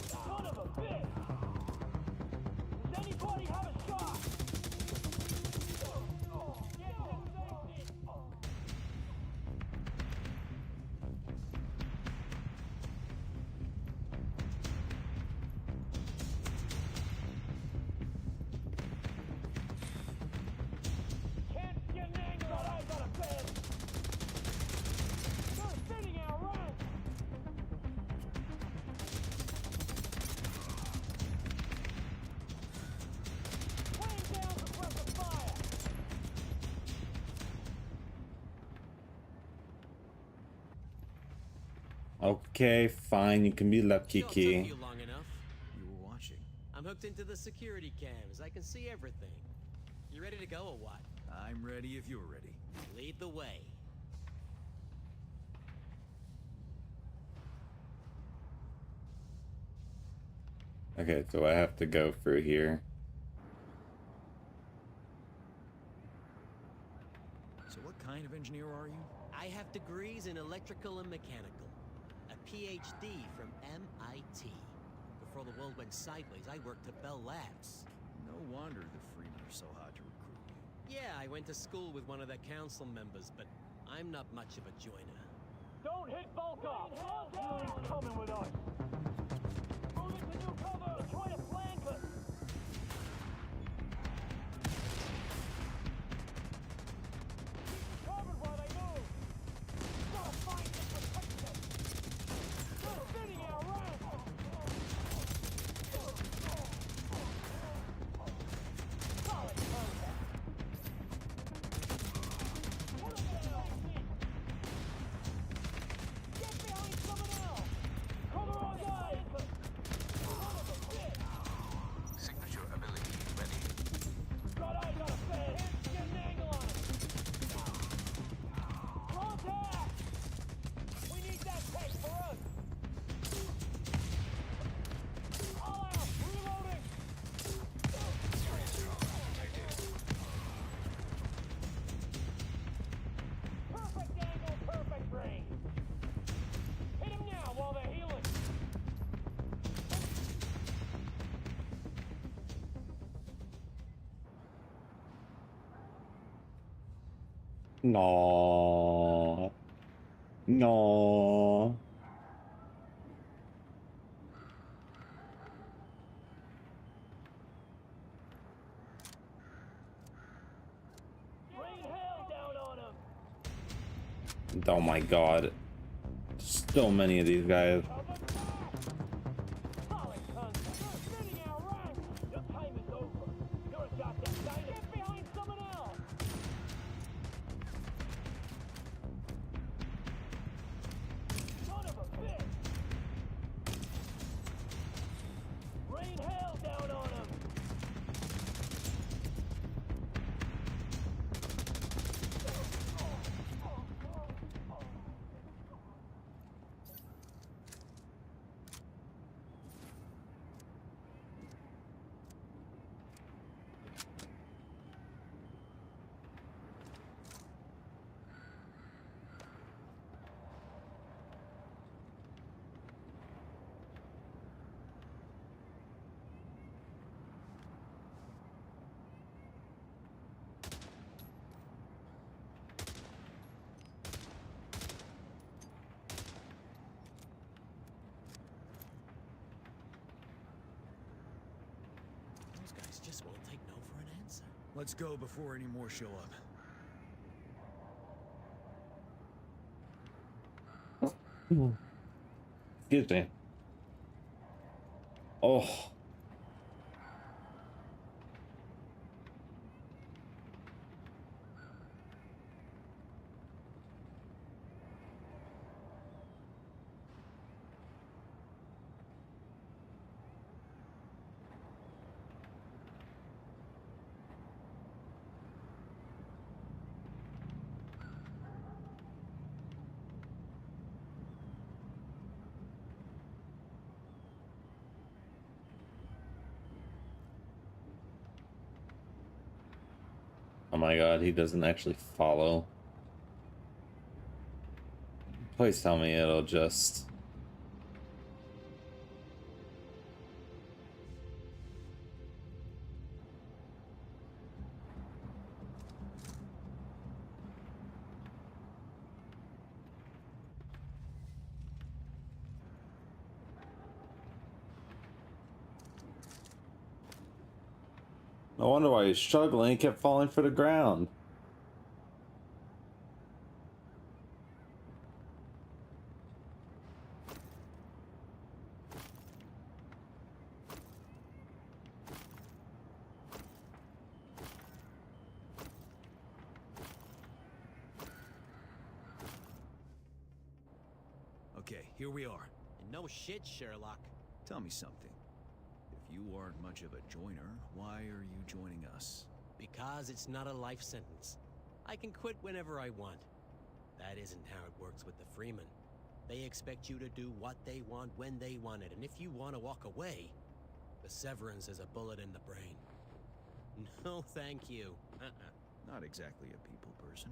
Son of a bitch! Does anybody have a shot? Can't get an angle on eyes on a bed! They're spinning out, run! Flame down, suppressive fire! Okay, fine. You can be lucky, Sure took Kiki. you long enough. You were watching. I'm hooked into the security cams. I can see everything. You ready to go or what? I'm ready if you're ready. Lead the way. Okay, so I have to go through here. So what kind of engineer are you? I have degrees in electrical and mechanical. A PhD from MIT. Before the world went sideways, I worked at Bell Labs. No wonder the Freemen are so hard to recruit. Yeah, I went to school with one of their council members, but I'm not much of a joiner. Don't hit Volkov! You ain't coming with us! Move into new cover! Try to flank us! Covered while they move! Gotta find some protection! They're spinning out, run! Solid contact! Put 'em down! Get behind someone else! Cover our guys! Son of a bitch! Signature ability ready. Got eyes on a bed! Get an angle on him! Contact! We need that tank for us! All out! Reloading! Perfect angle, perfect range! Hit him now while they're healing! No. No. Rain hell down on him! Oh my god. So many of these guys. Solid contact! You're spinning out, run! Your time is over! You're a goddamn dinosaur! Get behind someone else! Son of a bitch! Rain hell down on him! just won't take no for an answer. Let's go before any more show up. Excuse me. Oh. Oh my god, he doesn't actually follow. Please tell me it'll just... No wonder why he's struggling. He kept falling for the ground. Okay, here we are. And no shit, Sherlock. Tell me something. If you aren't much of a joiner, why are you joining us? Because it's not a life sentence. I can quit whenever I want. That isn't how it works with the Freeman. They expect you to do what they want when they want it, and if you want to walk away, the severance is a bullet in the brain. No, thank you. Not exactly a people person.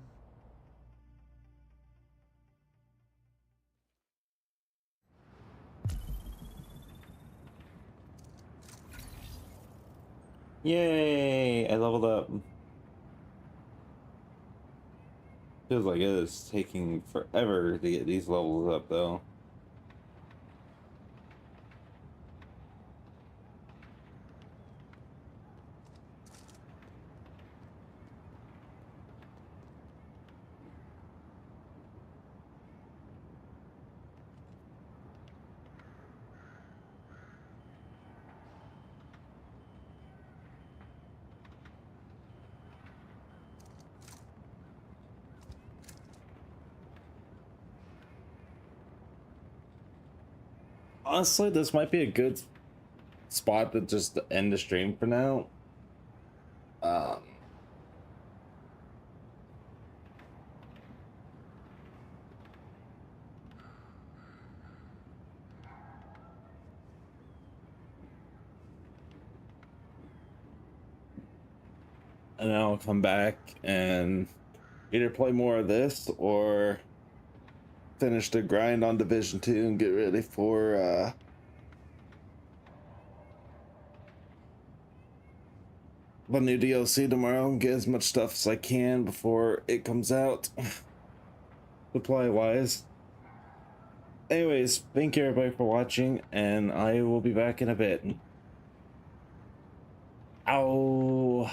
Yay! I leveled up. Feels like it is taking forever to get these levels up, though. Honestly, this might be a good spot to just end the stream for now. And then I'll come back and either play more of this or finish the grind on Division 2 and get ready for the new DLC tomorrow and get as much stuff as I can before it comes out, supply wise. Anyways, thank you everybody for watching, and I will be back in a bit. Ow.